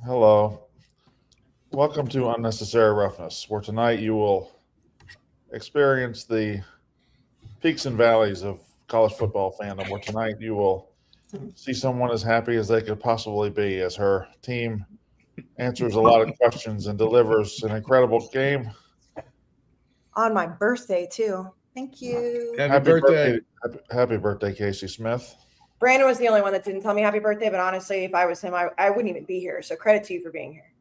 Hello. Welcome to Unnecessary Roughness, where tonight you will experience the peaks and valleys of college football fandom, where tonight you will see someone as happy as they could possibly be as her team answers a lot of questions and delivers an incredible game. On my birthday, too. Thank you. Happy birthday. Happy birthday, Kayce Smith. Brandon was the only one that didn't tell me happy birthday, but honestly, if I was him, I wouldn't even be here. So credit to you for being here.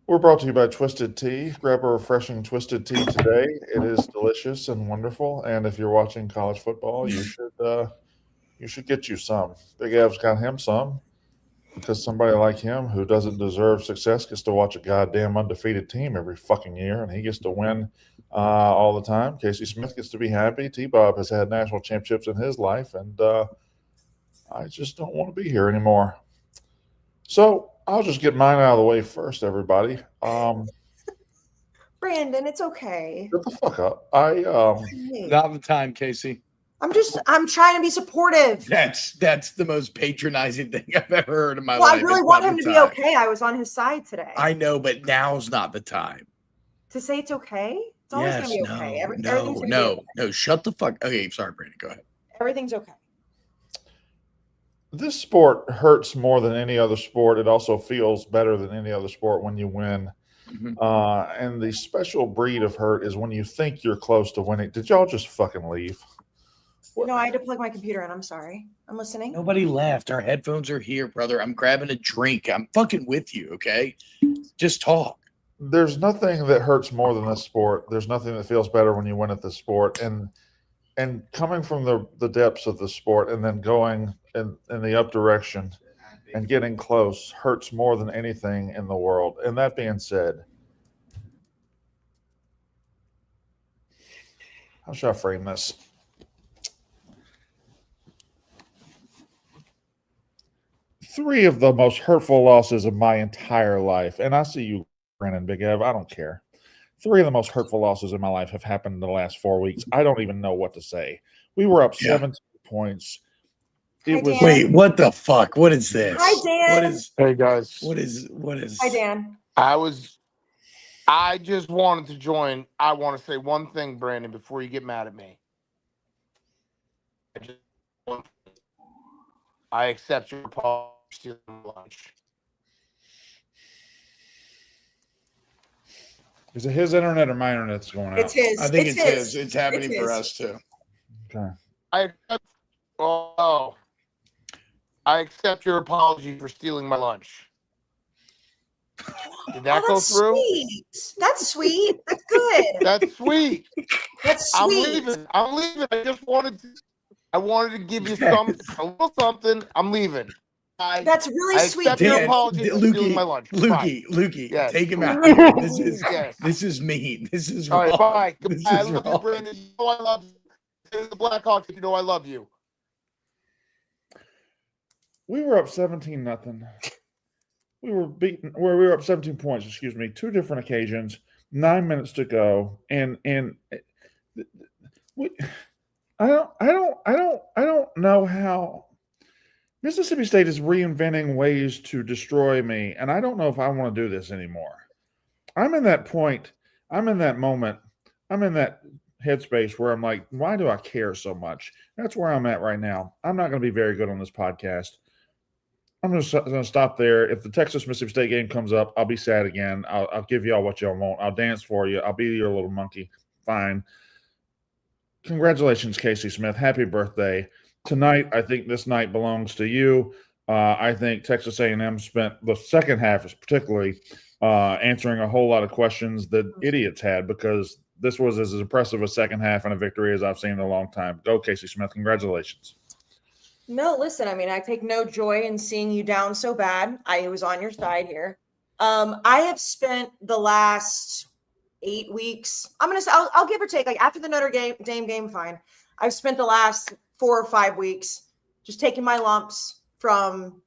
We're brought to you by Twisted Tea. Grab a refreshing Twisted Tea today. It is delicious and wonderful. And if you're watching college football, you should get you some. Big Ev's got him some because somebody like him who doesn't deserve success gets to watch a goddamn undefeated team every fucking year, and he gets to win all the time. Kayce Smith gets to be happy. T-Bob has had national championships in his life, and I just don't want to be here anymore. So I'll just get mine out of the way first, everybody. Brandon, it's okay. Shut the fuck up. Not the time, Kayce. I'm trying to be supportive. That's the most patronizing thing I've ever heard in my Well, life. I really want him to be okay. I was on his side today. I know, but now's not the time. To say it's okay? It's always going to be okay. No, shut the fuck. Okay, sorry, Brandon, go ahead. Everything's okay. This sport hurts more than any other sport. It also feels better than any other sport when you win. Mm-hmm. And the special breed of hurt is when you think you're close to winning. Did y'all just fucking leave? No, I had to plug my computer in. I'm sorry. I'm listening. Nobody left. Our headphones are here, brother. I'm grabbing a drink. I'm fucking with you, okay? Just talk. There's nothing that hurts more than this sport. There's nothing that feels better when you win at this sport. And coming from the depths of the sport and then going in the up direction and getting close hurts more than anything in the world. And that being said, how should I frame this? Three of the most hurtful losses of my entire life, and I see you, Brandon Big Ev, I don't care. Three of the most hurtful losses in my life have happened in the last 4 weeks. I don't even know what to say. We were up 17 points. Wait, what the fuck? What is this? Hi, Dan. Hey guys. What is Hi, Dan. I just wanted to join. I want to say one thing, Brandon, before you get mad at me. I accept your apology for stealing my lunch. Is it his internet or my internet that's going out? It's his. I think it's his. It's happening for us too. Okay. I accept your apology for stealing my lunch. Did that go that's through? Sweet. That's sweet. That's good. That's sweet. That's I'm sweet. leaving. I wanted to give you a little something. I'm leaving. That's really sweet. Accept your apology for stealing my lunch. Lukey, Yes. take him out. This is mean. This is all wrong. right. Bye. This Goodbye. I is love you, wrong. Brandon. You know I love you. The Blackhawks, you know I love you. We were up 17-0. We were up 17 points, excuse me, two different occasions, 9 minutes to go. And I don't know how Mississippi State is reinventing ways to destroy me, and I don't know if I want to do this anymore. I'm in that point. I'm in that moment. I'm in that headspace where I'm like, why do I care so much? That's where I'm at right now. I'm not going to be very good on this podcast. I'm going to stop there. If the Texas-Mississippi State game comes up, I'll be sad again. I'll give y'all what y'all want. I'll dance for you. I'll be your little monkey. Fine. Congratulations, Kayce Smith. Happy birthday. Tonight, I think this night belongs to you. I think Texas A&M spent the second half particularly answering a whole lot of questions that idiots had, because this was as impressive a second half and a victory as I've seen in a long time. Go, Kayce Smith. Congratulations. No, listen, I mean, I take no joy in seeing you down so bad. I was on your side here. I have spent the last 8 weeks, I'll give or take, like after the Notre Dame game, fine. I've spent the last 4 or 5 weeks just taking my lumps from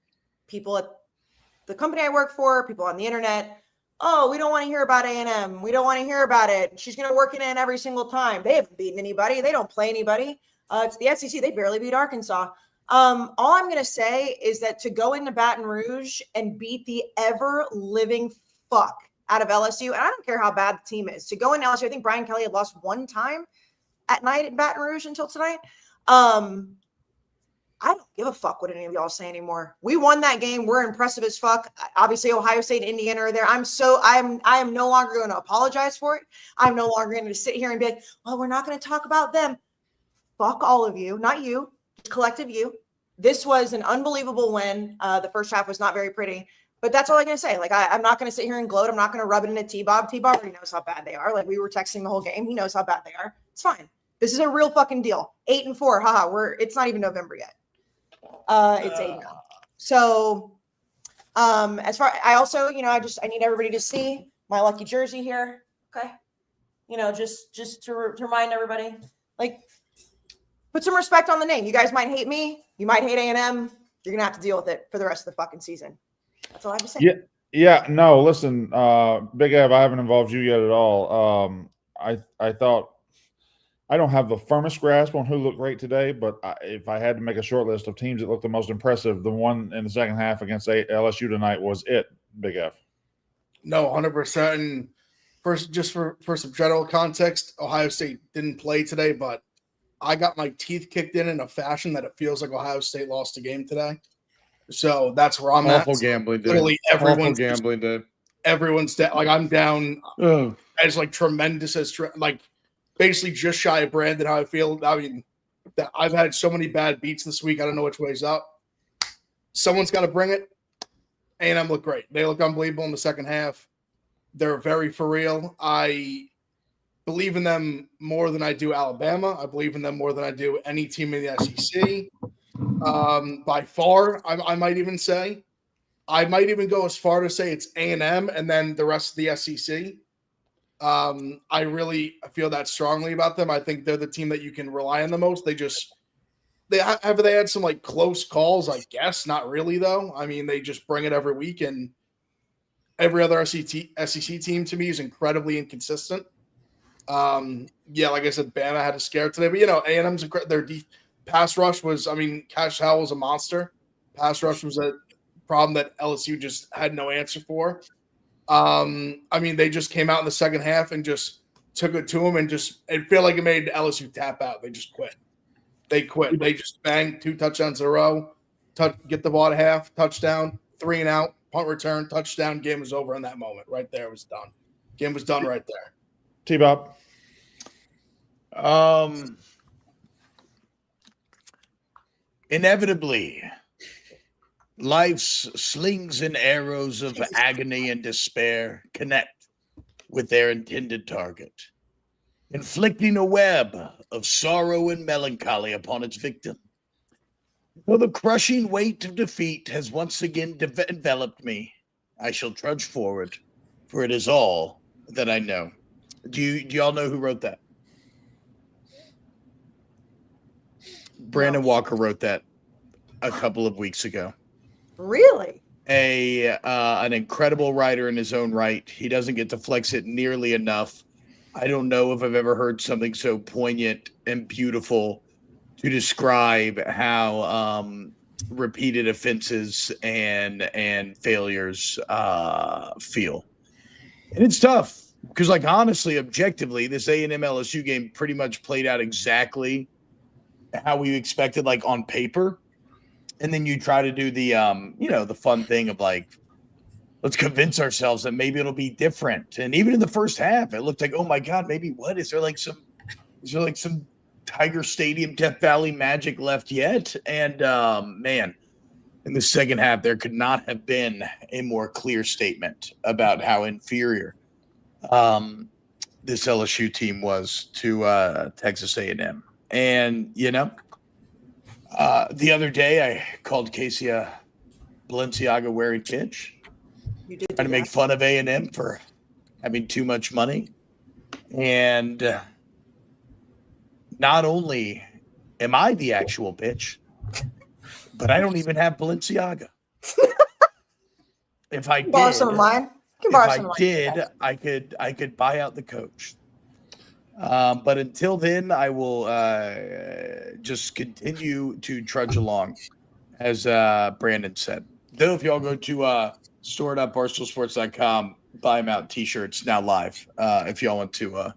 people at the company I work for, people on the internet. Oh, we don't want to hear about A&M. We don't want to hear about it. She's going to work it in every single time. They haven't beaten anybody. They don't play anybody. It's the SEC. They barely beat Arkansas. All I'm gonna say is that to go into Baton Rouge and beat the ever living fuck out of LSU, and I don't care how bad the team is, to go into LSU, I think Brian Kelly had lost one time at night in Baton Rouge until tonight. I don't give a fuck what any of y'all say anymore. We won that game. We're impressive as fuck. Obviously, Ohio State and Indiana are there. I am no longer going to apologize for it. I'm no longer going to sit here and be like, well, we're not going to talk about them. Fuck all of you, not you, collective you. This was an unbelievable win. The first half was not very pretty, but that's all I'm going to say. Like, I'm not going to sit here and gloat. I'm not going to rub it into T-Bob. T-Bob already knows how bad they are. Like, we were texting the whole game. He knows how bad they are. It's fine. This is a real fucking deal. 8-4. Haha. It's not even November yet. It's 8 now. So, as far, I also, I need everybody to see my lucky jersey here. Okay. Just to remind everybody, like, put some respect on the name. You guys might hate me. You might hate A&M. You're going to have to deal with it for the rest of the fucking season. That's all I have to say. Yeah. No, listen, Big Ev, I haven't involved you yet at all. I thought, I don't have the firmest grasp on who looked great today, but if I had to make a short list of teams that looked the most impressive, the one in the second half against LSU tonight was it, Big F. No, 100%. And for some general context, Ohio State didn't play today, but I got my teeth kicked in a fashion that it feels like Ohio State lost a game today. So that's where I'm at. Awful gambling, dude. Literally everyone's gambling, dude. Everyone's like, I'm down as like tremendous as basically just shy of Brandon, how I feel. I mean, that I've had so many bad beats this week. I don't know which way's up. Someone's got to bring it. A&M look great. They look unbelievable in the second half. They're very for real. I believe in them more than I do Alabama. I believe in them more than I do any team in the SEC. By far, I might even say. I might even go as far to say it's A&M and then the rest of the SEC. I really feel that strongly about them. I think they're the team that you can rely on the most. They had some like close calls, I guess. Not really though. I mean, they just bring it every week, and every other SEC team to me is incredibly inconsistent. Like I said, Bama had a scare today, but A&M's their pass rush was. I mean, Cash Howell was a monster. Pass rush was a problem that LSU just had no answer for. They just came out in the second half and just took it to them, and it felt like it made LSU tap out. They just quit. They quit. They just banged 2 touchdowns in a row, get the ball at half, touchdown, 3 and out, punt return, touchdown. Game was over in that moment. Right there, it was done. Game was done right there. T-Bob. Inevitably, life's slings and arrows of agony and despair connect with their intended target, inflicting a web of sorrow and melancholy upon its victim. Though the crushing weight of defeat has once again enveloped me, I shall trudge forward, for it is all that I know. Do y'all know who wrote that? Brandon Walker wrote that a couple of weeks ago. Really? An incredible writer in his own right. He doesn't get to flex it nearly enough. I don't know if I've ever heard something so poignant and beautiful to describe how repeated offenses and failures feel. And it's tough because, like, honestly, objectively, this A&M LSU game pretty much played out exactly how we expected, like, on paper. And then you try to do the, the fun thing of, like, let's convince ourselves that maybe it'll be different. And even in the first half, it looked like, oh my God, maybe what? Is there some Tiger Stadium, Death Valley magic left yet? And man, in the second half, there could not have been a more clear statement about how inferior this LSU team was to Texas A&M. And, the other day I called Kayce a Balenciaga wearing bitch. Trying to make fun of A&M for having too much money. And not only am I the actual bitch, but I don't even have Balenciaga. If I did, borrow some of mine. I could buy out the coach. But until then, I will just continue to trudge along, as Brandon said. Though, if y'all go to store.barstoolsports.com, buy them out t-shirts now live. If y'all want to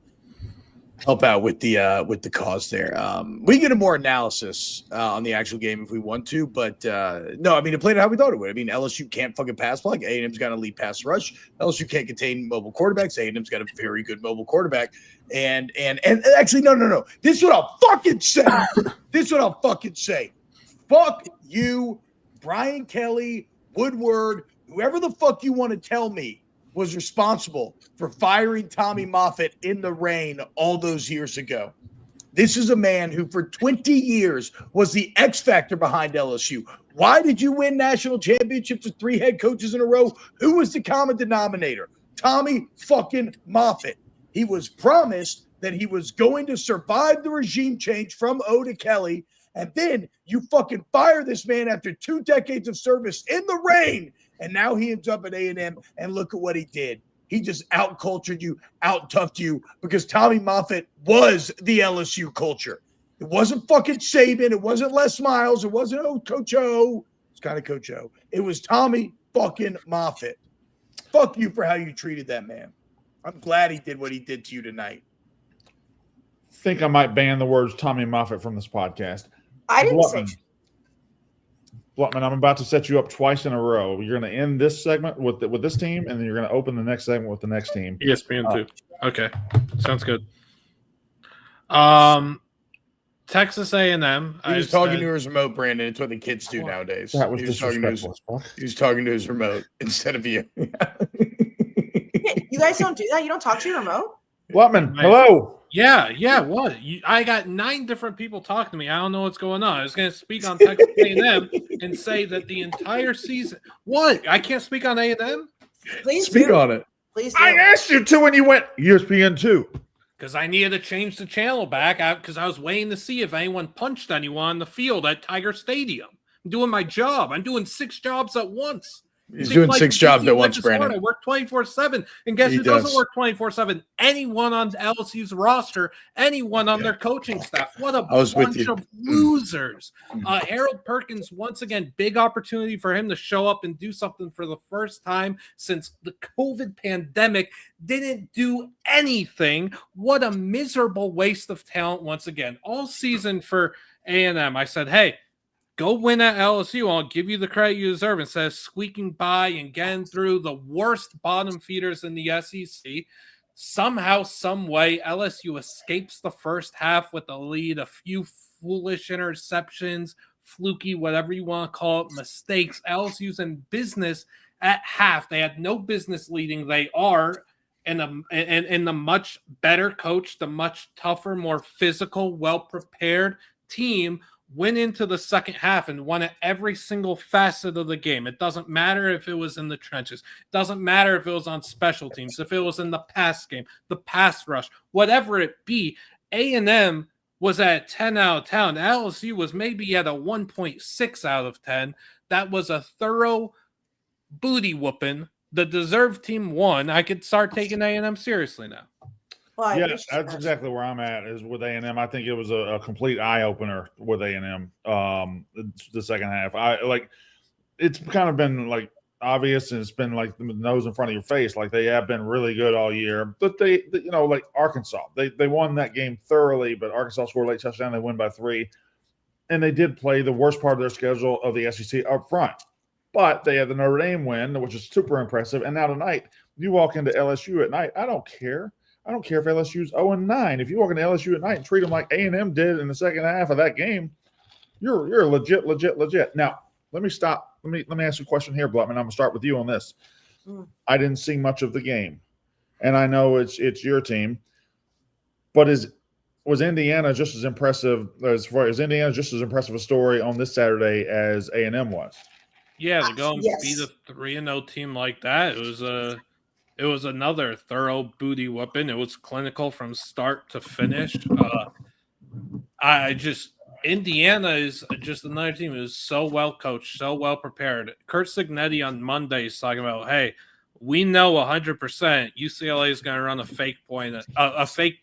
help out with the cause there. We get a more analysis on the actual game if we want to, but no, I mean, it played how we thought it would. I mean, LSU can't fucking pass block. A&M's got a lead pass rush. LSU can't contain mobile quarterbacks. A&M's got a very good mobile quarterback. And actually, no. This is what I'll fucking say. Fuck you, Brian Kelly, Woodward, whoever the fuck you want to tell me was responsible for firing Tommy Moffett in the rain all those years ago. This is a man who for 20 years was the X factor behind LSU. Why did you win national championships with 3 head coaches in a row? Who was the common denominator? Tommy fucking Moffett. He was promised that he was going to survive the regime change from O to Kelly, and then you fucking fire this man after 2 decades of service in the rain. And now he ends up at A&M, and look at what he did. He just out-cultured you, out-toughed you, because Tommy Moffett was the LSU culture. It wasn't fucking Saban. It wasn't Les Miles. It wasn't Coach O. It's kind of Coach O. It was Tommy fucking Moffett. Fuck you for how you treated that man. I'm glad he did what he did to you tonight. I think I might ban the words Tommy Moffett from this podcast. I didn't say. Blutman, I'm about to set you up twice in a row. You're going to end this segment with this team, and then you're going to open the next segment with the next team. ESPN too. Okay, sounds good. Texas A&M. He was talking to his remote, Brandon. It's what the kids do nowadays. That was he was talking to his remote instead of you. You guys don't do that? You don't talk to your remote? Blutman, hello. Yeah. What? I got 9 different people talking to me. I don't know what's going on. I was going to speak on Texas A&M and say that the entire season. What? I can't speak on A&M? Please speak on it. Please do. I asked you to, and you went ESPN 2. Because I needed to change the channel back because I was waiting to see if anyone punched anyone on the field at Tiger Stadium. I'm doing my job. I'm doing 6 jobs at once. He's doing 6 jobs at once, Brandon. I work 24/7, and guess who doesn't work 24/7? Anyone on LSU's roster, anyone on their coaching staff. What a bunch of losers! Harold Perkins, once again, big opportunity for him to show up and do something for the first time since the COVID pandemic. Didn't do anything. What a miserable waste of talent once again. All season for A&M, I said, hey, go win at LSU. I'll give you the credit you deserve instead of squeaking by and getting through the worst bottom feeders in the SEC. Somehow, some way, LSU escapes the first half with a lead, a few foolish interceptions, fluky, whatever you want to call it, mistakes. LSU's in business at half. They had no business leading. They are in the much better coach, the much tougher, more physical, well-prepared team. Went into the second half and won at every single facet of the game. It doesn't matter if it was in the trenches. It doesn't matter if it was on special teams, if it was in the pass game, the pass rush, whatever it be. A&M was at 10 out of 10. LSU was maybe at a 1.6 out of 10. That was a thorough booty whooping. The deserved team won. I could start taking A&M seriously now. Well, yeah, that's exactly where I'm at is with A&M. I think it was a complete eye-opener with A&M the second half. It's kind of been like obvious, and it's been like the nose in front of your face. Like they have been really good all year. But they like Arkansas, they won that game thoroughly, but Arkansas scored a late touchdown. They win by 3. And they did play the worst part of their schedule of the SEC up front. But they had the Notre Dame win, which is super impressive. And now tonight, you walk into LSU at night. I don't care if LSU's 0-9. If you walk into LSU at night and treat them like A&M did in the second half of that game, you're legit. Now, let me stop. Let me ask you a question here, Blutman. I'm going to start with you on this. I didn't see much of the game, and I know it's your team, but was Indiana just as impressive a story on this Saturday as A&M was? Yeah, to go and beat a 3-0 team like that, it was another thorough booty whooping. It was clinical from start to finish. Indiana is just another team who's so well coached, so well prepared. Kurt Cignetti on Monday is talking about, hey, we know 100% UCLA is going to run a fake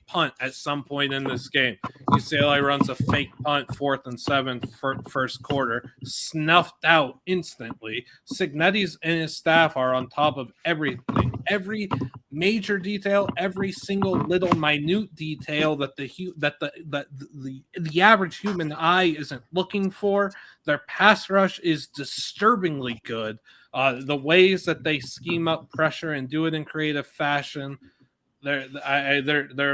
punt at some point in this game. UCLA runs a fake punt 4th and 7 first quarter, snuffed out instantly. Signetti's and his staff are on top of everything, every major detail, every single little minute detail that the average human eye isn't looking for. Their pass rush is disturbingly good. The ways that they scheme up pressure and do it in creative fashion, they're a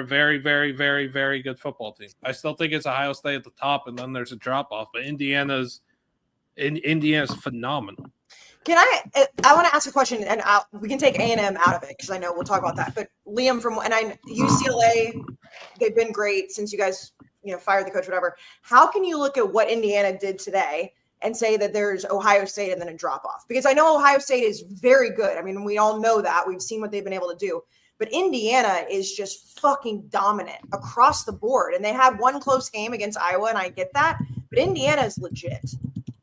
very, very, very, very good football team. I still think it's Ohio State at the top, and then there's a drop off. But Indiana's phenomenal. I want to ask a question, and we can take A&M out of it because I know we'll talk about that. But Liam, UCLA, they've been great since you guys fired the coach, whatever. How can you look at what Indiana did today and say that there's Ohio State and then a drop off? Because I know Ohio State is very good. I mean, we all know that. We've seen what they've been able to do. But Indiana is just fucking dominant across the board. And they had one close game against Iowa, and I get that. But Indiana is legit.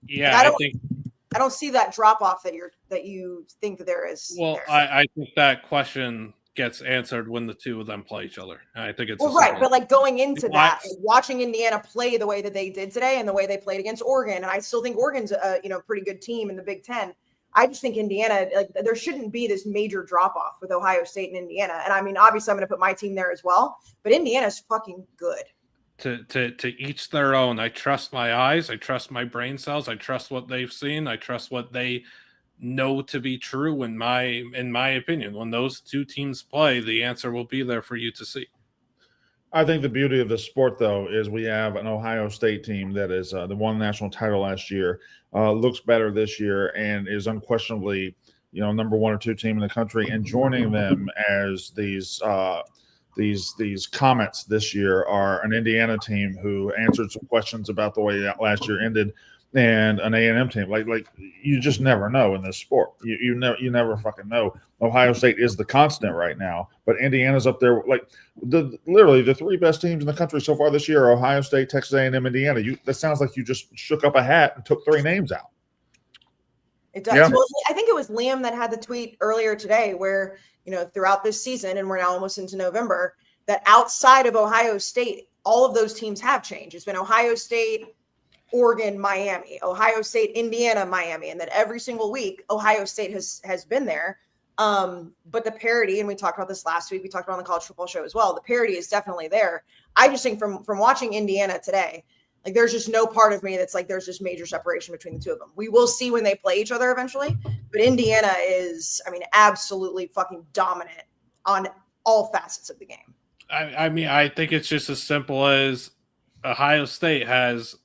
Yeah, I don't see that drop off that you think that there is. Well, I think that question gets answered when the two of them play each other. I think it's right, but like going into that, watching Indiana play the way that they did today and the way they played against Oregon, and I still think Oregon's a pretty good team in the Big Ten. I just think Indiana, like, there shouldn't be this major drop off with Ohio State and Indiana. And I mean, obviously, I'm going to put my team there as well, but Indiana's fucking good. To each their own. I trust my eyes. I trust my brain cells. I trust what they've seen. I trust what they know to be true. In my opinion, when those two teams play, the answer will be there for you to see. I think the beauty of this sport, though, is we have an Ohio State team that is the won national title last year, looks better this year, and is unquestionably, number 1 or 2 team in the country. And joining them as these comments this year are an Indiana team who answered some questions about the way that last year ended, and an A&M team. Like you just never know in this sport. You never fucking know. Ohio State is the constant right now, but Indiana's up there. Like literally the 3 best teams in the country so far this year are Ohio State, Texas A&M, Indiana. That sounds like you just shook up a hat and took 3 names out. It does. Yeah. Well, I think it was Liam that had the tweet earlier today where, throughout this season, and we're now almost into November, that outside of Ohio State, all of those teams have changed. It's been Ohio State, Oregon, Miami, Ohio State, Indiana, Miami, and that every single week Ohio State has been there. But the parity, and we talked about this last week, we talked about on the college football show as well, the parity is definitely there. I just think from watching Indiana today, like there's just no part of me that's like there's just major separation between the two of them. We will see when they play each other eventually, but Indiana is, absolutely fucking dominant on all facets of the game. I think it's just as simple as Ohio State has,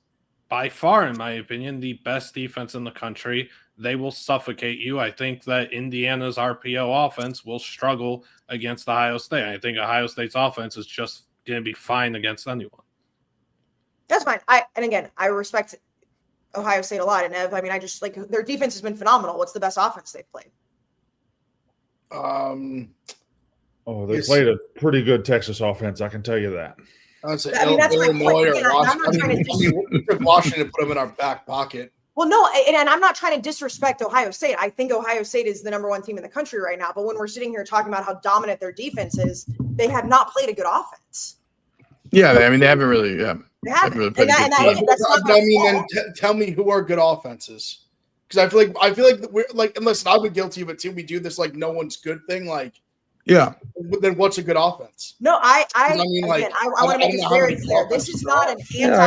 by far, in my opinion, the best defense in the country. They will suffocate you. I think that Indiana's RPO offense will struggle against Ohio State. I think Ohio State's offense is just going to be fine against anyone. That's fine. I respect Ohio State a lot. And Ev, I just like their defense has been phenomenal. What's the best offense they've played? They played a pretty good Texas offense. I can tell you that. That's my point. Washington put them in our back pocket. Well, no, and I'm not trying to disrespect Ohio State. I think Ohio State is the number 1 team in the country right now. But when we're sitting here talking about how dominant their defense is, they have not played a good offense. Yeah, they haven't really. Yeah, they haven't really played then tell me who are good offenses, because I feel like we're like, and listen, I've been guilty of it too. We do this like no one's good thing, like. Yeah. Then what's a good offense? No, I want to make this very clear. This is not an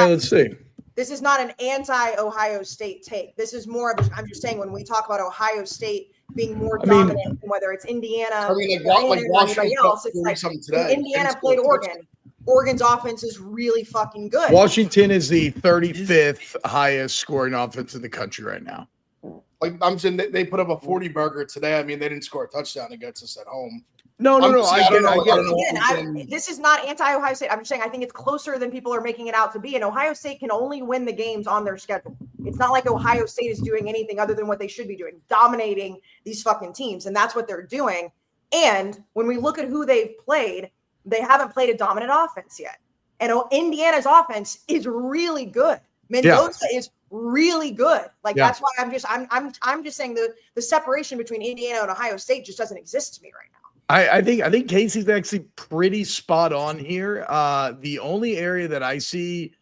let's see. This is not an anti-Ohio State take. This is more of I'm just saying when we talk about Ohio State being more dominant, whether it's Indiana, or anybody else, it's like Indiana played Oregon. Oregon's offense is really fucking good. Washington is the 35th highest scoring offense in the country right now. Like I'm saying, they put up a 40 burger today. They didn't score a touchdown against us at home. No. I get it. This is not anti-Ohio State. I'm just saying I think it's closer than people are making it out to be. And Ohio State can only win the games on their schedule. It's not like Ohio State is doing anything other than what they should be doing, dominating these fucking teams. And that's what they're doing. And when we look at who they've played, they haven't played a dominant offense yet. And Indiana's offense is really good. Mendoza is really good. Like Yeah. that's why I'm just saying the separation between Indiana and Ohio State just doesn't exist to me right now. I think Kayce's actually pretty spot on here. The only area that I see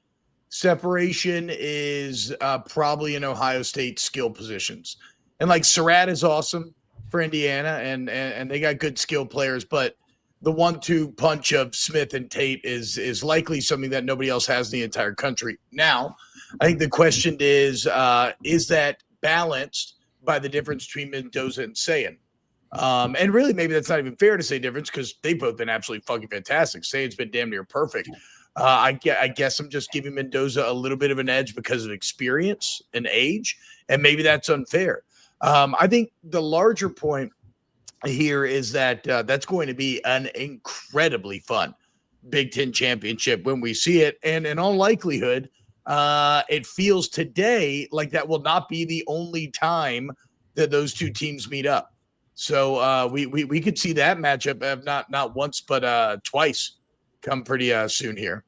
separation is probably in Ohio State skill positions. And like Surratt is awesome for Indiana, and they got good skill players, but the 1-2 punch of Smith and Tate is likely something that nobody else has in the entire country. Now, I think the question is that balanced by the difference between Mendoza and Sayin? And really, maybe that's not even fair to say difference because they've both been absolutely fucking fantastic. Sayin's been damn near perfect. I guess I'm just giving Mendoza a little bit of an edge because of experience and age, and maybe that's unfair. I think the larger point here is that that's going to be an incredibly fun Big Ten championship when we see it, and in all likelihood, it feels today like that will not be the only time that those two teams meet up. So we could see that matchup not once but twice come pretty soon here.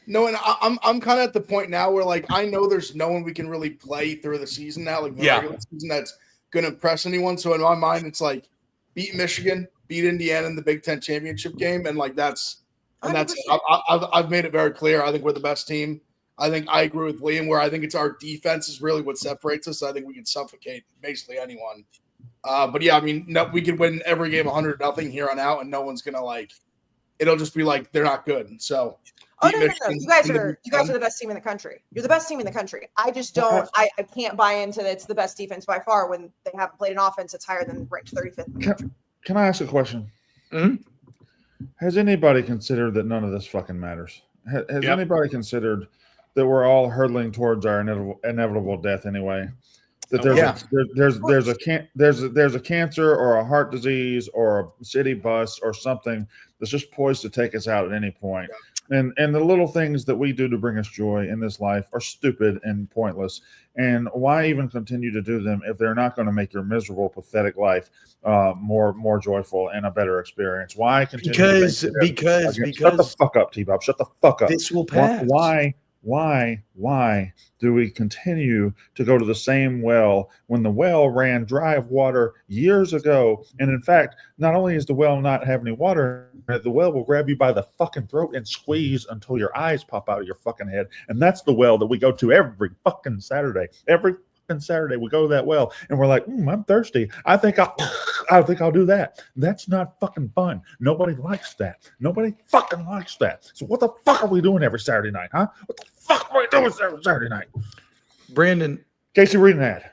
No, and I'm kind of at the point now where like I know there's no one we can really play through the season now, like the regular season that's going to impress anyone. So in my mind, it's like beat Michigan, beat Indiana in the Big Ten championship game, and like that's I've made it very clear. I think we're the best team. I think I agree with Liam where I think it's our defense is really what separates us. I think we can suffocate basically anyone. But yeah, I mean, no, we could win every game 100-0 here on out, and no one's gonna like. It'll just be like they're not good. So, no. You guys are the best team in the country. You're the best team in the country. I just don't. I can't buy into that. It's the best defense by far when they haven't played an offense that's higher than ranked 35th in the country. Can I ask a question? Mm-hmm. Has anybody considered that none of this fucking matters? Has anybody considered that we're all hurtling towards our inevitable death anyway? That there's a cancer or a heart disease or a city bus or something that's just poised to take us out at any point. And the little things that we do to bring us joy in this life are stupid and pointless. And why even continue to do them if they're not going to make your miserable, pathetic life more joyful and a better experience? Why continue? Because shut the fuck up, T-Bob. Shut the fuck up. This will pass. Why do we continue to go to the same well when the well ran dry of water years ago? And in fact, not only is the well not have any water, the well will grab you by the fucking throat and squeeze until your eyes pop out of your fucking head. And that's the well that we go to every fucking Saturday. Every fucking Saturday we go to that well and we're like, I'm thirsty. I think I'll do that. That's not fucking fun. Nobody likes that. Nobody fucking likes that. So what the fuck are we doing every Saturday night, huh? What the fuck are we doing every Saturday night? Brandon. Kayce, read an ad.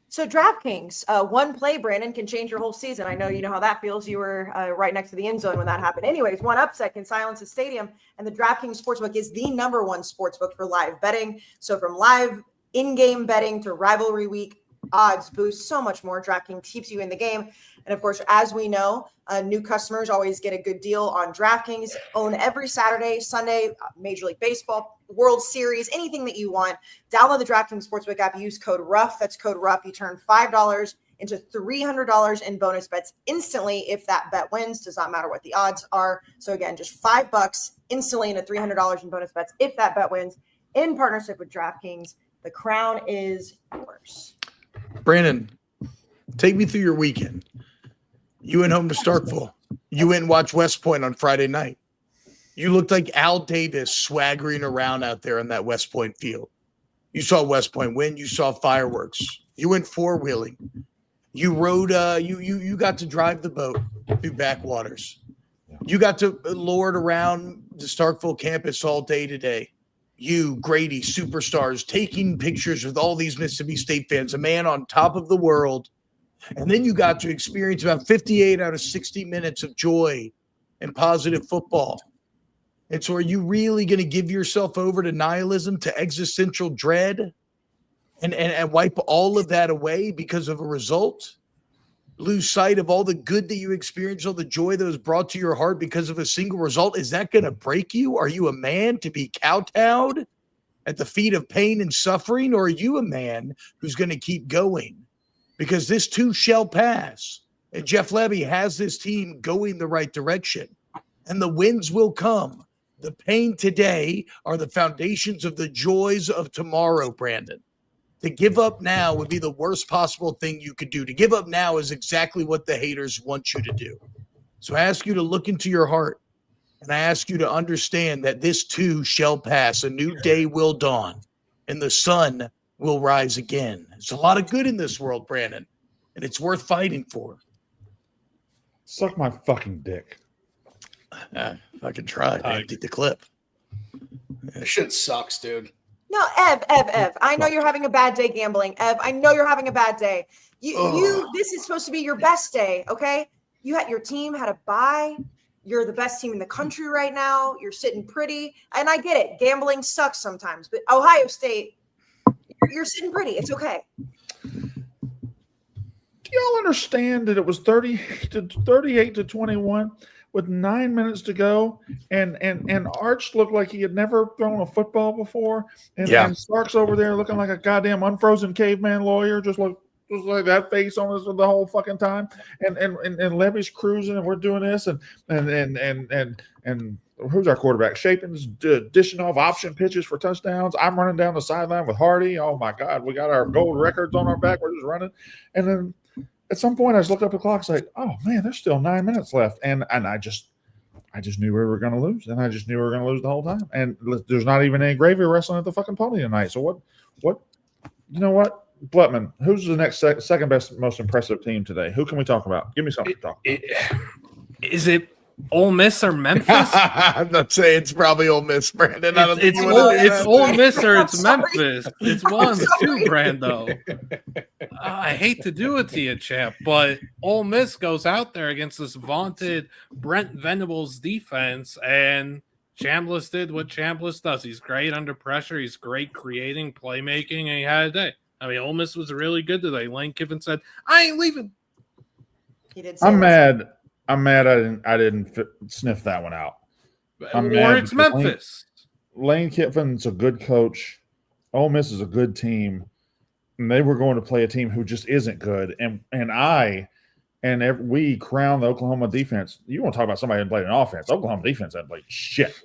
So DraftKings, one play, Brandon, can change your whole season. I know you know how that feels. You were right next to the end zone when that happened. Anyways, one upset can silence a stadium, and the DraftKings Sportsbook is the #1 sportsbook for live betting. So from live in-game betting to rivalry week, odds, boosts, so much more. DraftKings keeps you in the game. And of course, as we know, new customers always get a good deal on DraftKings. Own every Saturday, Sunday, Major League Baseball, World Series, anything that you want. Download the DraftKings Sportsbook app. Use code RUFF. That's code RUFF. You turn $5 into $300 in bonus bets instantly if that bet wins. Does not matter what the odds are. So again, just $5 instantly into $300 in bonus bets if that bet wins. In partnership with DraftKings, the crown is yours. Brandon, take me through your weekend. You went home to Starkville. You went and watched West Point on Friday night. You looked like Al Davis swaggering around out there in that West Point field. You saw West Point win. You saw fireworks. You went four-wheeling. You rode. You got to drive the boat through backwaters. You got to lord around the Starkville campus all day today. You, Grady, superstars, taking pictures with all these Mississippi State fans, a man on top of the world. And then you got to experience about 58 out of 60 minutes of joy and positive football. And so are you really going to give yourself over to nihilism, to existential dread, and wipe all of that away because of a result? Lose sight of all the good that you experienced, all the joy that was brought to your heart because of a single result? Is that going to break you? Are you a man to be kowtowed at the feet of pain and suffering? Or are you a man who's going to keep going? Because this too shall pass. And Jeff Levy has this team going the right direction. And the wins will come. The pain today are the foundations of the joys of tomorrow, Brandon. To give up now would be the worst possible thing you could do. To give up now is exactly what the haters want you to do. So I ask you to look into your heart, and I ask you to understand that this too shall pass. A new day will dawn, and the sun will rise again. There's a lot of good in this world, Brandon, and it's worth fighting for. Suck my fucking dick. Fucking try. I emptied the clip. This shit sucks, dude. No, Ev, I know you're having a bad day gambling. Ev, I know you're having a bad day. This is supposed to be your best day, okay? Your team had a bye. You're the best team in the country right now. You're sitting pretty. And I get it. Gambling sucks sometimes. But Ohio State, you're sitting pretty. It's okay. Do y'all understand that it was 38 to 21 with 9 minutes to go, and Arch looked like he had never thrown a football before, and Stark's over there looking like a goddamn unfrozen caveman lawyer, just like that face on us the whole fucking time, and Levy's cruising, and we're doing this, and who's our quarterback? Shaping's dishing off option pitches for touchdowns. I'm running down the sideline with Hardy. Oh my God, we got our gold records on our back. We're just running, and then at some point I just looked up the clock. It's like, oh man, there's still 9 minutes left, and I just knew we were going to lose, and I just knew we were going to lose the whole time. And there's not even any gravy wrestling at the fucking pony tonight. So what? You know what? Blutman, who's the next second best, most impressive team today? Who can we talk about? Give me something to talk about. Is it Ole Miss or Memphis? I'm not saying it's probably Ole Miss, Brandon. It's Ole Miss or it's Memphis. It's one of the two, Brando. I hate to do it to you, champ, but Ole Miss goes out there against this vaunted Brent Venables defense, and Chambliss did what Chambliss does. He's great under pressure. He's great creating, playmaking, and he had a day. I mean, Ole Miss was really good today. Lane Kiffin said, "I ain't leaving." He did. Say I'm that. mad. I'm mad. I didn't sniff that one out. Or it's Memphis. Lane Kiffin's a good coach. Ole Miss is a good team, and they were going to play a team who just isn't good. We crown the Oklahoma defense. You want to talk about somebody who played an offense? Oklahoma defense hasn't played shit,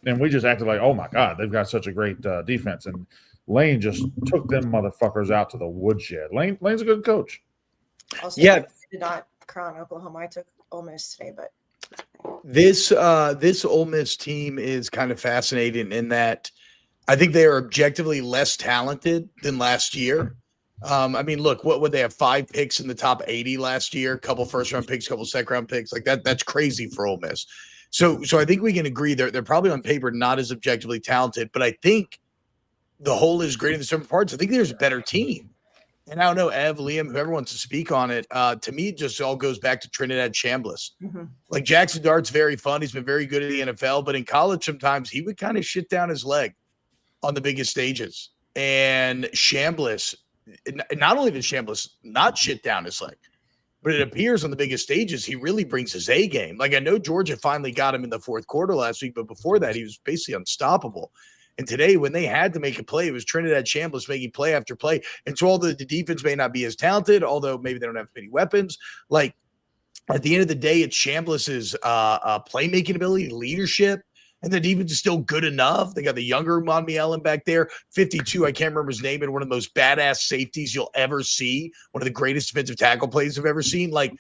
and we just acted like, oh my God, they've got such a great defense, and Lane just took them motherfuckers out to the woodshed. Lane's a good coach. Also, I did not crown Oklahoma. I took Ole Miss today, but this Ole Miss team is kind of fascinating in that I think they are objectively less talented than last year. I mean, look, what would they have? 5 picks in the top 80 last year, a couple first-round picks, a couple second-round picks. Like that's crazy for Ole Miss. So I think we can agree they're probably on paper not as objectively talented, but I think the whole is greater than the sum of parts. I think there's a better team. And I don't know, Ev, Liam, whoever wants to speak on it. To me, it just all goes back to Trinidad Chambliss. Mm-hmm. Like Jackson Dart's very fun. He's been very good at the NFL, but in college sometimes he would kind of shit down his leg on the biggest stages. And Chambliss, not only did Chambliss not shit down his leg, but it appears on the biggest stages he really brings his A game. Like I know Georgia finally got him in the fourth quarter last week, but before that he was basically unstoppable. And today, when they had to make a play, it was Trinidad Chambliss making play after play. And so although the defense may not be as talented, although maybe they don't have many weapons, like at the end of the day, it's Chambliss's playmaking ability, leadership, and the defense is still good enough. They got the younger Monmi Allen back there, 52. I can't remember his name, and one of the most badass safeties you'll ever see. One of the greatest defensive tackle plays I've ever seen. Like,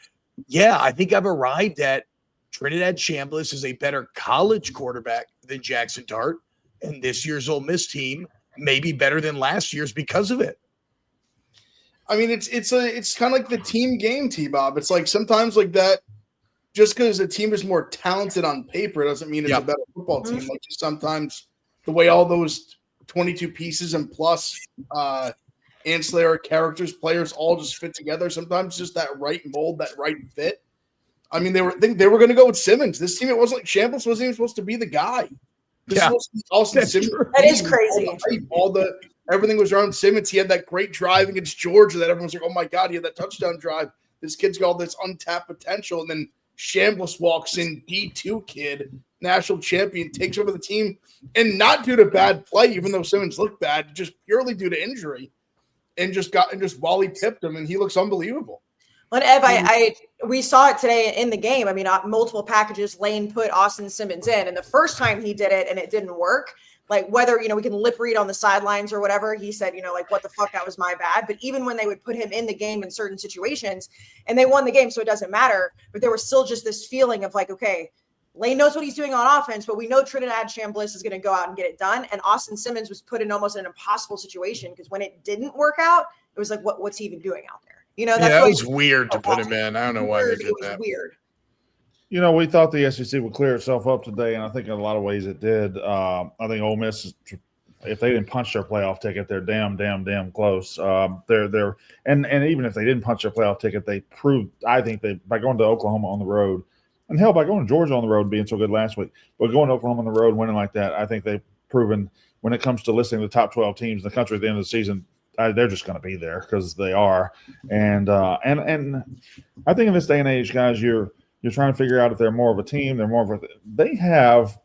yeah, I think I've arrived at Trinidad Chambliss is a better college quarterback than Jackson Dart. And this year's Ole Miss team may be better than last year's because of it. I mean, it's kind of like the team game, T-Bob. It's like sometimes like that, just because a team is more talented on paper doesn't mean it's a better football team. Like just sometimes the way all those 22 pieces and plus ancillary characters, players all just fit together. Sometimes just that right mold, that right fit. I mean, they were going to go with Simmons. This team, it wasn't like Chambliss wasn't even supposed to be the guy. This was Austin Simmons. That is crazy. Everything was around Simmons. He had that great drive against Georgia that everyone's like, oh my God, he had that touchdown drive. This kid's got all this untapped potential. And then Chambliss walks in, D2 kid, national champion, takes over the team, and not due to bad play, even though Simmons looked bad, just purely due to injury. And just Wally tipped him, and he looks unbelievable. Well, Ev, we saw it today in the game. I mean, multiple packages, Lane put Austin Simmons in, and the first time he did it and it didn't work, Like whether, we can lip read on the sidelines or whatever, he said, like, what the fuck, that was my bad. But even when they would put him in the game in certain situations, and they won the game, so it doesn't matter, but there was still just this feeling of like, okay, Lane knows what he's doing on offense, but we know Trinidad Chambliss is going to go out and get it done. And Austin Simmons was put in almost an impossible situation because when it didn't work out, it was like, what's he even doing out there? That was weird to put him in. I don't know why they did that. Weird. We thought the SEC would clear itself up today, and I think in a lot of ways it did. I think Ole Miss, if they didn't punch their playoff ticket, they're damn close. They're and even if they didn't punch their playoff ticket, they proved. I think by going to Oklahoma on the road, and hell, by going to Georgia on the road, being so good last week, but going to Oklahoma on the road, winning like that, I think they've proven when it comes to listing the top 12 teams in the country at the end of the season, they're just going to be there because they are. And I think in this day and age, guys, you're trying to figure out if they're more of a team. They have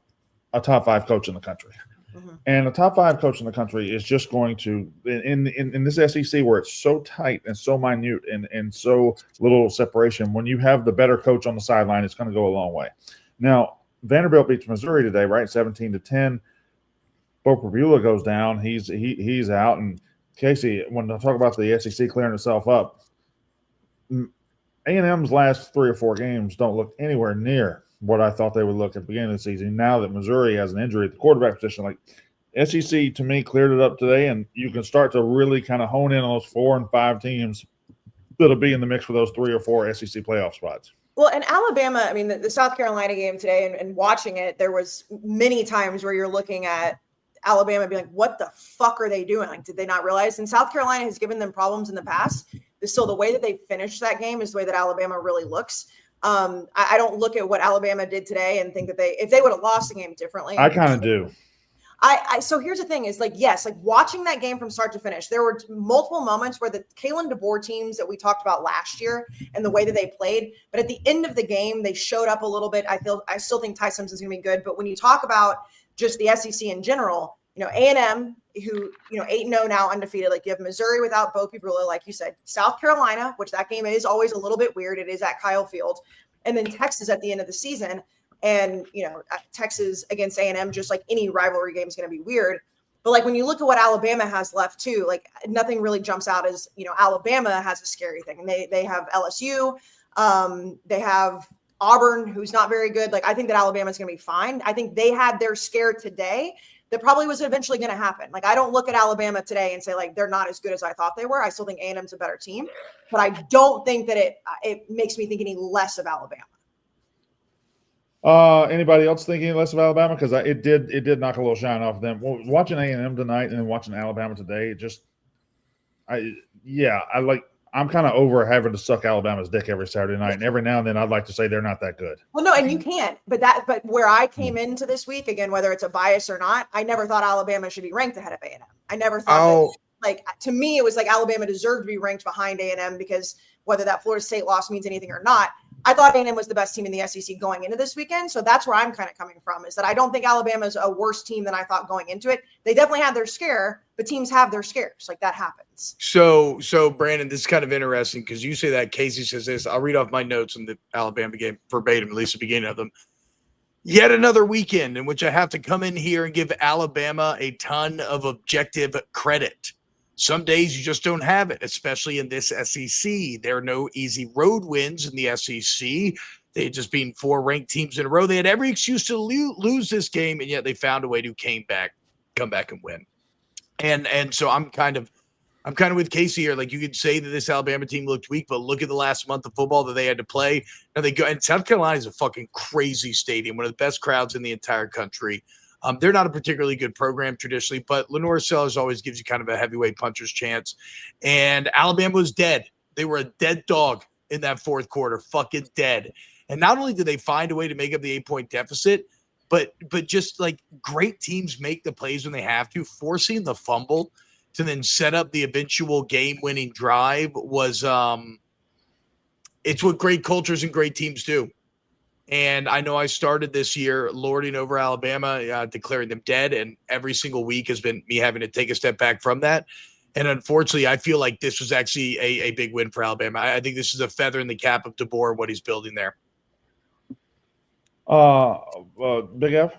a top 5 coach in the country. Mm-hmm. And a top 5 coach in the country is just going to, in this SEC where it's so tight and so minute and so little separation, when you have the better coach on the sideline, it's going to go a long way. Now, Vanderbilt beats Missouri today, right? 17-10. Bo Prabula goes down. He's out. And Kayce, when I talk about the SEC clearing itself up, A&M's last 3 or 4 games don't look anywhere near what I thought they would look at the beginning of the season. Now that Missouri has an injury at the quarterback position, like SEC to me cleared it up today, and you can start to really kind of hone in on those 4 and 5 teams that'll be in the mix for those 3 or 4 SEC playoff spots. Well, and Alabama, I mean, the South Carolina game today and watching it, there was many times where you're looking at Alabama being like, what the fuck are they doing? Like, did they not realize? And South Carolina has given them problems in the past. So the way that they finished that game is the way that Alabama really looks. I don't look at what Alabama did today and think that if they would have lost the game differently. I kind of do. So here's the thing is like, yes, like watching that game from start to finish, there were multiple moments where the Kalen DeBoer teams that we talked about last year and the way that they played, but at the end of the game, they showed up a little bit. I still think Ty Simpson's going to be good, but when you talk about just the SEC in general, A&M, who, 8-0 now undefeated, like you have Missouri without Bo Prabula, like you said, South Carolina, which that game is always a little bit weird. It is at Kyle Field, and then Texas at the end of the season. And, Texas against A&M, just like any rivalry game is going to be weird. But like when you look at what Alabama has left too, like nothing really jumps out as, Alabama has a scary thing. And they have LSU. They have Auburn, who's not very good. Like I think that Alabama's going to be fine. I think they had their scare today that probably was eventually going to happen. Like I don't look at Alabama today and say like they're not as good as I thought they were. I still think A&M's a better team, but I don't think that it makes me think any less of Alabama. Anybody else thinking less of Alabama? Because it did knock a little shine off them. Well, watching A&M tonight and then watching Alabama today, I'm kind of over having to suck Alabama's dick every Saturday night, and every now and then I'd like to say they're not that good. Well, no, and you can't. But where I came into this week, again, whether it's a bias or not, I never thought Alabama should be ranked ahead of A&M. I never thought to me it was like Alabama deserved to be ranked behind A&M because whether that Florida State loss means anything or not, I thought A&M was the best team in the SEC going into this weekend. So that's where I'm kind of coming from, is that I don't think Alabama is a worse team than I thought going into it. They definitely had their scare, but teams have their scares. Like that happens. So Brandon, this is kind of interesting because you say that, Kayce says this. I'll read off my notes on the Alabama game verbatim, at least the beginning of them. Yet another weekend in which I have to come in here and give Alabama a ton of objective credit. Some days you just don't have it, especially in this SEC. There are no easy road wins in the SEC. They had just been 4 ranked teams in a row. They had every excuse to lose this game, and yet they found a way to come back and win. And so I'm kind of with Kayce here. Like you could say that this Alabama team looked weak, but look at the last month of football that they had to play. Now they go, and South Carolina is a fucking crazy stadium, one of the best crowds in the entire country. They're not a particularly good program traditionally, but Lenore Sellers always gives you kind of a heavyweight puncher's chance. And Alabama was dead. They were a dead dog in that fourth quarter, fucking dead. And not only did they find a way to make up the 8-point deficit, but just like great teams make the plays when they have to. Forcing the fumble to then set up the eventual game-winning drive was it's what great cultures and great teams do. And I know I started this year lording over Alabama, declaring them dead, and every single week has been me having to take a step back from that. And unfortunately, I feel like this was actually a big win for Alabama. I think this is a feather in the cap of DeBoer and what he's building there. Big F?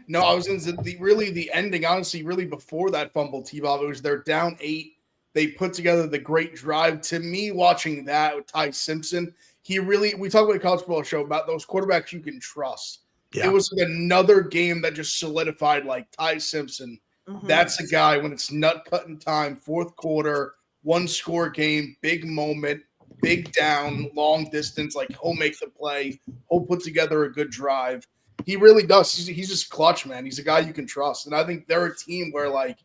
No, I was in the ending, honestly, really before that fumble T-Bob. It was they're down 8. They put together the great drive. To me, watching that with Ty Simpson, we talk about the college football show about those quarterbacks you can trust. Yeah. It was like another game that just solidified like Ty Simpson. Mm-hmm. That's a guy when it's nut cutting time, fourth quarter, 1-score game, big moment, big down, long distance, like he'll make the play. He'll put together a good drive. He really does. He's just clutch, man. He's a guy you can trust. And I think they're a team where like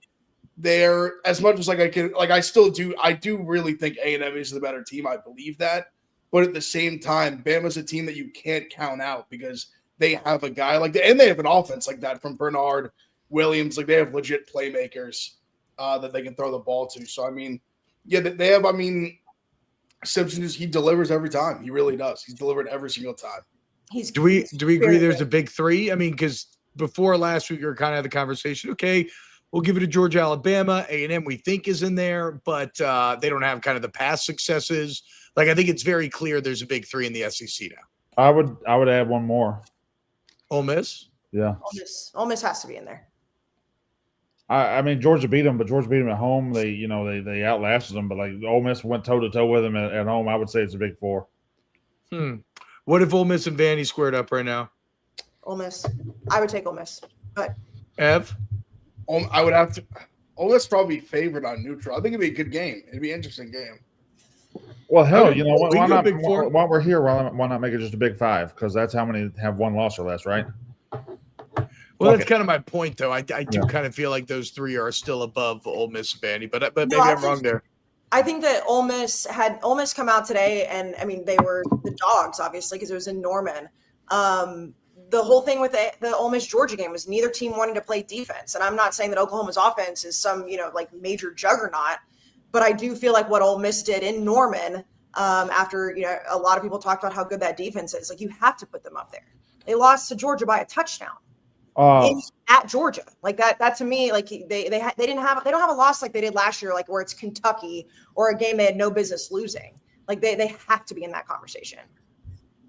they're as much as like I do really think A&M is the better team. I believe that. But at the same time, Bama's a team that you can't count out because they have a guy like that, and they have an offense like that from Bernard Williams. Like they have legit playmakers that they can throw the ball to. So I mean, yeah, they have. I mean, Simpson he delivers every time. He really does. He's delivered every single time. Do we agree there's a big three? I mean, because before last week we were kind of had the conversation. Okay, we'll give it to Georgia, Alabama, A&M. We think is in there, but they don't have kind of the past successes. Like I think it's very clear there's a big three in the SEC now. I would add one more. Ole Miss. Yeah. Ole Miss has to be in there. I mean, Georgia beat them, but Georgia beat them at home. They outlasted them, but like Ole Miss went toe to toe with them at home. I would say it's a big four. What if Ole Miss and Vandy squared up right now? Ole Miss. I would take Ole Miss. But Ev? I would have to. Ole Miss probably favored on neutral. I think it'd be a good game. It'd be an interesting game. Well, hell, why not? While we're here, why not make it just a big 5? Because that's how many have one loss or less, right? Well, that's kind of my point, though. I do kind of feel like those three are still above Ole Miss and Vandy, but maybe I'm wrong there. I think that Ole Miss come out today, and I mean they were the dogs, obviously, because it was in Norman. The whole thing with the Ole Miss Georgia game was neither team wanted to play defense, and I'm not saying that Oklahoma's offense is some like major juggernaut, but I do feel like what Ole Miss did in Norman after a lot of people talked about how good that defense is. Like you have to put them up there. They lost to Georgia by a touchdown. At Georgia, like that to me, like they don't have a loss like they did last year, like where it's Kentucky or a game they had no business losing. Like they have to be in that conversation.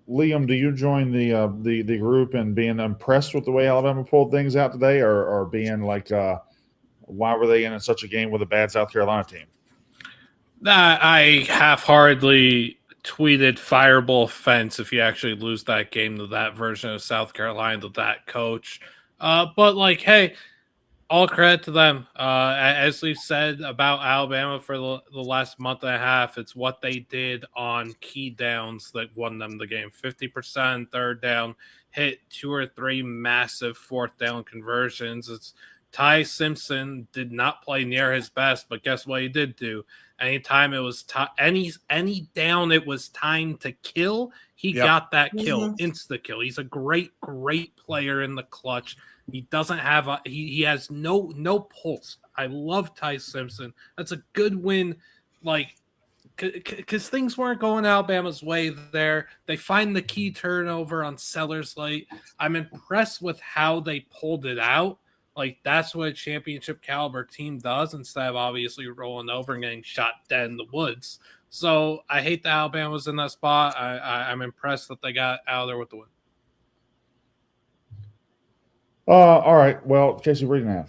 Liam, do you join the group and being impressed with the way Alabama pulled things out today, or being like, why were they in such a game with a bad South Carolina team? I half-heartedly tweeted fireable offense if you actually lose that game to that version of South Carolina, to that coach. But like, hey, all credit to them. As we've said about Alabama for the last month and a half, it's what they did on key downs that won them the game. 50% third down, hit 2 or 3 massive fourth down conversions. It's Ty Simpson did not play near his best, but guess what he did do? Anytime it was any down it was time to kill, he got that kill, insta kill. He's a great player in the clutch. He doesn't have he has no pulse. I love Ty Simpson. That's a good win, like because things weren't going Alabama's way there. They find the key turnover on Sellers late. I'm impressed with how they pulled it out. Like, that's what a championship caliber team does instead of obviously rolling over and getting shot dead in the woods. So I hate that Alabama's in that spot. I'm impressed that they got out of there with the win. All right. Well, Kayce, where are you now?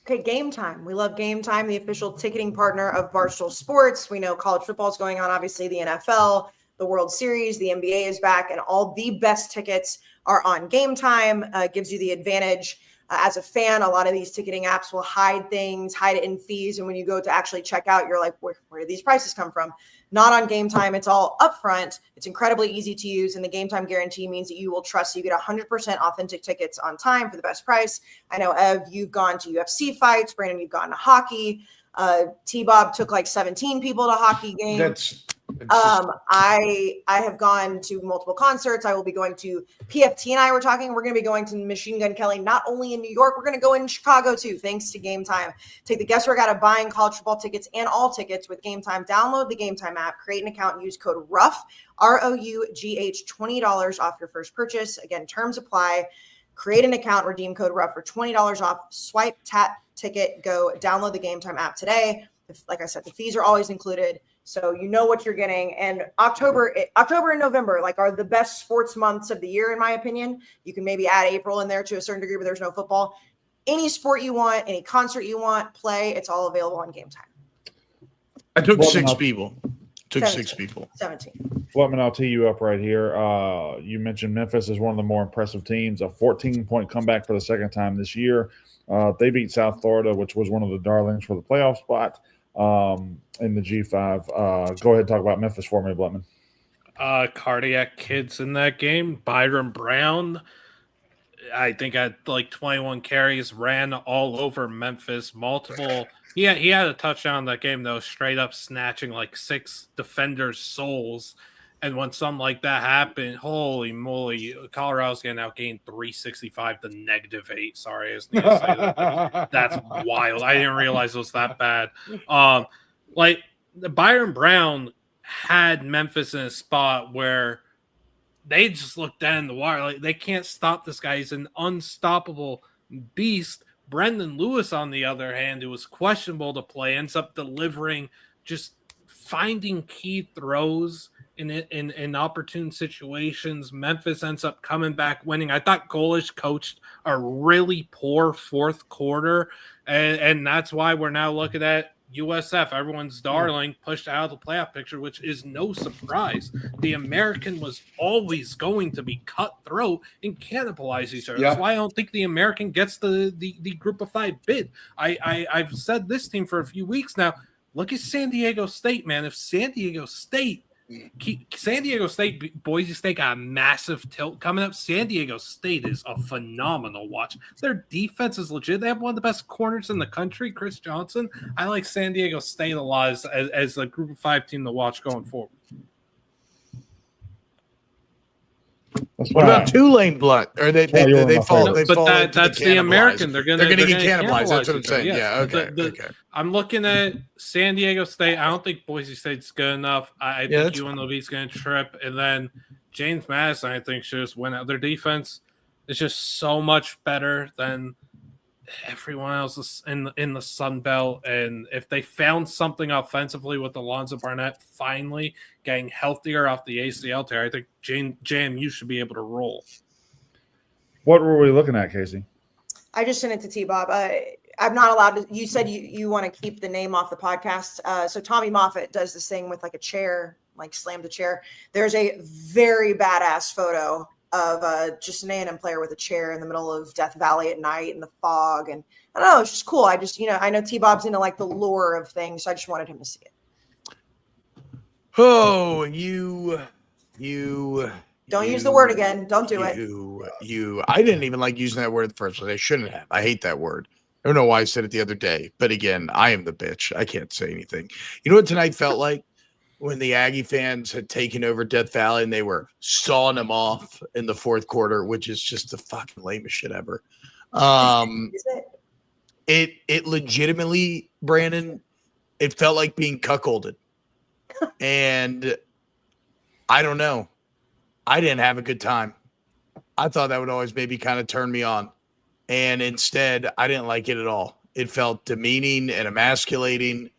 Okay, Game Time. We love Game Time, the official ticketing partner of Barstool Sports. We know college football is going on, obviously the NFL, the World Series, the NBA is back, and all the best tickets are on Game Time. Gives you the advantage. As a fan, a lot of these ticketing apps will hide it in fees. And when you go to actually check out, you're like, where did these prices come from? Not on Game Time. It's all upfront. It's incredibly easy to use. And the Game Time guarantee means that you will trust you get 100% authentic tickets on time for the best price. I know, Ev, you've gone to UFC fights. Brandon, you've gone to hockey. T-Bob took like 17 people to hockey games. I have gone to multiple concerts. I will be going to PFT, and we're going to be going to Machine Gun Kelly, not only in New York, we're going to go in Chicago too, thanks to Game Time. Take the guesswork out of buying college football tickets and all tickets with Game Time. Download the Game Time app, create an account, and use code ROUGH, ROUGH, $20 off your first purchase. Again, terms apply. Create an account, redeem code ROUGH for $20 off. Swipe, tap, ticket, go. Download the Game Time app today. Like I said, the fees are always included. So you know what you're getting. And October and November are the best sports months of the year, in my opinion. You can maybe add April in there to a certain degree, but there's no football. Any sport you want, any concert you want, play, it's all available on Game Time. I took 6 people. 6 people. 17. Flutman, I'll tee you up right here. You mentioned Memphis is one of the more impressive teams. A 14-point comeback for the second time this year. They beat South Florida, which was one of the darlings for the playoff spot in the G5. Go ahead and talk about Memphis for me, Blutman. Cardiac kids in that game. Byron Brown, I think had 21 carries, ran all over Memphis. Multiple. He had a touchdown in that game, though, straight up snatching 6 defenders' souls. And when something like that happened, holy moly, Colorado's going to outgain 365 to -8. Sorry, I just need to say that. That's wild. I didn't realize it was that bad. Byron Brown had Memphis in a spot where they just looked dead in the water. They can't stop this guy. He's an unstoppable beast. Brendan Lewis, on the other hand, who was questionable to play, ends up delivering, just finding key throws in opportune situations. Memphis ends up coming back winning. I thought Golish coached a really poor fourth quarter, and that's why we're now looking at USF, everyone's darling, pushed out of the playoff picture, which is no surprise. The American was always going to be cutthroat and cannibalize each other. That's why I don't think the American gets the group of 5 bid. I've said this team for a few weeks now. Look at San Diego State, man. If San Diego State, Boise State got a massive tilt coming up. San Diego State is a phenomenal watch. Their defense is legit. They have one of the best corners in the country, Chris Johnson. I like San Diego State a lot as a group of 5 team to watch going forward. What about Tulane Blunt? Or they fall? That's the American. They're going to get cannibalized. That's what I'm saying. Yes. Yeah. Okay. I'm looking at San Diego State. I don't think Boise State's good enough. I think UNLV's going to trip, and then James Madison, I think, should just win out. Their defense is just so much better than everyone else in the Sun Belt. And if they found something offensively with Alonzo Barnett finally getting healthier off the ACL tear, I think JMU should be able to roll. What were we looking at, Kayce? I just sent it to T-Bob. I'm not allowed to. You said you want to keep the name off the podcast. So Tommy Moffett does this thing with a chair, slam the chair. There's a very badass photo of just an A&M player with a chair in the middle of Death Valley at night in the fog. And I don't know, it's just cool. I just, I know T-Bob's into the lore of things. So I just wanted him to see it. Oh, don't use the word again. Don't do it. I didn't even like using that word the first place. I shouldn't have. I hate that word. I don't know why I said it the other day. But again, I am the bitch. I can't say anything. You know what tonight felt like? When the Aggie fans had taken over Death Valley and they were sawing them off in the fourth quarter, which is just the fucking lamest shit ever. It legitimately, Brandon, it felt like being cuckolded. And I don't know. I didn't have a good time. I thought that would always maybe kind of turn me on. And instead, I didn't like it at all. It felt demeaning and emasculating.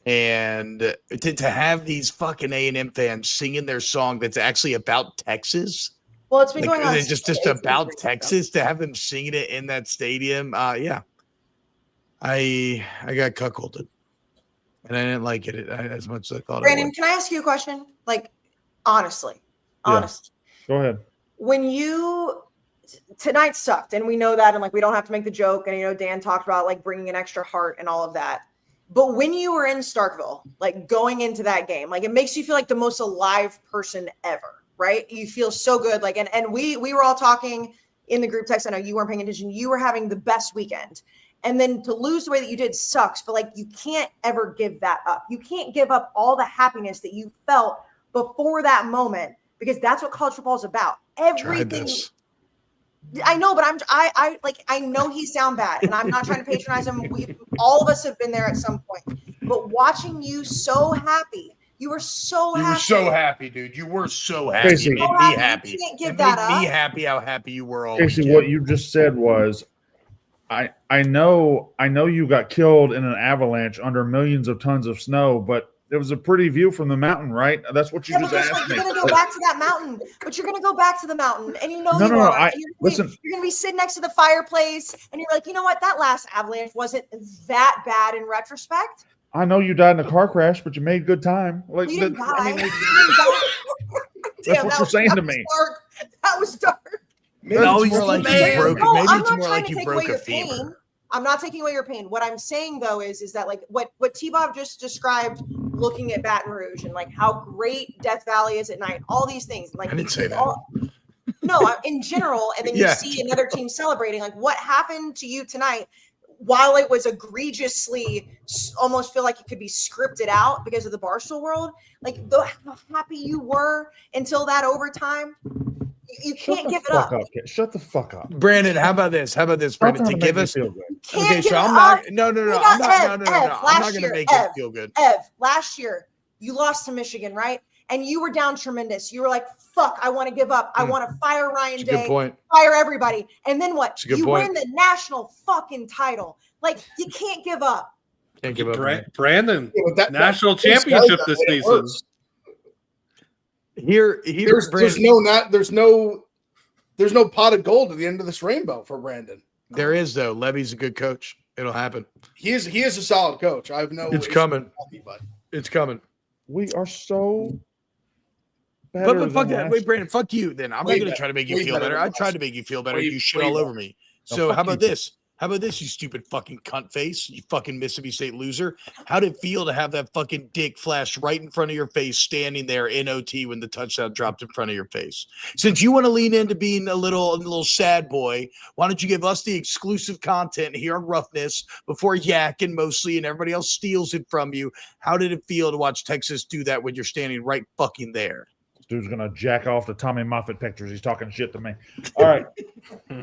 And to have these fucking A&M fans singing their song that's actually about Texas. Well, it's been going on. Just about Texas, to have them singing it in that stadium. I got cuckolded. And I didn't like it as much as I thought. Brandon, can I ask you a question? Honestly. Go ahead. When tonight sucked, and we know that, and we don't have to make the joke. And Dan talked about bringing an extra heart and all of that. But when you were in Starkville, going into that game, it makes you feel like the most alive person ever, right? You feel so good. And we were all talking in the group text. I know you weren't paying attention. You were having the best weekend. And then to lose the way that you did sucks, but you can't ever give that up. You can't give up all the happiness that you felt before that moment, because that's what college football is about. Everything. I know, but I know he's down bad, and I'm not trying to patronize him. All of us have been there at some point. But watching you so happy, you were so happy. You were so happy, dude. You were so happy. Casey, it made me happy. You can't give it that made up. me happy how happy you were always. Casey, what you just said was, I know you got killed in an avalanche under millions of tons of snow, but It was a pretty view from the mountain, right? That's what you just asked me. You're going to go back to that mountain, but you're going to go back to the mountain, and you know No, you no, are. listen. You're going to be sitting next to the fireplace, and you're like, you know what? That last avalanche wasn't that bad in retrospect. I know you died in a car crash, but you made good time. Like, You didn't die. I mean, You didn't die. that's what you're saying to me. Dark. That was dark. Maybe No, it's more like you broke. No, Maybe I'm it's not more trying like to you take broke away a your femur. pain. I'm not taking away your pain. What I'm saying though is that like what T-Bob just described, looking at Baton Rouge and like how great Death Valley is at night, all these things. Like I didn't say that. No, in general, and then you see another team celebrating. Like what happened to you tonight? While it was egregiously, almost feel like it could be scripted out because of the Barstool world. Like how happy you were until that overtime. You can't give it up. Shut the fuck up, Brandon. How about this? Brandon, to give us. Okay, so I'm not. No. I'm not going to make it feel good. Last year you lost to Michigan, right? And you were down tremendous. You were like, "Fuck, I want to give up. I want to fire Ryan Day, fire everybody." And then what? You win the national fucking title. Like you can't give up. Can't give up, Brandon. National championship this season. There's no pot of gold at the end of this rainbow for Brandon. There is though. Levy's a good coach. It'll happen. He is a solid coach. I have no. It's coming. It's coming. We are so. But fuck that. Wait, Brandon. Fuck you. Then I'm not going to try to make you feel better. I tried to make you feel better. You shit all over me. So how about this? How about this, you stupid fucking cunt face? You fucking Mississippi State loser. How'd it feel to have that fucking dick flash right in front of your face, standing there in OT when the touchdown dropped in front of your face? Since you want to lean into being a little sad boy, why don't you give us the exclusive content here on Roughness before Yak and Mostly and everybody else steals it from you? How did it feel to watch Texas do that when you're standing right fucking there? Dude's gonna jack off the Tommy Moffett pictures. He's talking shit to me. All right.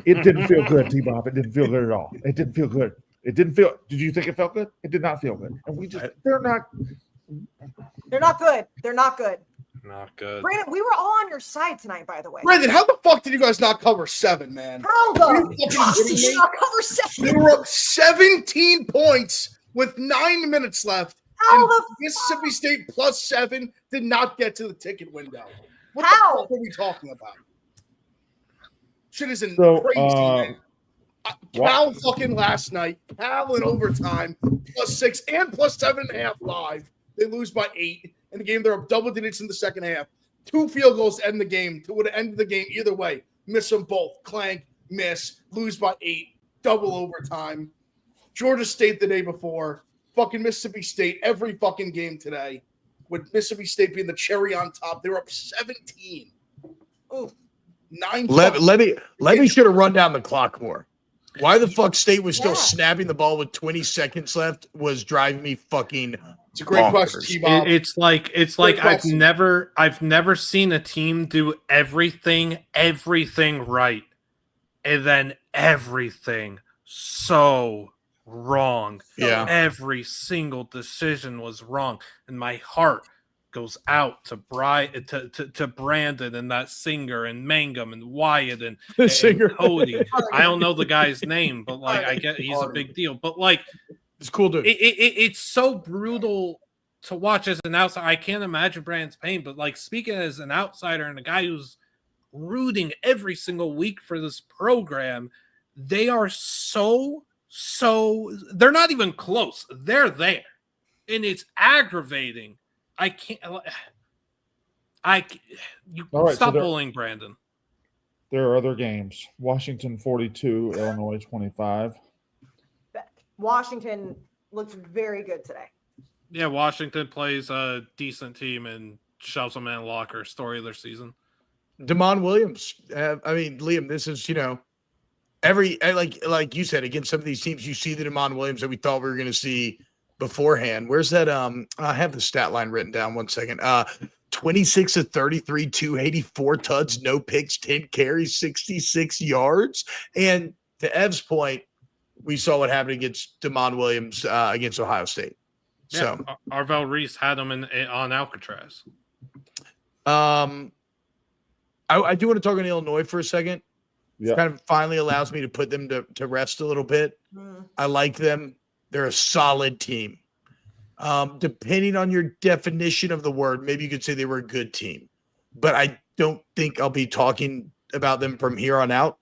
It didn't feel good, T-Bob. It didn't feel good at all. It didn't feel good. Did you think it felt good? It did not feel good. And they're not good. They're not good. Not good. Brandon, we were all on your side tonight, by the way. Brandon, how the fuck did you guys not cover 7, man? How the fuck did you not cover 7? They were up 17 points with 9 minutes left. Mississippi State +7 did not get to the ticket window. What the fuck are we talking about? Shit isn't crazy, man. Cal fucking last night, Cal in overtime, +6 and +7.5 live. They lose by 8 in the game. They're up double digits in the second half. 2 field goals to end the game. Would have ended the game either way. Miss them both. Clank, miss, lose by 8, double overtime. Georgia State the day before. Fucking Mississippi State every fucking game today, with Mississippi State being the cherry on top. They were up 17. Oh, 9. Levy should have run down the clock more. Why the fuck State was still snapping the ball with 20 seconds left was driving me fucking. It's a great question, T-Bob. It's like I've never seen a team do everything right, and then everything so wrong. Yeah. Every single decision was wrong. And my heart goes out to Brandon and that Singer and Mangum and Wyatt and Cody. I don't know the guy's name, but like I get he's a big deal. But like it's cool, dude. It's so brutal to watch as an outsider. I can't imagine Brandon's pain, but like speaking as an outsider and a guy who's rooting every single week for this program, they are so they're not even close. They're there. And it's aggravating. Stop bullying Brandon. There are other games. Washington 42, Illinois 25. Washington looks very good today. Yeah, Washington plays a decent team and shoves them in a locker. Story of their season. Damon Williams. Liam, this is, every like you said, against some of these teams, you see the Damon Williams that we thought we were going to see beforehand. Where's that? I have the stat line written down. 1 second. 26 of 33, 284 tuds, no picks, 10 carries, 66 yards. And to Ev's point, we saw what happened against Damon Williams against Ohio State. Yeah, So Arvell Reese had him on Alcatraz. I do want to talk on Illinois for a second. Yeah. It kind of finally allows me to put them to rest a little bit. I like them. They're a solid team. Depending on your definition of the word, maybe you could say they were a good team, but I don't think I'll be talking about them from here on out.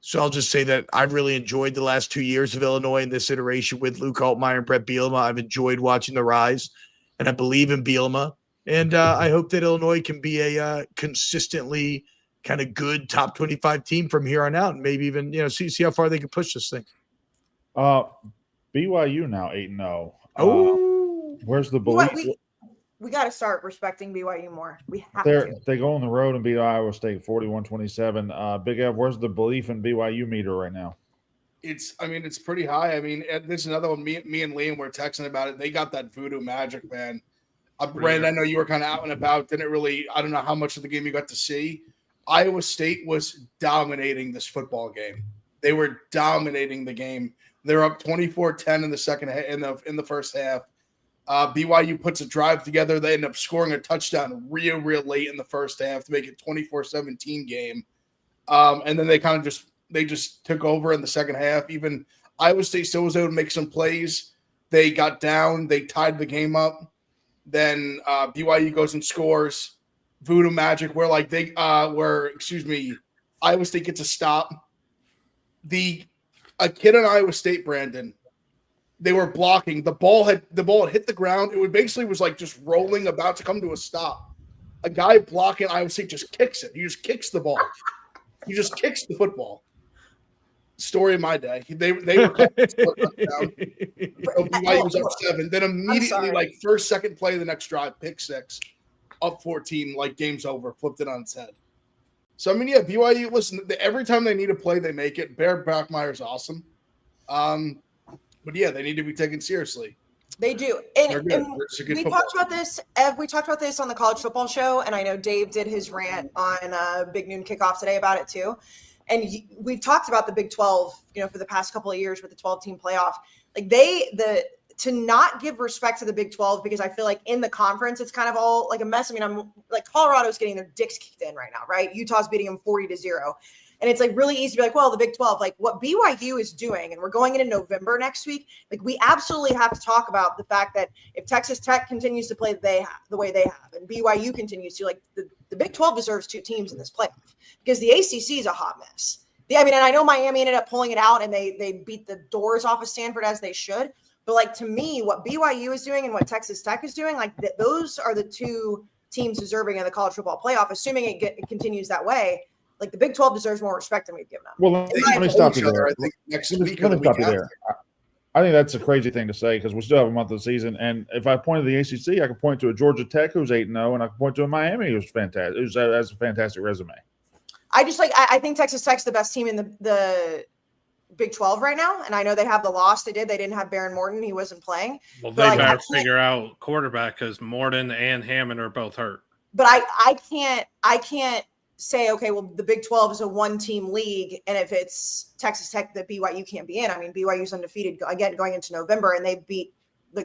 So I'll just say that I've really enjoyed the last 2 years of Illinois in this iteration with Luke Altmaier and Brett Bielema. I've enjoyed watching the rise, and I believe in Bielema. And I hope that Illinois can be a consistently kind of good top 25 team from here on out, and maybe even see how far they can push this thing. BYU now 8-0. Where's the BYU, belief? we got to start respecting BYU more. We have to. They go on the road and beat Iowa State 41-27. Big Ev, where's the belief in BYU meter right now? It's pretty high. I mean, there's another one. Me and Liam were texting about it. They got that voodoo magic, man. Brandon, I know you were kind of out and about. I don't know how much of the game you got to see. Iowa State was dominating this football game. They were dominating the game. They're up 24-10 in the second in the first half. BYU puts a drive together. They end up scoring a touchdown real late in the first half to make it 24-17 game. And then they just took over in the second half. Even Iowa State still was able to make some plays. They got down. They tied the game up. Then BYU goes and scores. Voodoo magic where Iowa State gets a stop. A kid on Iowa State, Brandon, they were blocking. The ball had hit the ground. It basically was like just rolling, about to come to a stop. A guy blocking Iowa State just kicks it. He just kicks the ball. He just kicks the football. Story of my day. They were down. BYU was up 7. Then immediately, second play of the next drive, pick 6, up 14, game's over, flipped it on its head. So, BYU, listen, every time they need a play, they make it. Bear Bachmeier's awesome. But, yeah, they need to be taken seriously. They do. And we talked about this. Ev, we talked about this on the college football show, and I know Dave did his rant on Big Noon Kickoff today about it too. And we've talked about the Big 12, for the past couple of years with the 12-team playoff. To not give respect to the Big 12, because I feel like in the conference, it's kind of all like a mess. I'm Colorado's getting their dicks kicked in right now, right? Utah's beating them 40-0. And it's really easy to be well, the Big 12, what BYU is doing, and we're going into November next week. We absolutely have to talk about the fact that if Texas Tech continues to play the way they have, and BYU continues to, the Big 12 deserves 2 teams in this playoff, because the ACC is a hot mess. And I know Miami ended up pulling it out, and they beat the doors off of Stanford as they should. But to me, what BYU is doing and what Texas Tech is doing, those are the 2 teams deserving of the college football playoff, assuming it continues that way. The Big 12 deserves more respect than we've given them. Well, let me stop you there. I think that's a crazy thing to say, because we still have a month of the season. And if I point to the ACC, I can point to a Georgia Tech who's 8-0, and I can point to a Miami who's fantastic, who has a fantastic resume. I think Texas Tech's the best team in the Big 12 right now, and I know they have the loss they didn't have Baron Morton. He wasn't playing. Well, they better figure out quarterback, because Morton and Hammond are both hurt. But I can't say, okay, well, the Big 12 is a 1-team league, and if it's Texas Tech that BYU can't be in, BYU's undefeated again going into November, and they beat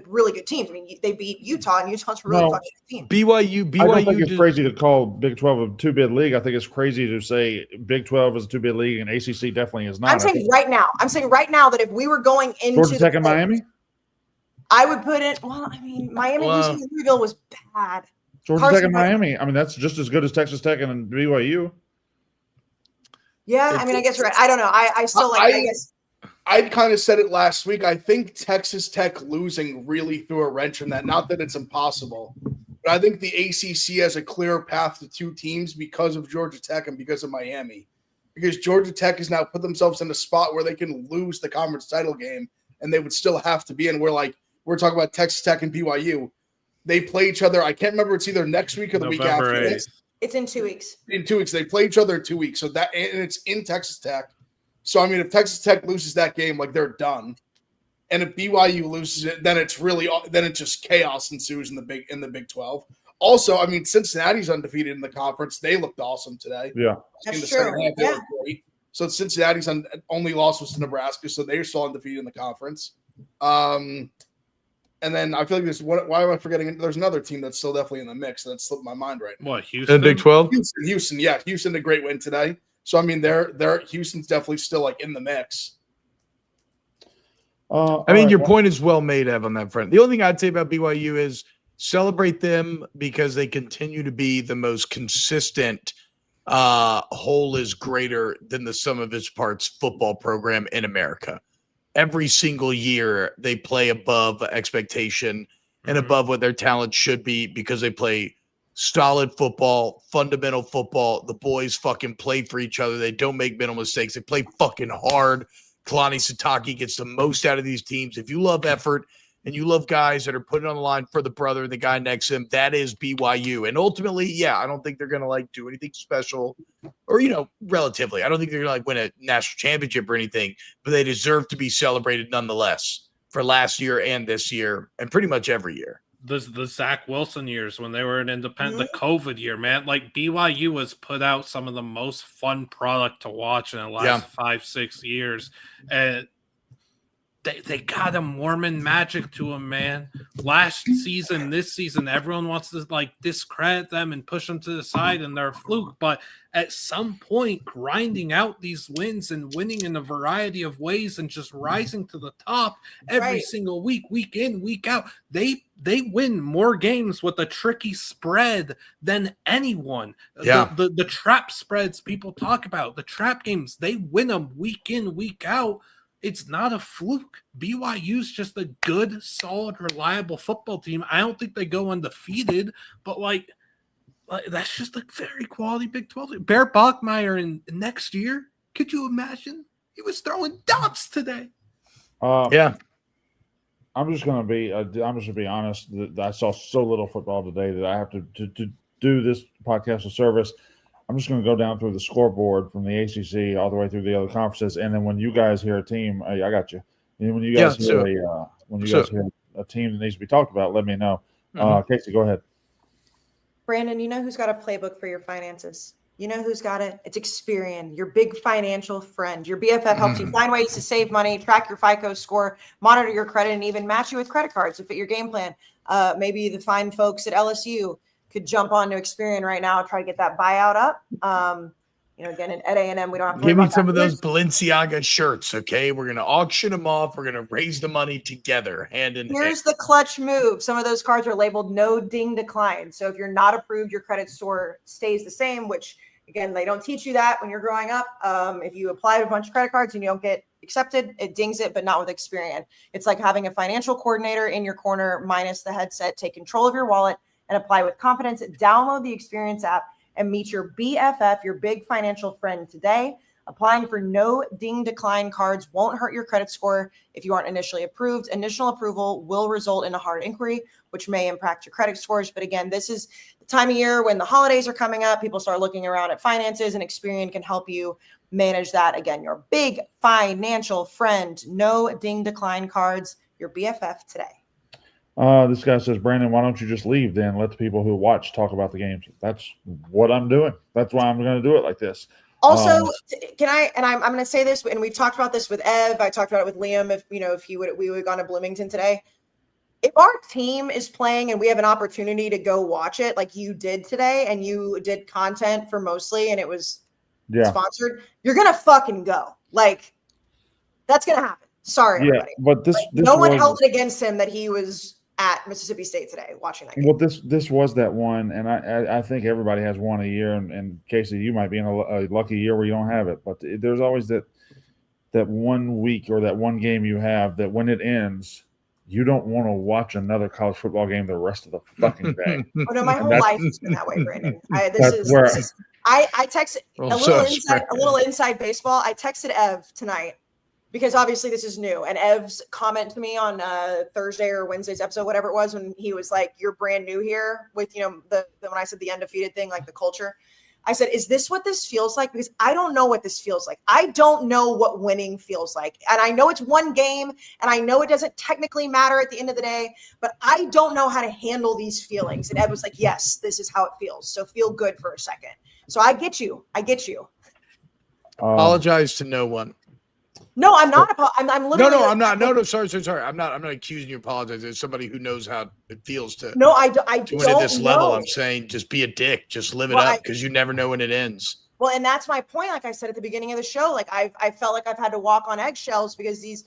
really good teams. They beat Utah, and Utah's a really fucking good team. BYU. I don't think it's crazy to call Big 12 a 2-bid league. I think it's crazy to say Big 12 is a 2-bid league, and ACC definitely is not. I'm saying right now that if we were going into Georgia Tech and Miami, I would put it. Well, Miami losing to Louisville was bad. Georgia Tech and Miami. That's just as good as Texas Tech and BYU. Yeah, I guess you're right. I don't know. I still I guess. I kind of said it last week. I think Texas Tech losing really threw a wrench in that. Not that it's impossible, but I think the ACC has a clear path to 2 teams because of Georgia Tech and because of Miami. Because Georgia Tech has now put themselves in a spot where they can lose the conference title game, and they would still have to be in. We're talking about Texas Tech and BYU. They play each other. I can't remember. It's either next week or the week after. 8th. It's in 2 weeks. In 2 weeks. They play each other in 2 weeks. So and it's in Texas Tech. So, if Texas Tech loses that game, they're done. And if BYU loses it, then it's just chaos ensues in the Big 12. Also, Cincinnati's undefeated in the conference. They looked awesome today. Yeah. That's true. They looked great. So Cincinnati's only loss was to Nebraska, so they're still undefeated in the conference. And then I feel like why am I forgetting? There's another team that's still definitely in the mix that slipped my mind right now. What, Houston? In Big 12? Houston, yeah. Houston did a great win today. So Houston's definitely still in the mix. I mean, your point is well made, Ev, on that front. The only thing I'd say about BYU is celebrate them because they continue to be the most consistent whole is greater than the sum of its parts football program in America. Every single year they play above expectation and above what their talent should be because they play solid football, fundamental football. The boys fucking play for each other. They don't make mental mistakes. They play fucking hard. Kalani Sitake gets the most out of these teams. If you love effort and you love guys that are putting on the line for the brother, the guy next to him, that is BYU. And ultimately, yeah, I don't think they're going to like do anything special or, relatively. I don't think they're going to like win a national championship or anything, but they deserve to be celebrated nonetheless for last year and this year and pretty much every year. The Zach Wilson years when they were an independent, the COVID year, man, like BYU has put out some of the most fun product to watch in the last 5-6 years. And they got a Mormon magic to them, man. Last season, this season, everyone wants to like discredit them and push them to the side and they're a fluke. But at some point, grinding out these wins and winning in a variety of ways and just rising to the top every single week in, week out, they win more games with a tricky spread than anyone. Yeah. The trap spreads people talk about, the trap games, they win them week in, week out. It's not a fluke. BYU's just a good, solid, reliable football team. I don't think they go undefeated, but like that's just a very quality Big 12 team. Bear Bachmeier in next year, could you imagine? He was throwing dots today. I'm just gonna be honest. I saw so little football today that I have to do this podcast of service. I'm just going to go down through the scoreboard from the ACC all the way through the other conferences, and then when you guys hear a team, I got you. And when you guys hear a team that needs to be talked about, let me know. Kayce, go ahead. Brandon, you know who's got a playbook for your finances? You know who's got it? It's Experian, your big financial friend. Your BFF helps you find ways to save money, track your FICO score, monitor your credit, and even match you with credit cards to fit your game plan. Maybe the fine folks at LSU could jump onto Experian right now, try to get that buyout up. Again, at A&M, we don't have to give me some of those Balenciaga shirts, okay? We're going to auction them off. We're going to raise the money together, hand in hand. Here's the clutch move. Some of those cards are labeled no ding decline. So if you're not approved, your credit score stays the same, which, again, they don't teach you that when you're growing up. If you apply to a bunch of credit cards and you don't get accepted, it dings it, but not with Experian. It's like having a financial coordinator in your corner minus the headset. Take control of your wallet and apply with confidence. Download the Experience app and meet your BFF, your big financial friend today. Applying for no ding decline cards won't hurt your credit score if you aren't initially approved. Initial approval will result in a hard inquiry, which may impact your credit scores. But again, this is the time of year when the holidays are coming up. People start looking around at finances, and Experian can help you manage that. Again, your big financial friend, no ding decline cards, your BFF today. This guy says, Brandon, why don't you just leave then? Let the people who watch talk about the games. That's what I'm doing. That's why I'm going to do it like this. Also, I'm going to say this, and we've talked about this with Ev. I talked about it with Liam. We would have gone to Bloomington today. If our team is playing and we have an opportunity to go watch it, like you did today, and you did content for Mostly, and it was sponsored, you're going to fucking go. Like, that's going to happen. Sorry, everybody. But this no one held it against him that he was at Mississippi State today watching that game. Well, this was that one, and I think everybody has one a year, and Kayce, you might be in a lucky year where you don't have it, but there's always that 1 week or that one game you have that when it ends, you don't want to watch another college football game the rest of the fucking day. Oh no, my whole life has been that way, Brandon. I texted a little inside baseball. I texted Ev tonight, because obviously this is new. And Ev's comment to me on Thursday or Wednesday's episode, whatever it was, when he was like, you're brand new here with, when I said the undefeated thing, like the culture, I said, is this what this feels like? Because I don't know what this feels like. I don't know what winning feels like. And I know it's one game, and I know it doesn't technically matter at the end of the day, but I don't know how to handle these feelings. And Ev was like, yes, this is how it feels. So feel good for a second. So I get you. Apologize to no one. No, I'm not. I'm literally. No, I'm not. No, sorry. I'm not accusing you of apologizing. As somebody who knows how it feels to. No, I don't. At this level, I'm saying just be a dick. Just live it up, because you never know when it ends. Well, and that's my point. Like I said at the beginning of the show, like I felt like I've had to walk on eggshells because these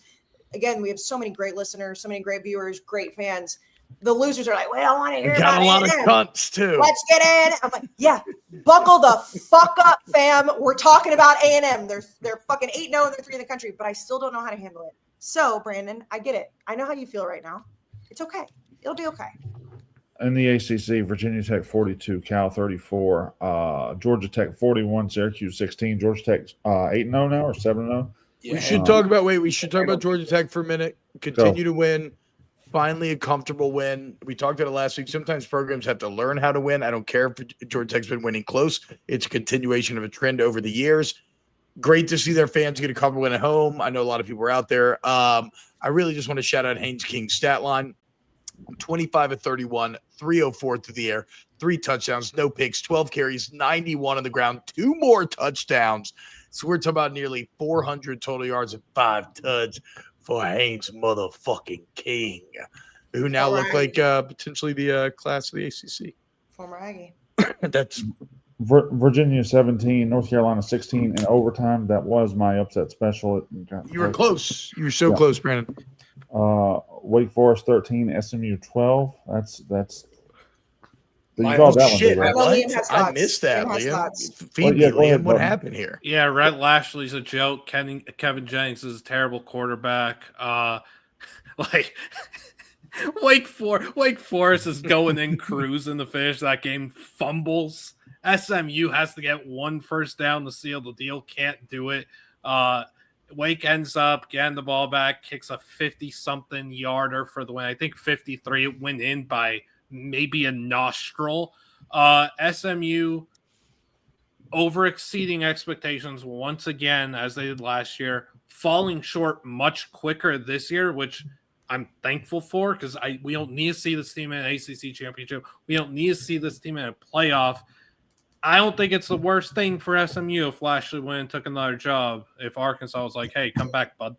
again, we have so many great listeners, so many great viewers, great fans. The losers are like, we don't want to hear We about got a lot A&M. of cunts too. Let's get in. I'm like, yeah, buckle the fuck up, fam. We're talking about A&M. They're fucking 8-0 and they're 3 in the country, but I still don't know how to handle it. So, Brandon, I get it. I know how you feel right now. It's okay. It'll be okay. In the ACC, Virginia Tech 42, Cal 34, Georgia Tech 41, Syracuse 16, Georgia Tech 8-0 now or 7-0. Yeah. We should talk about Georgia Tech for a minute. Continue to win. Finally, a comfortable win. We talked about it last week. Sometimes programs have to learn how to win. I don't care if Georgia Tech's been winning close. It's a continuation of a trend over the years. Great to see their fans get a comfortable win at home. I know a lot of people are out there. I really just want to shout out Haynes King's stat line. 25 of 31, 304 through the air, 3 touchdowns, no picks, 12 carries, 91 on the ground, 2 more touchdowns. So we're talking about nearly 400 total yards and 5 tuds for Haynes motherfucking King, who now look like potentially the class of the ACC. Former Aggie. That's Virginia 17, North Carolina 16 in overtime. That was my upset special. You were close. You were so close, Brandon. Wake Forest 13, SMU 12. That's My shit. I missed that, Liam. Feed me, Liam. What happened here? Yeah, Rhett Lashley's a joke. Kevin Jennings is a terrible quarterback. Wake Forest is going in cruising to finish that game. Fumbles. SMU has to get 1 first down to seal the deal. Can't do it. Wake ends up getting the ball back, kicks a 50-something yarder for the win. I think 53. It went in by maybe a nostril. SMU over exceeding expectations once again, as they did last year, falling short much quicker this year, which I'm thankful for, because we don't need to see this team in an ACC championship. We don't need to see this team in a playoff. I don't think it's the worst thing for SMU if Lashley went and took another job. If Arkansas was like, hey, come back, bud.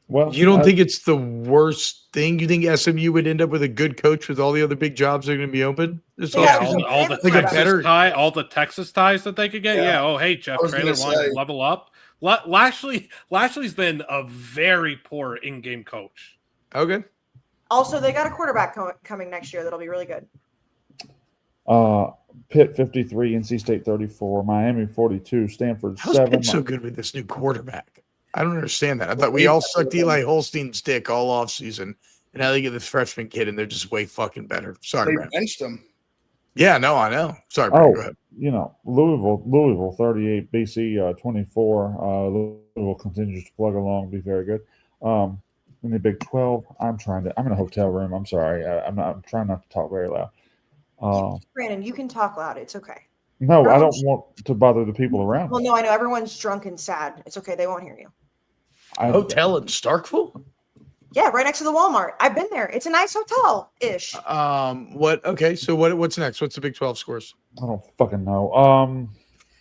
Well, you don't think it's the worst thing? You think SMU would end up with a good coach with all the other big jobs that are going to be open? All the Texas ties that they could get. Yeah. Oh, hey, Jeff Traylor wants to level up. Lashley's been a very poor in-game coach. Okay. Also, they got a quarterback coming next year that'll be really good. Pitt 53, NC State 34, Miami 42, Stanford 7. How's Pitt so good with this new quarterback? I don't understand that. I thought we all sucked Eli Holstein's dick all offseason, and now they get this freshman kid, and they're just way fucking better. Sorry, they benched him. Yeah, no, I know. Sorry, Brad, go ahead. Louisville 38, BC 24. Louisville continues to plug along, be very good. In the Big 12, I'm in a hotel room. I'm sorry. I'm trying not to talk very loud. Brandon, you can talk loud. It's okay. No, I don't want to bother the people around. Well, no, I know everyone's drunk and sad. It's okay. They won't hear you. Hotel in Starkville? Yeah, right next to the Walmart. I've been there. It's a nice hotel-ish. What? Okay, so what's next? What's the Big 12 scores? I don't fucking know.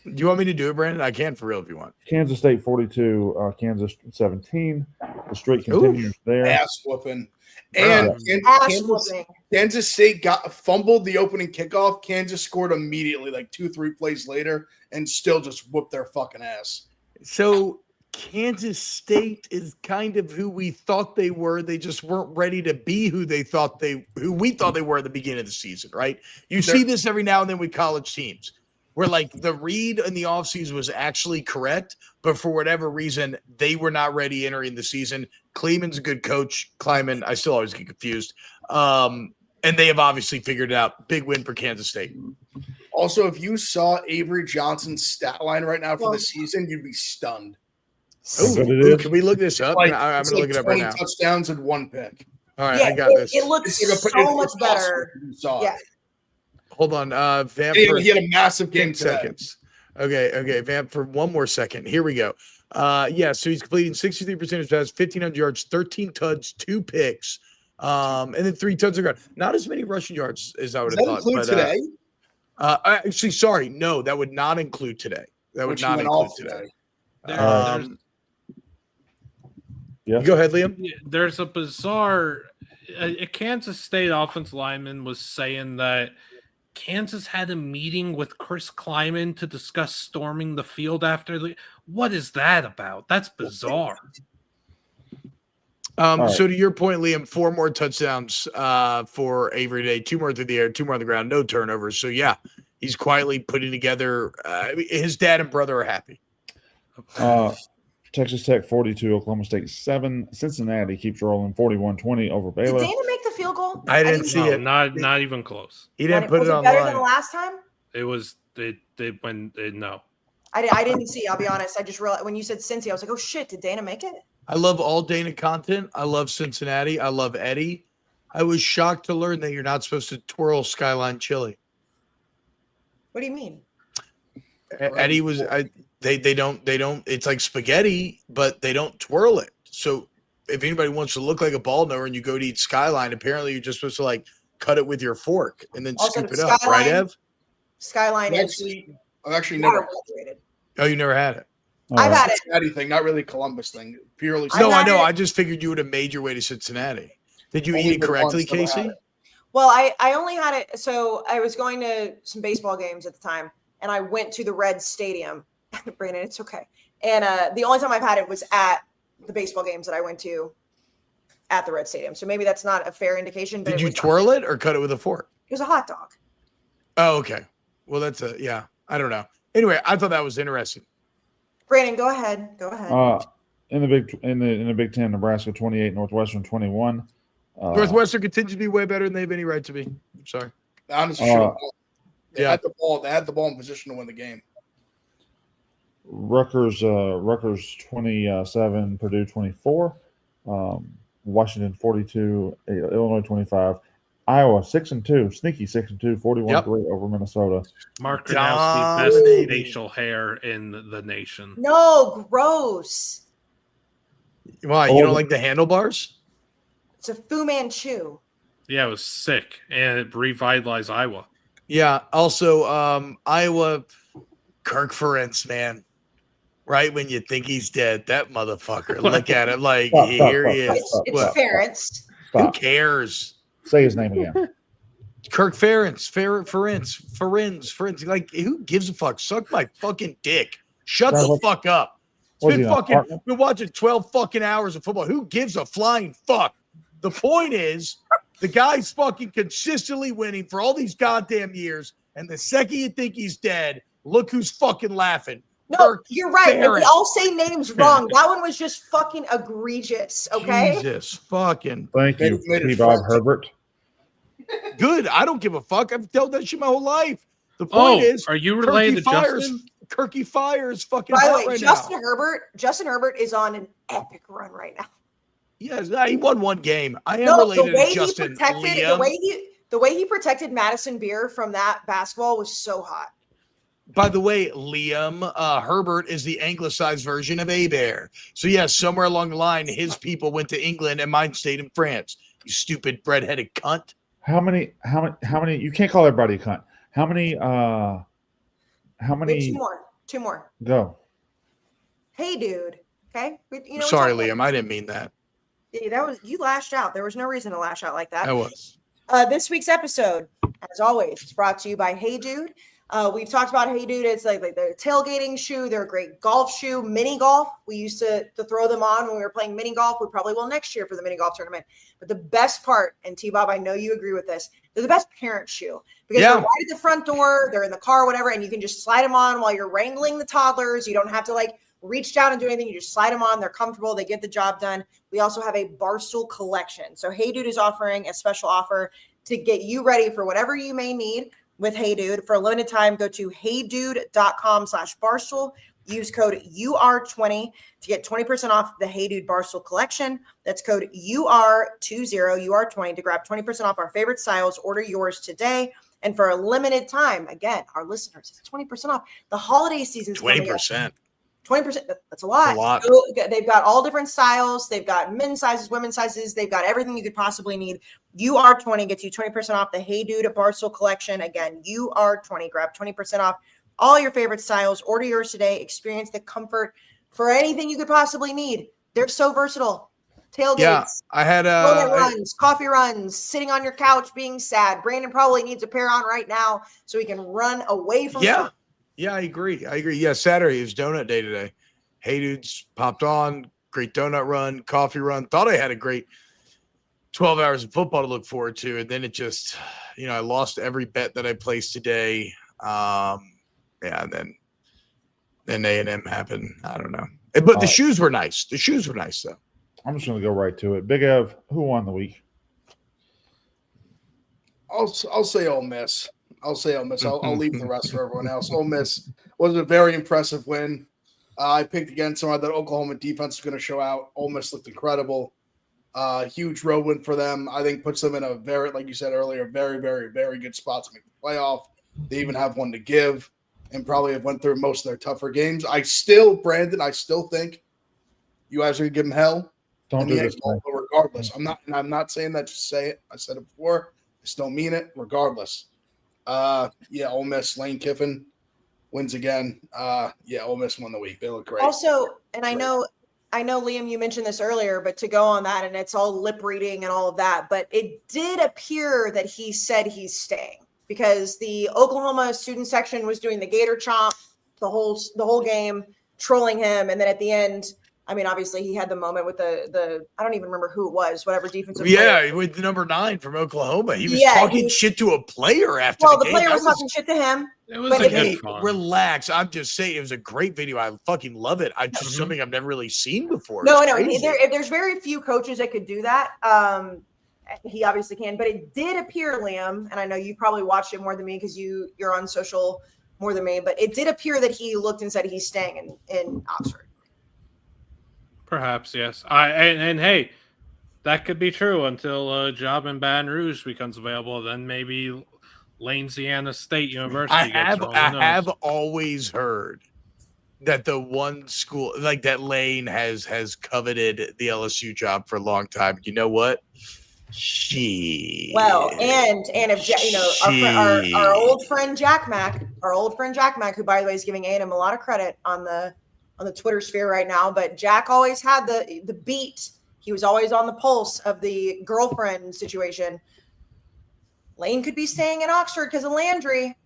Do you want me to do it, Brandon? I can for real if you want. Kansas State 42, Kansas 17. The streak continues there. Ass whooping. And Kansas State fumbled the opening kickoff. Kansas scored immediately, like 2-3 plays later, and still just whooped their fucking ass. So Kansas State is kind of who we thought they were. They just weren't ready to be who we thought they were at the beginning of the season, right? You see this every now and then with college teams, where like the read in the offseason was actually correct, but for whatever reason, they were not ready entering the season. Kleeman's a good coach. Kleiman, I still always get confused. And they have obviously figured it out. Big win for Kansas State. Also, if you saw Avery Johnson's stat line right now for the season, you'd be stunned. Ooh, can we look this up? I'm going to look it up right now. Touchdowns and 1 pick. All right, I got this. It looks so much better. Yeah. Hold on. Vamp he had a massive game today. Seconds. Okay. Vamp for one more second. Here we go. So he's completing 63% of his passes, 1,500 yards, 13 tuds, 2 picks, and then 3 tuds are gone. Not as many rushing yards as I would have thought. Does that include today? Actually, sorry. No, that would not include today. That would not include today. Yeah. Go ahead, Liam. There's a bizarre Kansas State offensive lineman was saying that Kansas had a meeting with Chris Kleiman to discuss storming the field after what is that about? That's bizarre. So to your point, Liam, 4 more touchdowns for Avery today, 2 more through the air, 2 more on the ground, no turnovers. So yeah, he's quietly putting together. His dad and brother are happy. Texas Tech 42, Oklahoma State 7. Cincinnati keeps rolling 41-20 over Baylor. Did Dana make the field goal? I didn't see it. Not even close. He didn't put it online. Was it better than the last time? It was no. I didn't see. I'll be honest. I just realized when you said Cincy, I was like, oh shit, did Dana make it? I love all Dana content. I love Cincinnati. I love Eddie. I was shocked to learn that you're not supposed to twirl Skyline chili. What do you mean? Eddie was. They don't. It's like spaghetti, but they don't twirl it. So if anybody wants to look like a ball knower and you go to eat Skyline, apparently you're just supposed to like cut it with your fork and then Also, scoop it up, right, Ev? Skyline I've actually never. Oh, you never had it. I've had it. Cincinnati thing, not really Columbus thing. Purely. No, I know. I just figured you would have made your way to Cincinnati. Did you eat it correctly, Kayce? Well, I only had it. So I was going to some baseball games at the time, and I went to the Red Stadium. Brandon, it's okay. And the only time I've had it was at the baseball games that I went to at the Red Stadium. So maybe that's not a fair indication. But Did you twirl it or cut it with a fork? It was a hot dog. Oh, okay. Well, that's yeah. I don't know. Anyway, I thought that was interesting. Brandon, go ahead. Go ahead. In the Big Ten, Nebraska 28, Northwestern 21. Northwestern continues to be way better than they have any right to be. I'm sorry. Honestly, they had the ball. They had the ball in position to win the game. Rutgers 27, Purdue 24, Washington 42, Illinois 25, Iowa 6-2, sneaky 6-2, 41-3 over Minnesota. Mark Gronowski, best facial hair in the nation. No, gross. Why? You don't like the handlebars? It's a Fu Manchu. Yeah, it was sick, and it revitalized Iowa. Yeah. Also, Iowa, Kirk Ferentz, man. Right when you think he's dead, that motherfucker. Look at it, like here he is. It's Ferentz. Who cares? Say his name again. Kirk Ferentz. Like, who gives a fuck? Suck my fucking dick. Shut the fuck up. It's been watching 12 fucking hours of football. Who gives a flying fuck? The point is, the guy's fucking consistently winning for all these goddamn years, and the second you think he's dead, look who's fucking laughing. No, Kirk you're right. Ferentz. We all say names wrong. That one was just fucking egregious. Okay. Jesus fucking. Thank you, T-Bob Herbert. Good. I don't give a fuck. I've told that shit my whole life. The point is, are you related to Justin? Kirky fires fucking. By the way, right Justin now. Justin Herbert is on an epic run right now. Yes, he won one game. I am related to Justin. The way he protected Madison Beer from that basketball was so hot. By the way, Liam, Herbert is the anglicized version of Abear. So yes, somewhere along the line, his people went to England and mine stayed in France. You stupid bread-headed cunt. How many? You can't call everybody a cunt. How many? Two more. Go. Hey, dude. Okay. Sorry, Liam. I didn't mean that. Yeah, you lashed out. There was no reason to lash out like that. I was. This week's episode, as always, is brought to you by Hey Dude. We've talked about Hey Dude. It's like their tailgating shoe. They're a great golf shoe. Mini golf. We used to throw them on when we were playing mini golf. We probably will next year for the mini golf tournament. But the best part, and T-Bob, I know you agree with this, they're the best parent shoe because they're right at the front door. They're in the car, whatever, and you can just slide them on while you're wrangling the toddlers. You don't have to reach down and do anything. You just slide them on. They're comfortable. They get the job done. We also have a Barstool collection. So Hey Dude is offering a special offer to get you ready for whatever you may need with Hey Dude. For a limited time, go to heydude.com/Barstool. Use code UR20 to get 20% off the Hey Dude Barstool collection. That's code UR20 to grab 20% off our favorite styles. Order yours today. And for a limited time, again, our listeners, it's 20% off. The holiday season is 20%. 20%. That's a lot. So they've got all different styles. They've got men's sizes, women's sizes. They've got everything you could possibly need. UR20 gets you 20% off the Hey Dude Barstool collection. Again, UR20. Grab 20% off all your favorite styles. Order yours today. Experience the comfort for anything you could possibly need. They're so versatile. Tailgates. Yeah, I had runs, coffee runs, sitting on your couch being sad. Brandon probably needs a pair on right now so he can run away from Yeah, I agree. Yeah, Saturday is donut day today. Hey Dudes popped on, great donut run, coffee run. Thought I had a great 12 hours of football to look forward to. And then it just, I lost every bet that I placed today. And then A&M happened. I don't know. But the shoes were nice. The shoes were nice, though. I'm just going to go right to it. Big Ev, who won the week? I'll say Ole Miss. I'll leave the rest for everyone else. Ole Miss was a very impressive win. I picked against someone that Oklahoma defense is going to show out. Ole Miss looked incredible. Huge road win for them. I think puts them in a very, like you said earlier, very, very, very good spot to make the playoff. They even have one to give and probably have went through most of their tougher games. Brandon, I still think you guys are going to give them hell. Don't do this. Regardless, I'm not saying that. Just say it. I said it before. I still mean it. Regardless. Ole Miss, Lane Kiffin wins again. Ole Miss won the week. They look great. Also, and I know, Liam, you mentioned this earlier, but to go on that, and it's all lip reading and all of that, but it did appear that he said he's staying because the Oklahoma student section was doing the Gator chomp the whole game, trolling him, and then at the end, I mean, obviously he had the moment with the I don't even remember who it was, whatever defensive player. With the number 9 from Oklahoma. He was talking shit to a player after the game. Player was talking shit to him. It was a good fun. Relax. I'm just saying it was a great video. I fucking love it. It's just something I've never really seen before. No. There's very few coaches that could do that. He obviously can, but it did appear, Liam, and I know you probably watched it more than me because you're on social more than me, but it did appear that he looked and said he's staying in Oxford. Perhaps, yes. And hey, that could be true until a job in Baton Rouge becomes available. Then maybe Louisiana State University. I have always heard that the one school like that Lane has coveted the LSU job for a long time. You know what? Well, and if our old friend Jack Mack, who by the way is giving A&M a lot of credit on the Twitter sphere right now, but Jack always had the beat. He was always on the pulse of the girlfriend situation. Lane could be staying in Oxford because of Landry,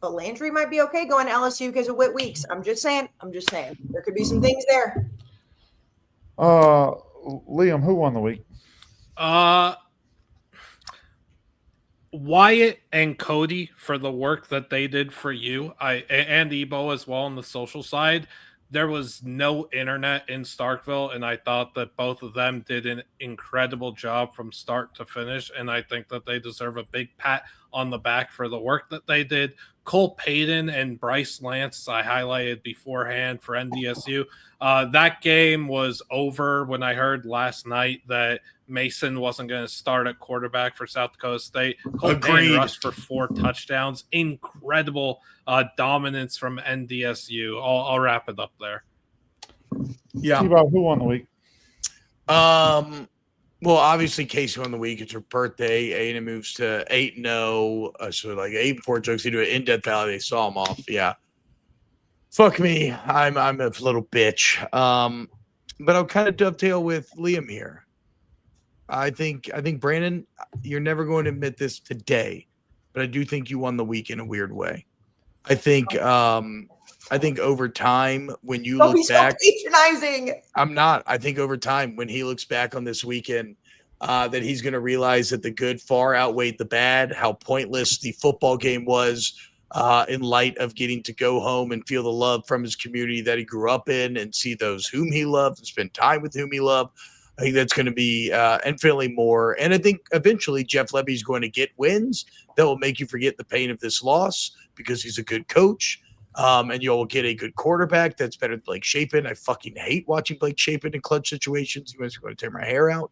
but Landry might be okay going to LSU because of Whit Weeks. I'm just saying. There could be some things there. Liam, who won the week? Wyatt and Cody for the work that they did for you. And Ebo as well on the social side. There was no internet in Starkville, and I thought that both of them did an incredible job from start to finish, and I think that they deserve a big pat on the back for the work that they did. Cole Payton and Bryce Lance, I highlighted beforehand for NDSU. That game was over when I heard last night that Mason wasn't going to start at quarterback for South Dakota State. Cole Payton rushed for 4 touchdowns. Incredible dominance from NDSU. I'll wrap it up there. Yeah. T-Bob, who won the week? Well, obviously, Kayce won the week. It's her birthday. A&M moves to 8-0. So, 8-4 jokes into an in-depth valley. They saw him off. Yeah. Fuck me. I'm a little bitch. But I'll kind of dovetail with Liam here. I think Brandon, you're never going to admit this today, but I do think you won the week in a weird way. I think over time, when you look back, patronizing. I'm not. I think over time, when he looks back on this weekend, that he's going to realize that the good far outweighed the bad. How pointless the football game was, in light of getting to go home and feel the love from his community that he grew up in, and see those whom he loved and spend time with whom he loved. I think that's going to be infinitely more. And I think eventually Jeff Lebby is going to get wins that will make you forget the pain of this loss because he's a good coach. And you'll get a good quarterback that's better than Blake Shapen. I fucking hate watching Blake Shapen in clutch situations. He was going to tear my hair out.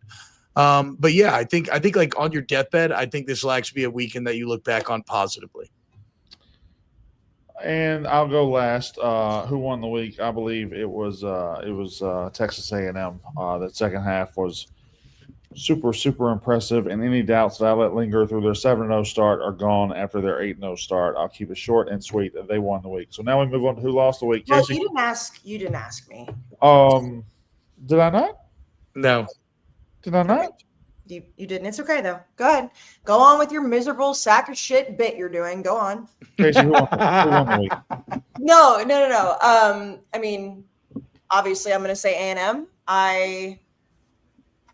But yeah, I think like on your deathbed, I think this will actually be a weekend that you look back on positively. And I'll go last. Who won the week? I believe it was Texas A&M. That second half was super impressive, and any doubts that I let linger through their 7-0 start are gone after their 8-0 start. I'll keep it short and sweet. They won the week. So now we move on to who lost the week. Well, you didn't ask me. Did I not? No. Did I not? You didn't. It's okay though. Go ahead. Go on with your miserable sack of shit bit you're doing. Go on. Kayce, who won the week? No. I mean, obviously I'm going to say A&M. I've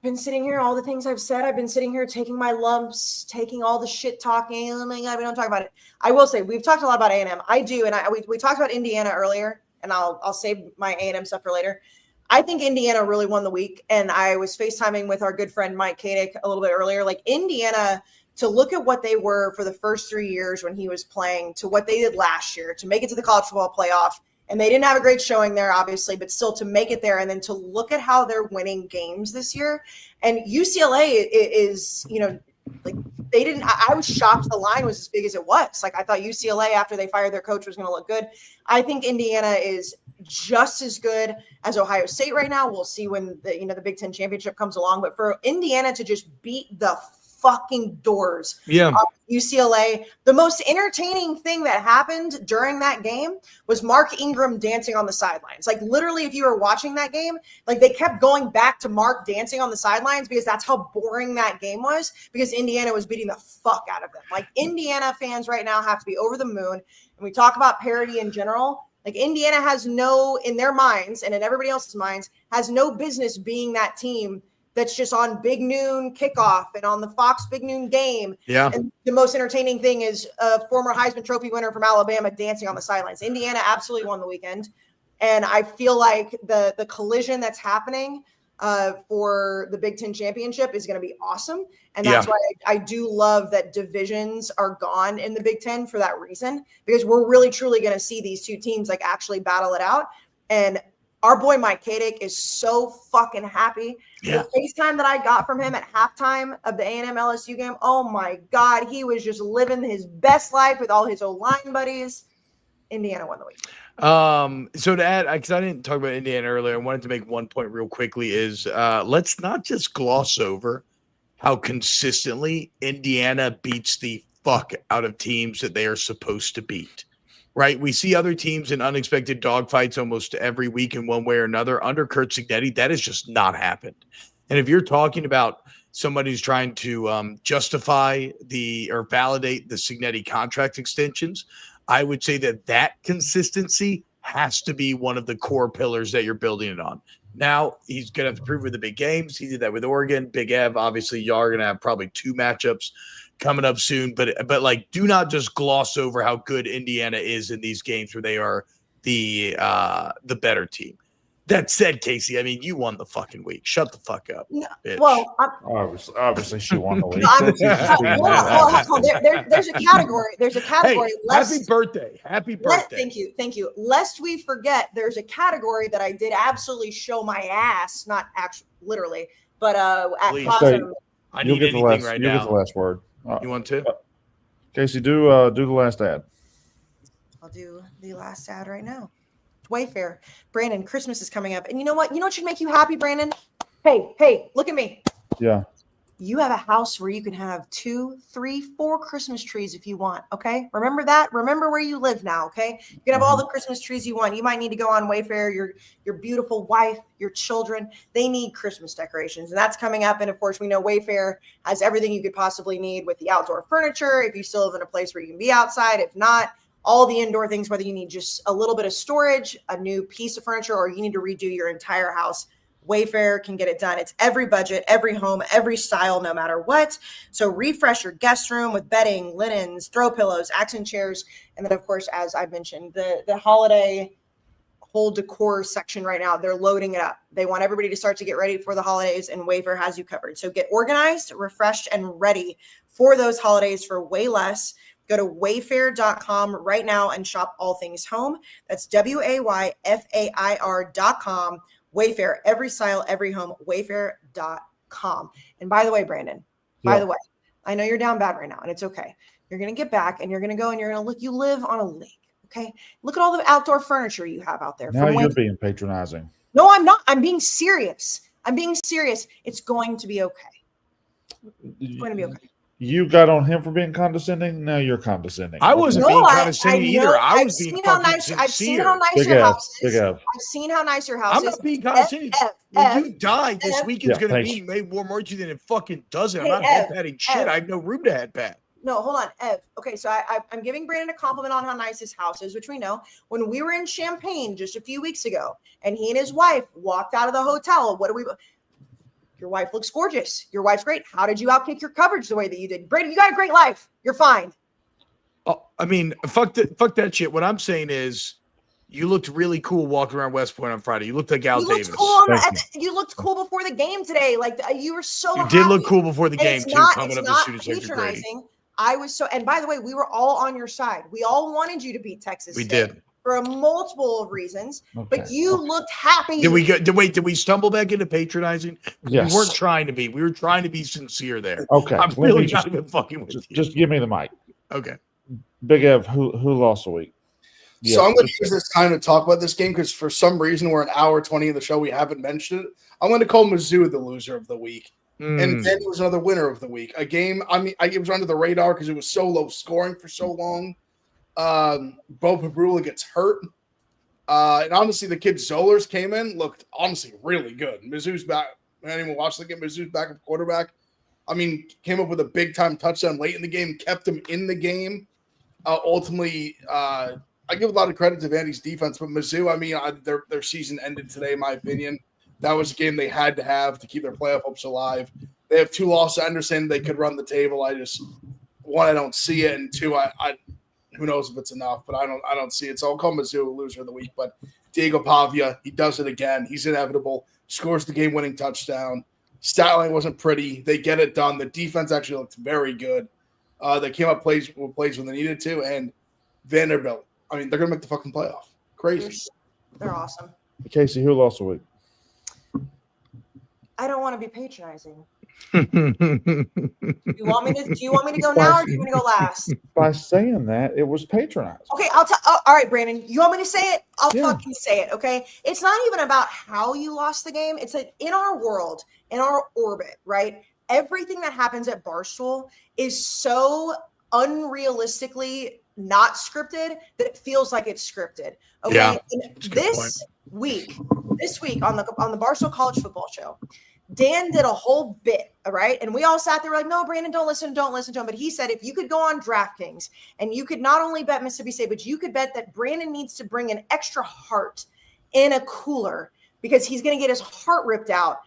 been sitting here, all the things I've said, I've been sitting here taking my lumps, taking all the shit talking. Oh my God, we don't talk about it. I will say, we've talked a lot about A&M. I do, and we talked about Indiana earlier, and I'll save my A&M stuff for later. I think Indiana really won the week, and I was FaceTiming with our good friend Mike Kayce a little bit earlier. Like, Indiana, to look at what they were for the first 3 years when he was playing, to what they did last year, to make it to the college football playoff, and they didn't have a great showing there, obviously, but still to make it there, and then to look at how they're winning games this year. And UCLA is, like, they didn't – I was shocked the line was as big as it was. Like, I thought UCLA, after they fired their coach, was going to look good. I think Indiana is just as good as Ohio State right now. We'll see when the Big Ten championship comes along. But for Indiana to just beat the fucking doors off UCLA, the most entertaining thing that happened during that game was Mark Ingram dancing on the sidelines. Like, literally, if you were watching that game, like, they kept going back to Mark dancing on the sidelines because that's how boring that game was, because Indiana was beating the fuck out of them. Like, Indiana fans right now have to be over the moon. And we talk about parity in general. Like, Indiana has in their minds and in everybody else's minds, has no business being that team that's just on Big Noon kickoff and on the Fox Big Noon game. Yeah. And the most entertaining thing is a former Heisman Trophy winner from Alabama dancing on the sidelines. Indiana absolutely won the weekend. And I feel like the collision that's happening for the Big Ten championship is going to be awesome. And that's why I do love that divisions are gone in the Big Ten for that reason, because we're really truly going to see these two teams like actually battle it out. And our boy Mike Kayce is so fucking happy. The FaceTime that I got from him at halftime of the A&M LSU game, oh my God, he was just living his best life with all his O-line buddies. Indiana won the week. So to add, because I didn't talk about Indiana earlier, I wanted to make one point real quickly is let's not just gloss over how consistently Indiana beats the fuck out of teams that they are supposed to beat. Right, we see other teams in unexpected dogfights almost every week in one way or another. Under Kurt Cignetti, that has just not happened. And if you're talking about somebody who's trying to justify or validate the Cignetti contract extensions, I would say that consistency has to be one of the core pillars that you're building it on. Now, he's going to have to prove with the big games. He did that with Oregon. Big Ev, obviously, y'all are going to have probably 2 matchups coming up soon, but like, do not just gloss over how good Indiana is in these games where they are the better team. That said, Kayce, I mean, you won the fucking week. Shut the fuck up. No, well, obviously she won the week. There's a category. There's a category. Hey, happy birthday. Happy birthday. Thank you. Lest we forget, there's a category that I did absolutely show my ass, not actually literally, but at Plaza. I need anything right now. You get the last word. You want to? Kayce, do the last ad. I'll do the last ad right now. Wayfair. Brandon, Christmas is coming up. And you know what? You know what should make you happy, Brandon? Hey, look at me. Yeah. You have a house where you can have 2, 3, 4 Christmas trees if you want, okay? Remember that? Remember where you live now, okay? You can have all the Christmas trees you want. You might need to go on Wayfair. Your beautiful wife, your children, they need Christmas decorations. And that's coming up. And, of course, we know Wayfair has everything you could possibly need with the outdoor furniture if you still live in a place where you can be outside. If not, all the indoor things, whether you need just a little bit of storage, a new piece of furniture, or you need to redo your entire house, Wayfair can get it done. It's every budget, every home, every style, no matter what. So refresh your guest room with bedding, linens, throw pillows, accent chairs. And then, of course, as I mentioned, the holiday whole decor section right now, they're loading it up. They want everybody to start to get ready for the holidays, and Wayfair has you covered. So get organized, refreshed, and ready for those holidays for way less. Go to wayfair.com right now and shop all things home. That's WAYFAIR.com. Wayfair, every style, every home, wayfair.com. And by the way, Brandon, by the way, I know you're down bad right now, and it's okay. You're going to get back, and you're going to go, and you're going to look. You live on a lake, okay? Look at all the outdoor furniture you have out there. Now you're being patronizing. No, I'm not. I'm being serious. It's going to be okay. It's going to be okay. You got on him for being condescending. Now you're condescending. I wasn't being condescending either. I was being fucking sincere. I've seen how nice your house is. Big F. I've seen how nice your house is. I'm not being condescending. When you die, this weekend's going to be made more to you than it fucking doesn't. I'm not head patting shit. I have no room to head pat. No, hold on, Ev. Okay, so I'm giving Brandon a compliment on how nice his house is, which we know. When we were in Champaign just a few weeks ago, and he and his wife walked out of the hotel, your wife looks gorgeous. Your wife's great. How did you outkick your coverage the way that you did? Brandon, you got a great life. You're fine. Oh, I mean, fuck that shit. What I'm saying is, you looked really cool walking around West Point on Friday. You looked like Al Davis. You looked cool before the game today. Like you were so You happy. did look cool before the And game it's too. not, Coming it's up not as soon as Hector Grady. patronizing. I was so, and by the way, we were all on your side. We all wanted you to beat Texas We State did. for a multiple of reasons, Okay. but you looked happy. Did we stumble back into patronizing? Yes. We weren't trying to be. We were trying to be sincere there. Okay. I'm really not even fucking with you. Just give me the mic. Okay. Big Ev, who lost the week? So I'm going to use this time to talk about this game because for some reason we're an hour 20 of the show. We haven't mentioned it. I'm going to call Mizzou the loser of the week. And then it was another winner of the week. A game, I mean, it was under the radar because it was so low scoring for so long. Bo Pabrula gets hurt. And honestly, the kid Zollers came in, looked honestly really good. Mizzou's back. Anyone watch the game? Mizzou's back at quarterback. I mean, came up with a big time touchdown late in the game, kept him in the game. Ultimately, I give a lot of credit to Vandy's defense, but Mizzou, I mean, their season ended today, in my opinion. That was a game they had to have to keep their playoff hopes alive. They have 2 losses. I understand they could run the table. I don't see it, and 2, who knows if it's enough, but I don't see it. So I'll call Mizzou a loser of the week. But Diego Pavia, he does it again. He's inevitable. Scores the game-winning touchdown. Stat line wasn't pretty. They get it done. The defense actually looked very good. They came up plays when they needed to, and Vanderbilt. I mean, they're gonna make the fucking playoff. Crazy. They're awesome. Casey, who lost the week? I don't want to be patronizing. Do you want me to go now or do you want me to go last? By saying that, it was patronizing. Okay, I'll tell. All right, Brandon, you want me to say it? I'll fucking say it. Okay, it's not even about how you lost the game. It's that in our world, in our orbit, right? Everything that happens at Barstool is so unrealistically not scripted that it feels like it's scripted. Okay, Yeah, this week on the Barstool College Football Show, Dan did a whole bit, all right? And we all sat there like, no, Brandon, don't listen to him. But he said if you could go on DraftKings and you could not only bet Mississippi State, but you could bet that Brandon needs to bring an extra heart in a cooler because he's going to get his heart ripped out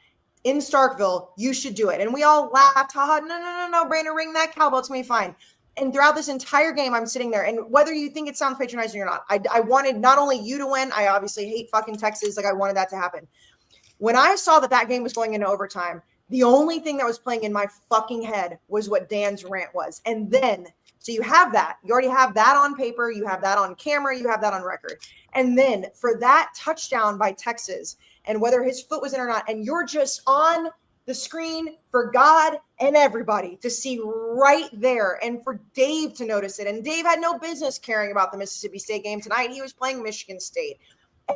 in Starkville. You should do it. And we all laughed. Haha, no, Brandon, ring that cowbell. It's going to be fine. And throughout this entire game, I'm sitting there. And whether you think it sounds patronizing or not, I wanted not only you to win, I obviously hate fucking Texas. Like I wanted that to happen. When I saw that game was going into overtime, the only thing that was playing in my fucking head was what Dan's rant was. And then, so you have that. You already have that on paper. You have that on camera. You have that on record. And then for that touchdown by Texas and whether his foot was in or not, and you're just on the screen for God and everybody to see right there and for Dave to notice it. And Dave had no business caring about the Mississippi State game tonight. He was playing Michigan State.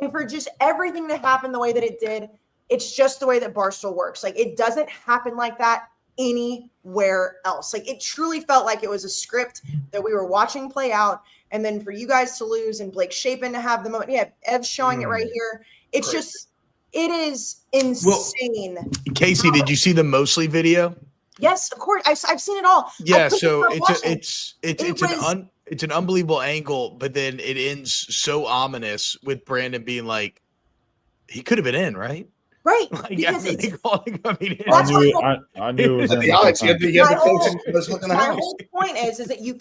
And for just everything to happen the way that it did, it's just the way that Barstool works. Like it doesn't happen like that anywhere else. Like it truly felt like it was a script that we were watching play out. And then for you guys to lose and Blake Shapen to have the moment. Yeah, Ev's showing it right here. It's Great. just, it is insane. Well, Casey, did you see the Mosley video? Yes, of course. I've seen it all. Yeah, so it's an unbelievable angle, but then it ends so ominous with Brandon being like, he could have been in, right? Right. Like, Because I knew it was in The odds. my whole point is that you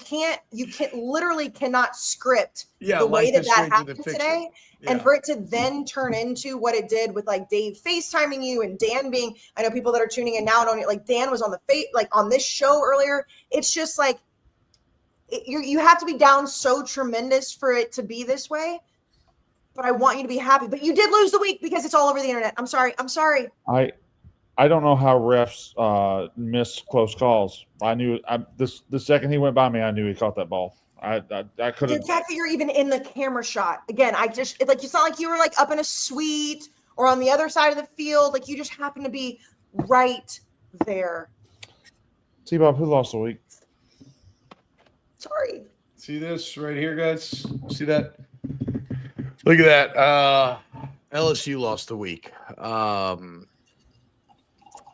literally cannot script Yeah, the way life is that straight to the happened fiction. today. Yeah. And for it to then turn into what it did with like Dave FaceTiming you and Dan being, I know people that are tuning in now don't like Dan was on on this show earlier. It's just like you have to be down so tremendous for it to be this way. But I want you to be happy. But you did lose the week because it's all over the internet. I'm sorry. I don't know how refs miss close calls. I knew the second he went by me, I knew he caught that ball. I could have. The fact that you're even in the camera shot again, it's not like you were like up in a suite or on the other side of the field. Like you just happen to be right there. T-Bob, who lost the week? Sorry. See this right here, guys? See that? Look at that. LSU lost the week. A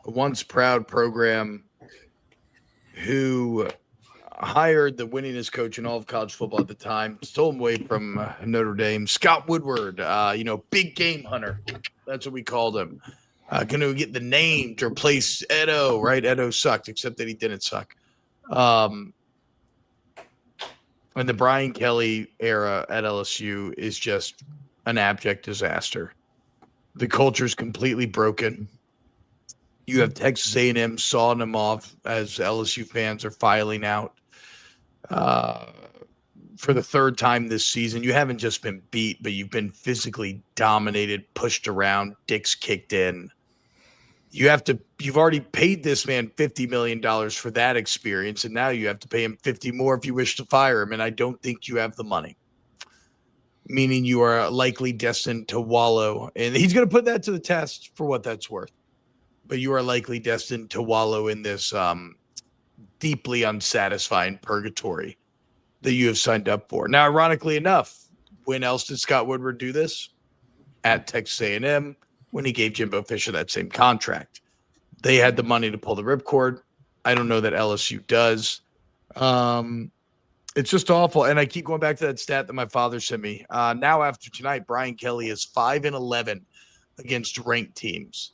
once proud program who hired the winningest coach in all of college football at the time, stole him away from Notre Dame, Scott Woodward, big game hunter. That's what we called him. Going to get the name to replace Edo, right? Edo sucked, except that he didn't suck. And the Brian Kelly era at LSU is just an abject disaster. The culture is completely broken. You have Texas A&M sawing them off as LSU fans are filing out. For the third time this season, you haven't just been beat, but you've been physically dominated, pushed around, dicks kicked in. You've already paid this man $50 million for that experience, and now you have to pay him $50 more if you wish to fire him, and I don't think you have the money. Meaning you are likely destined to wallow, and he's going to put that to the test for what that's worth. But you are likely destined to wallow in this deeply unsatisfying purgatory that you have signed up for. Now, ironically enough, when else did Scott Woodward do this? At Texas A&M, when he gave Jimbo Fisher that same contract. They had the money to pull the ripcord. I don't know that LSU does. It's just awful. And I keep going back to that stat that my father sent me. Now, after tonight, Brian Kelly is 5-11 against ranked teams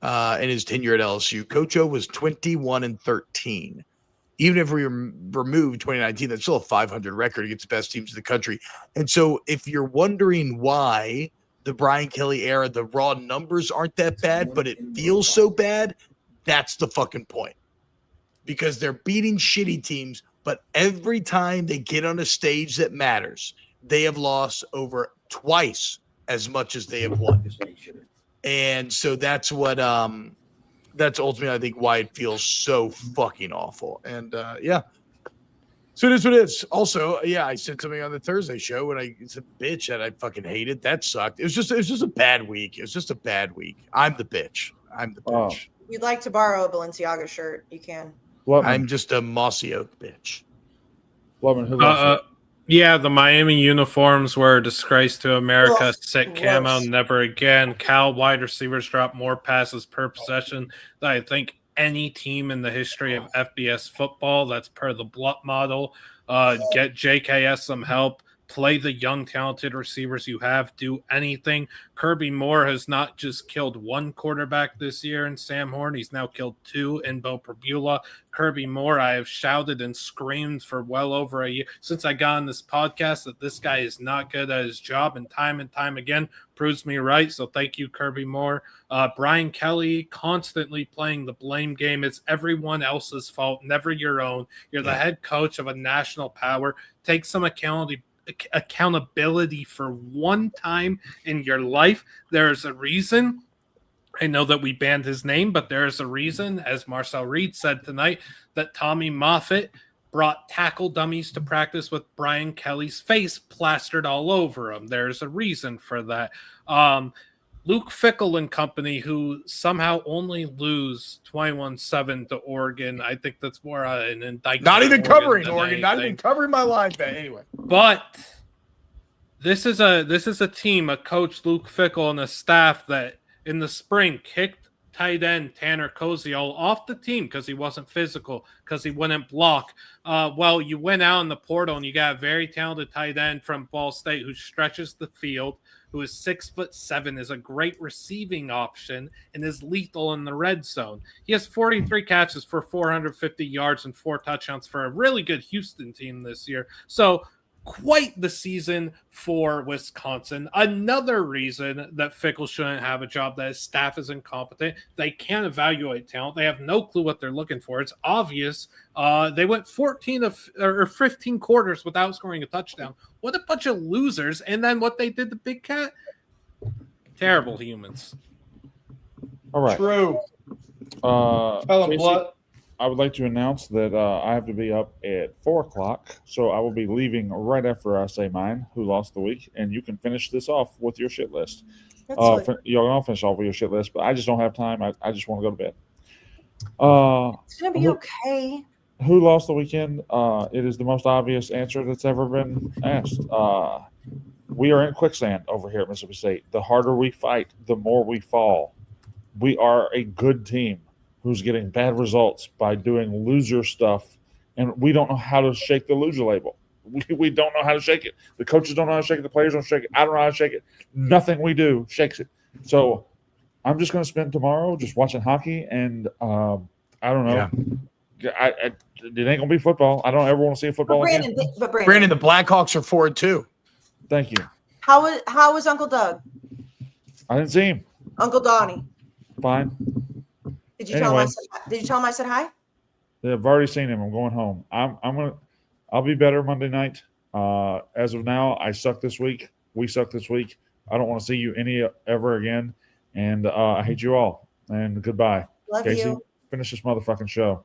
in his tenure at LSU. Coach O was 21-13. Even if we remove 2019, that's still a 500 record against the best teams in the country. And so if you're wondering why the Brian Kelly era, the raw numbers aren't that bad, but it feels so bad, that's the fucking point. Because they're beating shitty teams, but every time they get on a stage that matters, they have lost over twice as much as they have won. And so that's what that's ultimately, I think, why it feels so fucking awful. And so it is what it is. Also, I said something on the Thursday show when I said bitch that I fucking hated. That sucked. It was just a bad week. It was just a bad week. I'm the bitch. If you'd like to borrow a Balenciaga shirt, you can. I'm just a mossy oak bitch. The Miami uniforms were a disgrace to America. Sick camo, never again. Cal wide receivers drop more passes per possession than I think any team in the history of FBS football. That's per the Blunt model. Get JKS some help. Play the young, talented receivers you have. Do anything. Kirby Moore has not just killed one quarterback this year in Sam Horn. He's now killed two in Bo Perbula. Kirby Moore, I have shouted and screamed for well over a year since I got on this podcast that this guy is not good at his job, and time again proves me right. So thank you, Kirby Moore. Brian Kelly constantly playing the blame game. It's everyone else's fault, never your own. You're the head coach of a national power. Take some accountability for one time in your life. There's a reason. I know that we banned his name, but there's a reason, as Marcel Reed said tonight, that Tommy Moffett brought tackle dummies to practice with Brian Kelly's face plastered all over him. There's a reason for that. Luke Fickell and company, who somehow only lose 21-7 to Oregon. I think that's more an indictment. Not even covering Oregon. Not even covering my line bet. Anyway, but this is a team, a coach, Luke Fickell, and a staff that in the spring kicked tight end Tanner Koziol off the team because he wasn't physical, because he wouldn't block. You went out in the portal and you got a very talented tight end from Ball State who stretches the field, who is 6'7", is a great receiving option, and is lethal in the red zone. He has 43 catches for 450 yards and 4 touchdowns for a really good Houston team this year. So quite the season for Wisconsin. Another reason that Fickell shouldn't have a job, that his staff is incompetent. They can't evaluate talent. They have no clue what they're looking for. It's obvious. They went 15 quarters without scoring a touchdown. What a bunch of losers. And then what they did to Big Cat? Terrible humans. All right. True. Kayce, I would like to announce that I have to be up at 4 o'clock, so I will be leaving right after I say mine, who lost the week, and you can finish this off with your shit list. Y'all gonna finish off with your shit list, but I just don't have time. I just want to go to bed. It's gonna be okay. Who lost the weekend? It is the most obvious answer that's ever been asked. We are in quicksand over here at Mississippi State. The harder we fight, the more we fall. We are a good team who's getting bad results by doing loser stuff and we don't know how to shake the loser label. We don't know how to shake it. The coaches don't know how to shake it. The players don't shake it. I don't know how to shake it. Nothing we do shakes it. So I'm just going to spend tomorrow just watching hockey, and I don't know. Yeah. It ain't going to be football. I don't ever want to see a football again. Brandon, the Blackhawks are 4-2. Thank you. How was Uncle Doug? I didn't see him. Uncle Donnie. Fine. Did you tell him I said hi? I've already seen him. I'm going home. I'll be better Monday night. As of now, I suck this week. We suck this week. I don't want to see you ever again. And I hate you all. And goodbye. Love Kayce, you. finish this motherfucking show.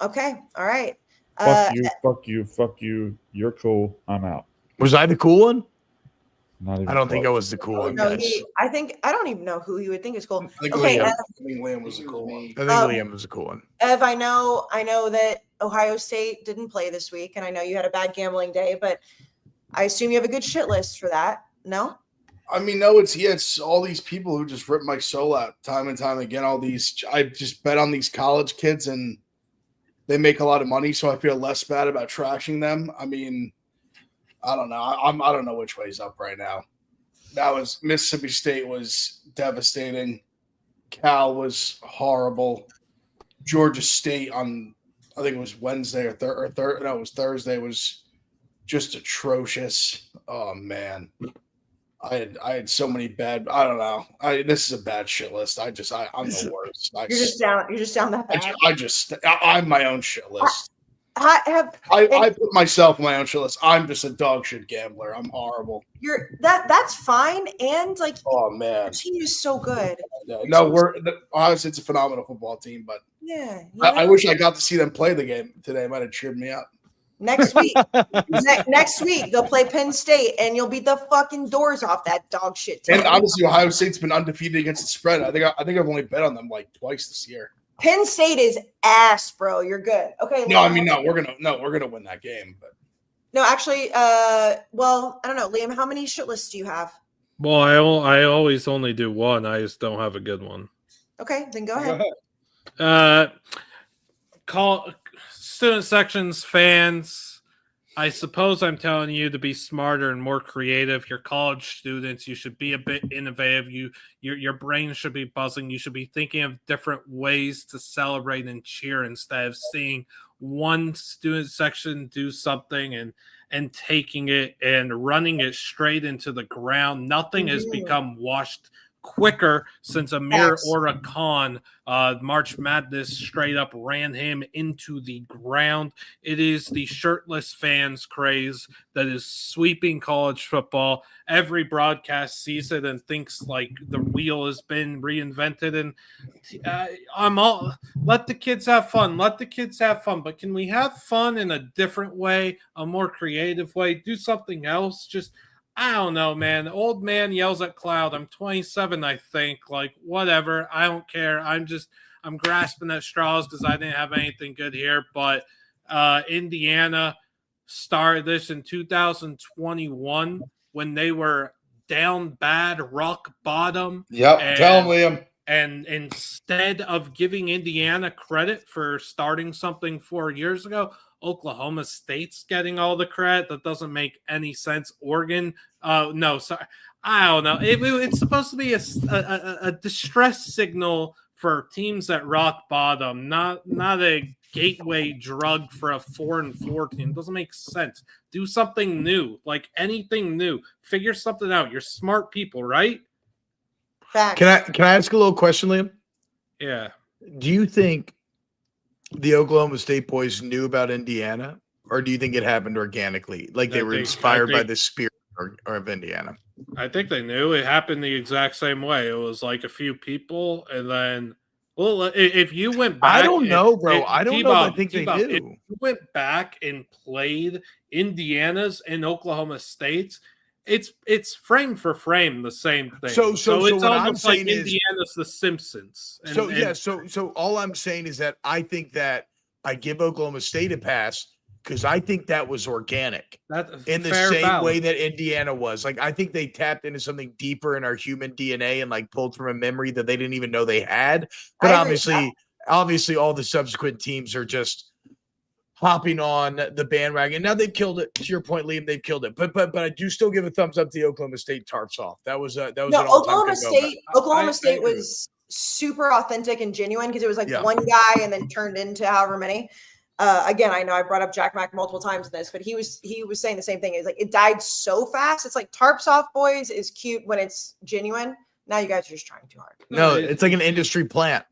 Okay. All right. Fuck you. You're cool. I'm out. Was I the cool one? Not even I don't close. think I was the cool one. No, I don't even know who you would think is cool. I think Okay, Liam was a cool one. I think Liam was a cool one. Ev, I know that Ohio State didn't play this week, and I know you had a bad gambling day, but I assume you have a good shit list for that. No? I mean, no, it's all these people who just rip my soul out time and time again. I just bet on these college kids, and they make a lot of money, so I feel less bad about trashing them. I mean, I don't know. I don't know which way's up right now. That was Mississippi State was devastating. Cal was horrible. Georgia State on, I think it was Wednesday it was Thursday, was just atrocious. Oh man, I had so many bad. I don't know. This is a bad shit list. I'm the worst. You're just down that bad. I'm my own shit list. I put myself on my own shit list. I'm just a dog shit gambler. I'm horrible. That's fine. And like, oh man, the team is so good. No, honestly, it's a phenomenal football team, but yeah, I wish I got to see them play the game today. It might have cheered me up. Next week, next week they'll play Penn State, and you'll beat the fucking doors off that dog shit team. And honestly, Ohio State's been undefeated against the spread. I think I've only bet on them like twice this year. Penn State is ass, bro. You're good. Okay. No, I mean, we're gonna win that game. But no, actually, well, I don't know, Liam. How many shit lists do you have? Well, I always only do one. I just don't have a good one. Okay, then go ahead. Call student sections, fans. I suppose I'm telling you to be smarter and more creative. You're college students. You should be a bit innovative. Your brain should be buzzing. You should be thinking of different ways to celebrate and cheer instead of seeing one student section do something and taking it and running it straight into the ground. Nothing has become washed quicker since Amir Khan March Madness straight up ran him into the ground. It is the shirtless fans craze that is sweeping college football. Every broadcast sees it and thinks like the wheel has been reinvented. And let the kids have fun. Let the kids have fun. But can we have fun in a different way, a more creative way? Do something else. Just I don't know, man. The old man yells at cloud. I'm 27, I think. Like, whatever. I don't care. I'm grasping at straws because I didn't have anything good here. But Indiana started this in 2021 when they were down bad, rock bottom. Yep. Tell them, Liam. And instead of giving Indiana credit for starting something 4 years ago, Oklahoma State's getting all the credit. That doesn't make any sense. Oregon, no, sorry. I don't know. It's supposed to be a distress signal for teams at rock bottom, not a gateway drug for a 4-4 team. It doesn't make sense. Do something new, like anything new. Figure something out. You're smart people, right? Facts. Can I ask a little question, Liam? Yeah. Do you think the Oklahoma State boys knew about Indiana, or do you think it happened organically? Like they were inspired by the spirit of Indiana? I think they knew. It happened the exact same way. It was like a few people, and then, well, if you went back, I don't know, bro. I don't know. I think they knew. If you went back and played Indiana's and Oklahoma State's, it's frame for frame the same thing. So it's almost like Indiana's The Simpsons. So all I'm saying is that I think that I give Oklahoma State a pass because I think that was organic. In the same way that Indiana was. Like, I think they tapped into something deeper in our human DNA and like pulled from a memory that they didn't even know they had. But obviously all the subsequent teams are just hopping on the bandwagon. Now they've killed it. To your point, Liam, they've killed it. But I do still give a thumbs up to the Oklahoma State tarps off. That was an all-time Oklahoma good moment. State. Oklahoma State was super authentic and genuine because it was like one guy and then turned into however many. Again, I know I brought up Jack Mack multiple times in this, but he was saying the same thing. It's like it died so fast. It's like tarps off, boys, is cute when it's genuine. Now you guys are just trying too hard. No, it's like an industry plant.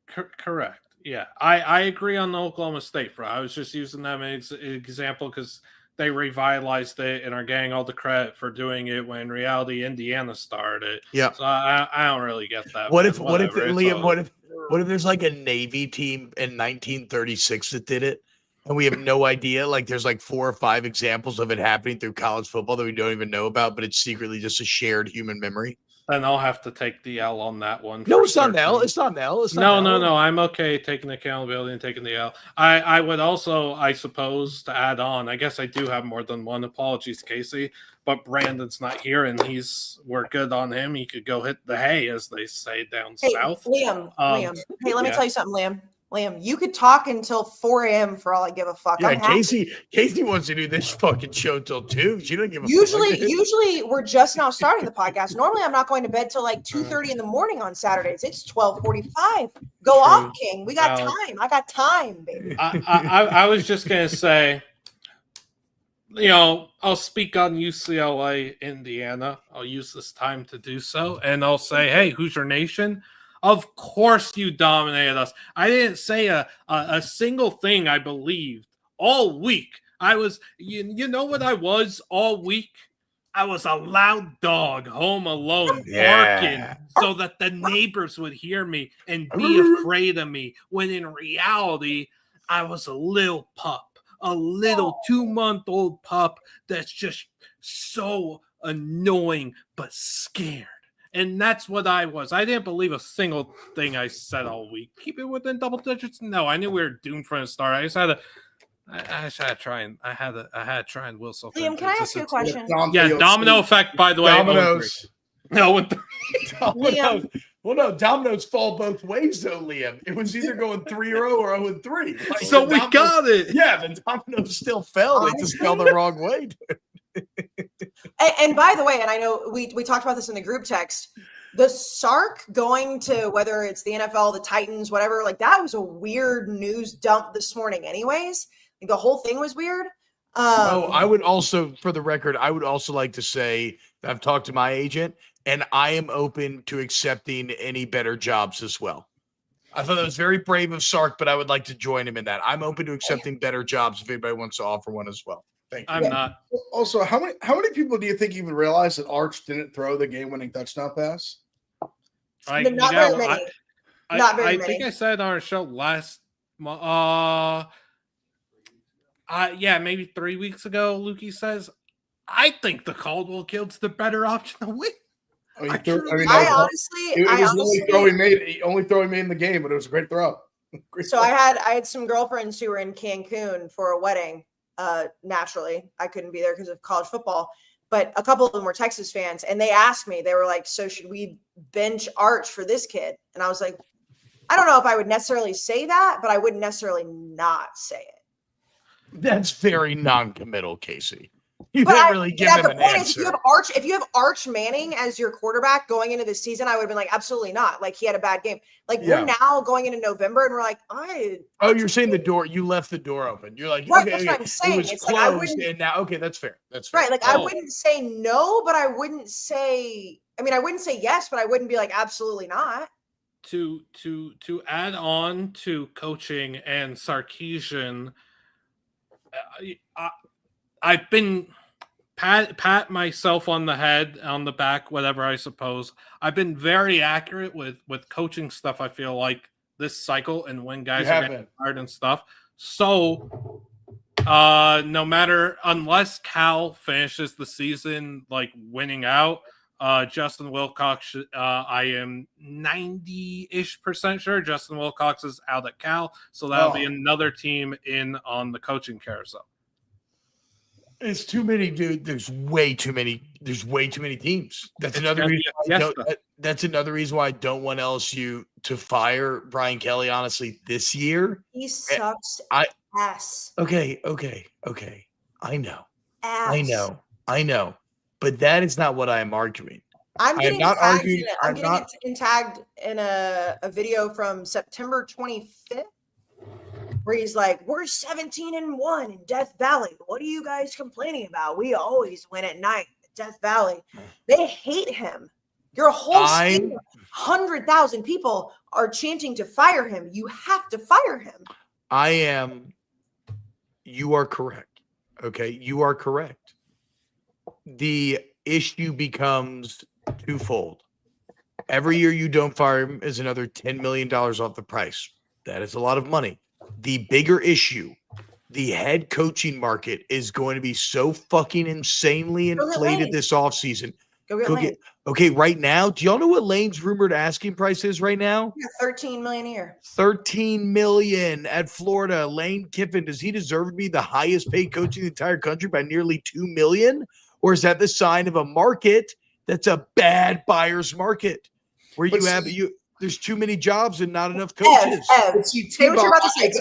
Correct. Yeah, I agree on the Oklahoma State front. I was just using them as an example because they revitalized it and are getting all the credit for doing it when in reality Indiana started it. Yeah. So I don't really get that. What if there's like a Navy team in 1936 that did it and we have no idea? Like there's like 4 or 5 examples of it happening through college football that we don't even know about, but it's secretly just a shared human memory. Then I'll have to take the L on that one. No, it's not L. It's not L. No. I'm okay taking accountability and taking the L. I would also, I suppose, to add on, I guess I do have more than one. Apologies, Kayce, but Brandon's not here, and we're good on him. He could go hit the hay, as they say down south. Liam. Hey, let me tell you something, Liam, you could talk until 4 a.m. for all I give a fuck. Yeah, Kayce wants to do this fucking show till 2. She don't give a fuck. Usually we're just now starting the podcast. Normally I'm not going to bed till like 2:30 in the morning on Saturdays. It's 12:45. Go off, King. We got time. I got time, baby. I was just gonna say, I'll speak on UCLA, Indiana. I'll use this time to do so, and I'll say, hey, Hoosier Nation. Of course you dominated us. I didn't say a single thing I believed all week. I was, you know what I was all week? I was a loud dog home alone barking so that the neighbors would hear me and be afraid of me. When in reality, I was a little pup, a little 2-month-old pup that's just so annoying but scared. And that's what I was. I didn't believe a single thing I said all week. Keep it within double digits? No, I knew we were doomed from the start. I had to try and will something. Liam, can I ask you a question? Yeah, domino effect, by the way. Dominoes. No, Dominoes. Well, no, dominoes fall both ways, though, Liam. It was either going 3-0 or 0-3. Like, so we got it. Yeah, the dominoes still fell. They just fell the wrong way. And by the way, and I know we talked about this in the group text, the Sark going to whether it's the NFL, the Titans, whatever, like that was a weird news dump this morning anyways. Like, the whole thing was weird. I would also, for the record, I would also like to say that I've talked to my agent and I am open to accepting any better jobs as well. I thought that was very brave of Sark, but I would like to join him in that. I'm open to accepting better jobs if anybody wants to offer one as well. Thank you. I'm not. Also, how many people do you think even realize that Arch didn't throw the game-winning touchdown pass? Not very many. I think I said on our show last maybe 3 weeks ago, Lukey says, I think the Caldwell kid's the better option to win. I honestly only throw he made in the game, but it was a great throw. I had some girlfriends who were in Cancun for a wedding. Naturally, I couldn't be there because of college football, but a couple of them were Texas fans, and they asked me, they were like, so should we bench Arch for this kid? And I was like, I don't know if I would necessarily say that, but I wouldn't necessarily not say it. That's very non-committal, Kayce. You didn't really give him an answer. If you have Arch Manning as your quarterback going into the season, I would have been like, absolutely not. Like, he had a bad game. Like, we're now going into November, and we're like, you're saying the door. You left the door open. You're like, right, that's what I'm saying. It was closed, and now, okay, that's fair. That's fair. Right. Like, I wouldn't say no, but I wouldn't say. I mean, I wouldn't say yes, but I wouldn't be like, absolutely not. To add on to coaching and Sarkisian, I've been pat myself on the head, on the back, whatever, I suppose. I've been very accurate with coaching stuff, I feel like, this cycle and when guys are getting tired and stuff. So no matter, unless Cal finishes the season like winning out, Justin Wilcox, I am 90-ish% sure Justin Wilcox is out at Cal. So that'll be another team in on the coaching carousel. It's too many, dude. There's way too many teams. That's another reason. That's another reason why I don't want LSU to fire Brian Kelly. Honestly, this year he sucks. Ass. Okay. I know. Ass. I know. But that is not what I am arguing. I'm I am getting not tagged arguing. I'm getting tagged in a video from September 25th where he's like, "We're 17-1 in Death Valley. What are you guys complaining about? We always win at night at Death Valley." They hate him. Your whole stadium, 100,000 people are chanting to fire him. You have to fire him. You are correct. Okay, you are correct. The issue becomes twofold. Every year you don't fire him is another $10 million off the price. That is a lot of money. The bigger issue, the head coaching market is going to be so fucking insanely inflated this offseason. Okay, right now, do y'all know what Lane's rumored asking price is right now? Yeah, $13 million a year. $13 million at Florida. Lane Kiffin, does he deserve to be the highest paid coach in the entire country by nearly $2 million? Or is that the sign of a market that's a bad buyer's market where there's too many jobs and not enough coaches? Say what you're about to say.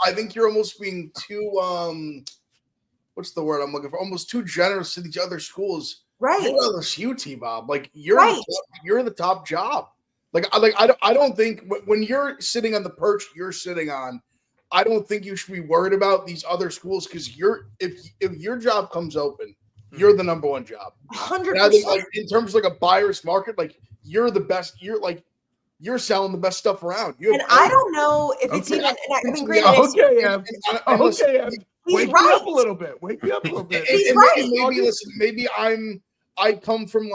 I think you're almost being too what's the word I'm looking for? Almost too generous to these other schools. Right. You're LSU, T-Bob. Like you're the top job. I don't think when you're sitting on the perch you're sitting on, I don't think you should be worried about these other schools because if your job comes open, you're the number one job. 100%. I think in terms of a buyer's market, you're the best. You're selling the best stuff around. I don't know if it's even. I mean, great. Wake me up a little bit. Maybe I come from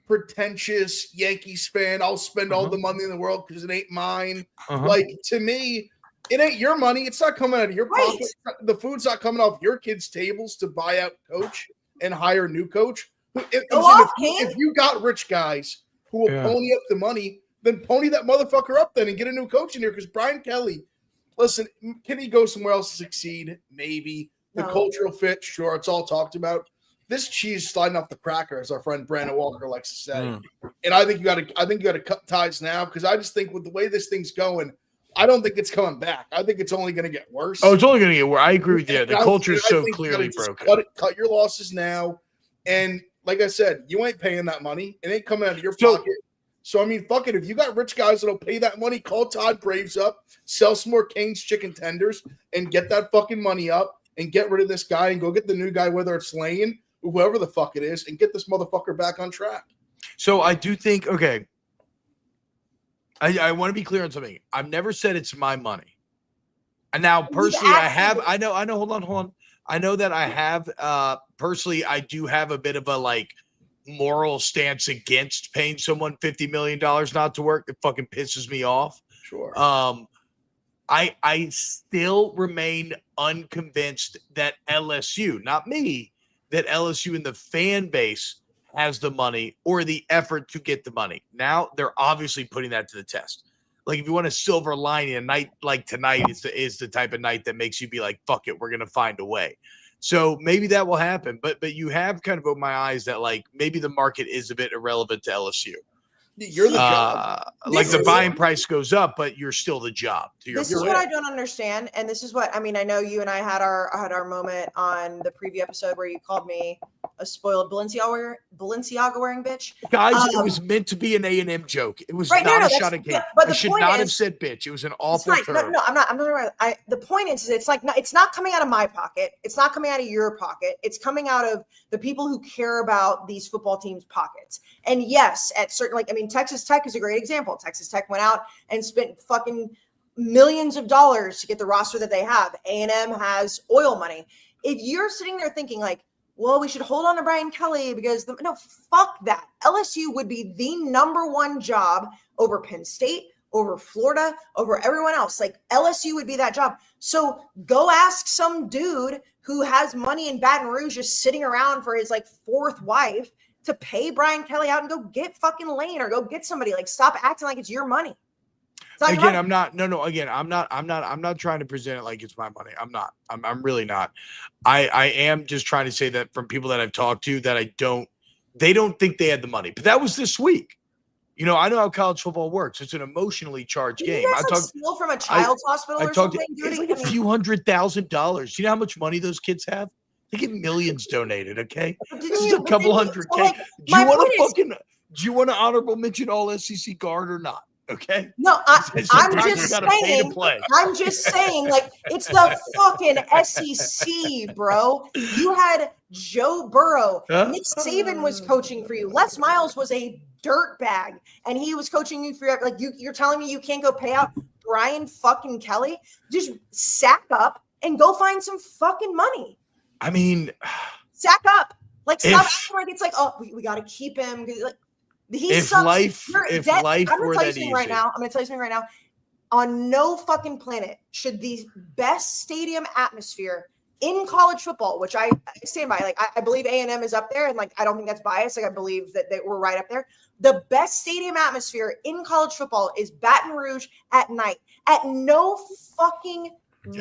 pretentious Yankees fan. I'll spend all the money in the world because it ain't mine. To me, it ain't your money. It's not coming out of your pocket. The food's not coming off your kids' tables to buy out coach and hire a new coach. If you got rich guys who will pony up the money, then pony that motherfucker up then and get a new coach in here. Because Brian Kelly, listen, can he go somewhere else to succeed? Maybe. The cultural fit, sure, it's all talked about. This cheese sliding off the cracker, as our friend Brandon Walker likes to say. And I think you got to cut ties now because I just think with the way this thing's going, I don't think it's coming back. I think it's only going to get worse. Oh, it's only going to get worse. I agree with you. The culture is so clearly broken. Cut your losses now. And like I said, you ain't paying that money. It ain't coming out of your pocket. So, I mean, fuck it. If you got rich guys that'll pay that money, call Todd Braves up, sell some more Kayce chicken tenders, and get that fucking money up and get rid of this guy and go get the new guy, whether it's Lane or whoever the fuck it is, and get this motherfucker back on track. So I do think, okay, I want to be clear on something. I've never said it's my money. And now, personally, I know, hold on. I know that I have, personally, I do have a bit of a, moral stance against paying someone $50 million not to work. It fucking pisses me off. Sure. I still remain unconvinced that LSU, not me, that LSU and the fan base has the money or the effort to get the money. Now they're obviously putting that to the test. If you want a silver lining, a night like tonight is the type of night that makes you be like, fuck it, we're going to find a way. So maybe that will happen. But you have kind of opened my eyes that maybe the market is a bit irrelevant to LSU. You're the job. The buying price goes up, but you're still the job. This is what I don't understand, and this is what I mean. I know you and I had our moment on the preview episode where you called me a spoiled Balenciaga wearing bitch. Guys, it was meant to be an A&M joke. It was not a shot at game. I should not have said bitch. It was an awful term. No, I'm not. The point is, it's not coming out of my pocket. It's not coming out of your pocket. It's coming out of the people who care about these football teams' pockets. And yes, at certain Texas Tech is a great example. Texas Tech went out and spent fucking millions of dollars to get the roster that they have. A&M has oil money. If you're sitting there thinking well, we should hold on to Brian Kelly because no, fuck that. LSU would be the number one job over Penn State, over Florida, over everyone else. LSU would be that job. So go ask some dude who has money in Baton Rouge just sitting around for his fourth wife to pay Brian Kelly out and go get fucking Lane or go get somebody. Stop acting like it's your money. Again, I'm not. No. Again, I'm not trying to present it like it's my money. I'm not. I'm really not. I am just trying to say that from people that I've talked to that they don't think they had the money. But that was this week. You know, I know how college football works. It's an emotionally charged game. You guys steal from a child's hospital or something? It's like a few $100,000. You know how much money those kids have? They get millions donated. Okay, this is a couple $100K. Like, do you want to honorable mention all SEC guard or not? Okay. No, I'm just saying, like, it's the fucking SEC, bro. You had Joe Burrow. Nick Saban was coaching for you. Les Miles was a dirtbag, and he was coaching you for, like, you're telling me you can't go pay out Brian fucking Kelly? Just sack up and go find some fucking money. I mean, sack up. Like, stop acting like it's like, oh, we got to keep him. Like, I'm going to tell you something right now. On no fucking planet should the best stadium atmosphere in college football, which I stand by. Like, I believe A&M is up there, and like I don't think that's biased. Like, I believe that we're right up there. The best stadium atmosphere in college football is Baton Rouge at night. At no fucking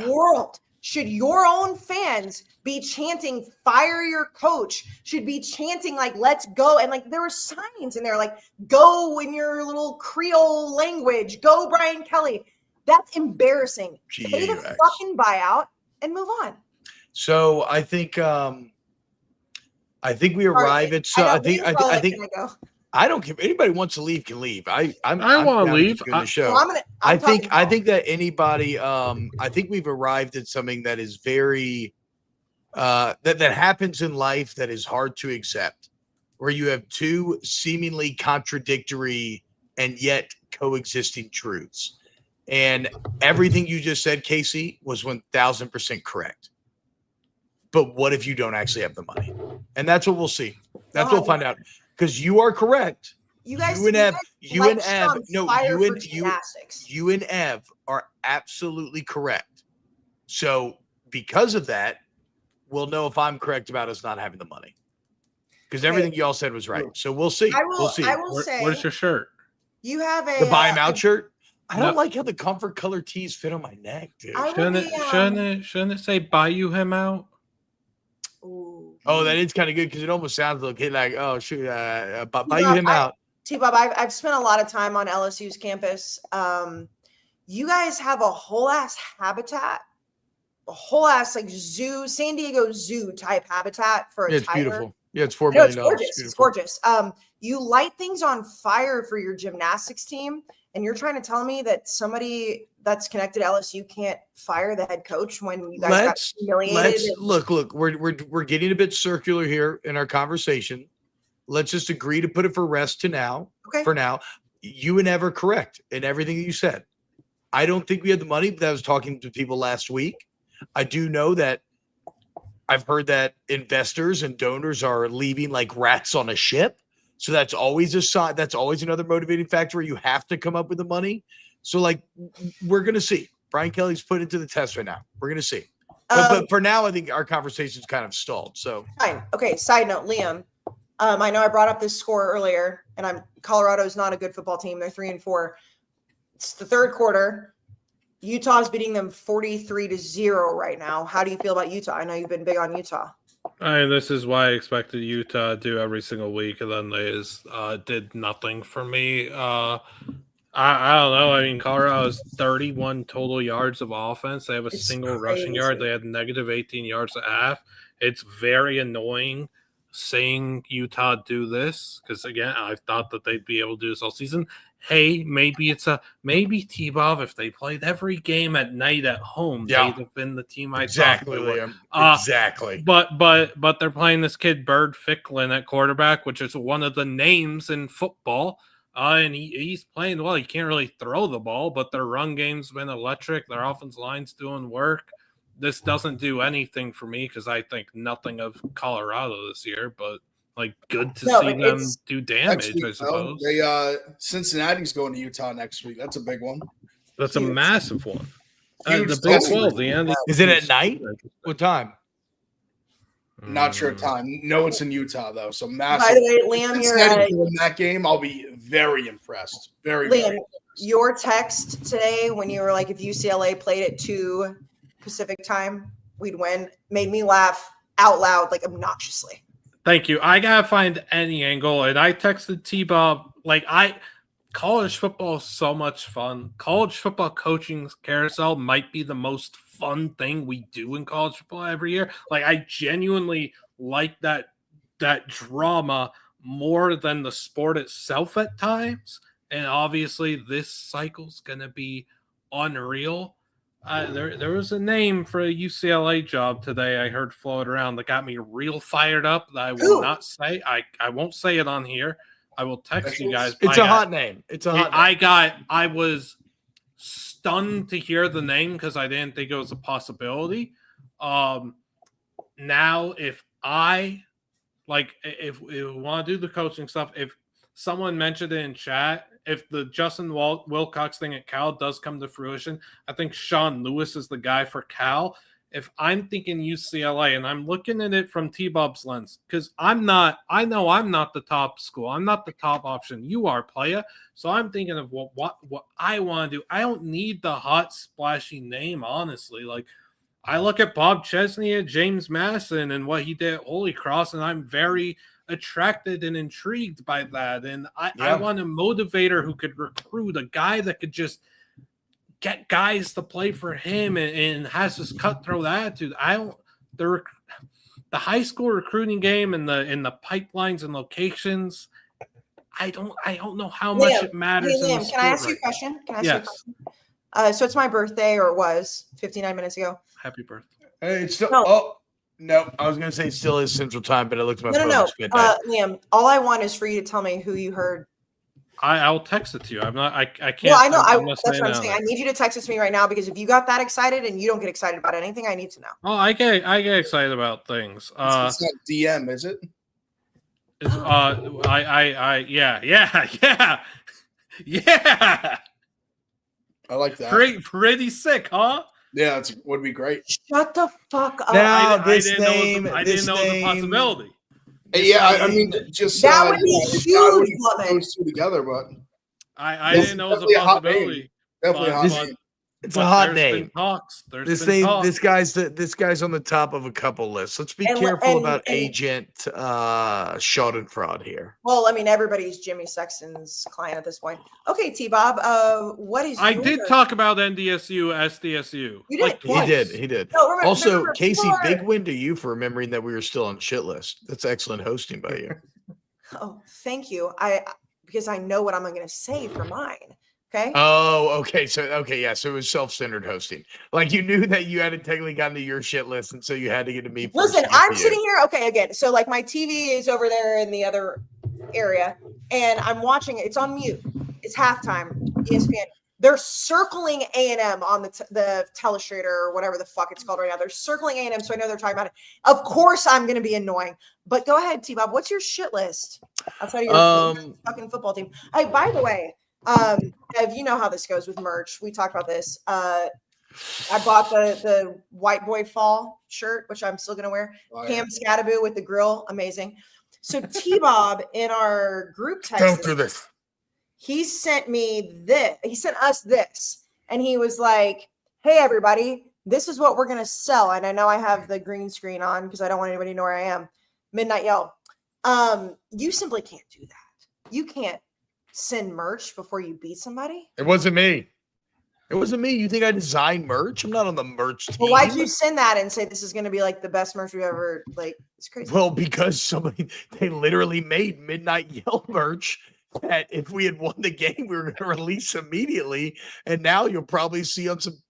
world should your own fans be chanting "fire your coach," should be chanting like "let's go," and like there were signs in there like "go" in your little Creole language, "go Brian Kelly." That's embarrassing. Pay the fucking buyout and move on. So I think we arrive at. So I think I don't care if anybody wants to leave can leave. I want to leave. The show. I think that anybody. I think we've arrived at something that is very that happens in life that is hard to accept, where you have two seemingly contradictory and yet coexisting truths. And everything you just said, Kayce, was 1,000% correct. But what if you don't actually have the money? And that's what we'll see. That's what we'll find out. Because you are correct. You and Ev are absolutely correct. So because of that, we'll know if I'm correct about us not having the money. Because everything y'all said was right. So we'll see. We'll see. I will say, what is your shirt? You have the buy him out shirt. I don't like how the comfort color tees fit on my neck, dude. Shouldn't it say buy you him out? Ooh. Oh, that is kind of good because it almost sounds like oh shoot, buy you him out. T-Bob, I've spent a lot of time on LSU's campus. You guys have a whole ass habitat, a whole ass like zoo, San Diego zoo type habitat for a it's tiger. Beautiful. Yeah, it's $4 million. It's gorgeous. You light things on fire for your gymnastics team, and you're trying to tell me that somebody that's connected to LSU can't fire the head coach when you guys got humiliated? Look, we're getting a bit circular here in our conversation. Let's just agree to put it for rest now. Okay. For now, you and Ev are correct in everything that you said. I don't think we had the money, but I was talking to people last week. I do know that I've heard that investors and donors are leaving like rats on a ship. So that's always a sign. That's always another motivating factor where you have to come up with the money. So like, we're going to see. Brian Kelly's put it to the test right now. We're going to see. But for now, I think our conversation's kind of stalled. So fine. Okay. Side note, Liam. I know I brought up this score earlier, and Colorado is not a good football team. They're 3-4. It's the third quarter. Utah's beating them 43-0 right now. How do you feel about Utah? I know you've been big on Utah. This is why I expected Utah to do every single week, and then they did nothing for me. I don't know. I mean, Colorado has 31 total yards of offense. They have a single rushing yard. They had negative 18 yards a half. It's very annoying seeing Utah do this because, again, I thought that they'd be able to do this all season. Hey, maybe T-Bob, if they played every game at night at home, they'd have been the team I thought they were. Exactly. But they're playing this kid Bird Ficklin at quarterback, which is one of the names in football. And he's playing well. He can't really throw the ball, but their run game's been electric. Their offense line's doing work. This doesn't do anything for me because I think nothing of Colorado this year, but like good to see them do damage, I suppose. Cincinnati's going to Utah next week. That's a big one. That's a massive one. The Big 12, the end. Is it at night? What time? Not sure time. No, it's in Utah though. So massive. By the way, Liam, you're in that game. I'll be very impressed. Liam, very impressed. Your text today when you were like, if UCLA played at 2 Pacific time, we'd win, made me laugh out loud, like obnoxiously. Thank you. I gotta find any angle, and I texted T-Bob like college football is so much fun. College football coaching carousel might be the most fun thing we do in college football every year. Like, I genuinely like that drama more than the sport itself at times. And obviously this cycle's going to be unreal. There was a name for a UCLA job today I heard float around that got me real fired up that I will not say. I won't say it on here. I will text you guys. It's a hot name. It's a hot name. I was stunned to hear the name because I didn't think it was a possibility. Now, if we want to do the coaching stuff, if someone mentioned it in chat, if the Justin Wilcox thing at Cal does come to fruition, I think Sean Lewis is the guy for Cal. If I'm thinking UCLA and I'm looking at it from T-Bob's lens, because I know I'm not the top school. I'm not the top option. You are, playa. So I'm thinking of what I want to do. I don't need the hot, splashy name, honestly. Like, I look at Bob Chesney and James Madison and what he did at Holy Cross, and I'm very attracted and intrigued by that. And I want a motivator who could recruit, a guy that could just get guys to play for him and has this cutthroat attitude. The high school recruiting game and the pipelines and locations, I don't know how much it matters. Hey, Liam, can I ask you a question? So it's my birthday, or it was 59 minutes ago. Happy birthday. Hey, it's still no, I was gonna say it still is Central Time, but it looks my phone. No. Liam, all I want is for you to tell me who you heard. I'll text it to you. I'm not. I can't. Well, I know. That's what I'm saying. I need you to text it to me right now, because if you got that excited and you don't get excited about anything, I need to know. Oh, I get excited about things. It's not DM, is it? It's, yeah. I like that. Pretty sick, huh? Yeah, it would be great. Shut the fuck up. Now, I didn't know it was a possibility. Yeah, I mean, just that would be a huge woman. Those two together, but I didn't know it was a possibility. Definitely a hot name. It's a hot name. This guy's on the top of a couple lists. Let's be careful about agent Schadenfreude here. Well, I mean, everybody's Jimmy Sexton's client at this point. Okay, T-Bob, what is I did talk about NDSU, SDSU. You did. He did. No, remember, Kayce, big win to you for remembering that we were still on shit list. That's excellent hosting by you. Oh, thank you. Because I know what I'm going to say for mine. Okay. Oh, okay. So it was self-centered hosting. Like, you knew that you hadn't technically gotten to your shit list, and so you had to get to me. Listen, I'm sitting here. Okay, again. So, like, my TV is over there in the other area, and I'm watching it. It's on mute. It's halftime. ESPN. They're circling A&M on the telestrator or whatever the fuck it's called right now. They're circling A&M, so I know they're talking about it. Of course, I'm going to be annoying. But go ahead, T-Bob. What's your shit list? I'll tell you your fucking football team. Hey, by the way. Ev, you know how this goes with merch. We talked about this. I bought the white boy fall shirt, which I'm still gonna wear. Cam Scattaboo with the grill, amazing. So T-Bob in our group text, don't do this. He sent me this. He sent us this, and he was like, "Hey everybody, this is what we're gonna sell." And I know I have the green screen on because I don't want anybody to know where I am. Midnight Yell. You simply can't do that. You can't send merch before you beat somebody. It wasn't me. You think I designed merch? I'm not on the merch team. Well, why'd you send that and say this is going to be like the best merch we ever, like, it's crazy. Well, because they literally made Midnight Yell merch that if we had won the game, we were going to release immediately. And now you'll probably see on some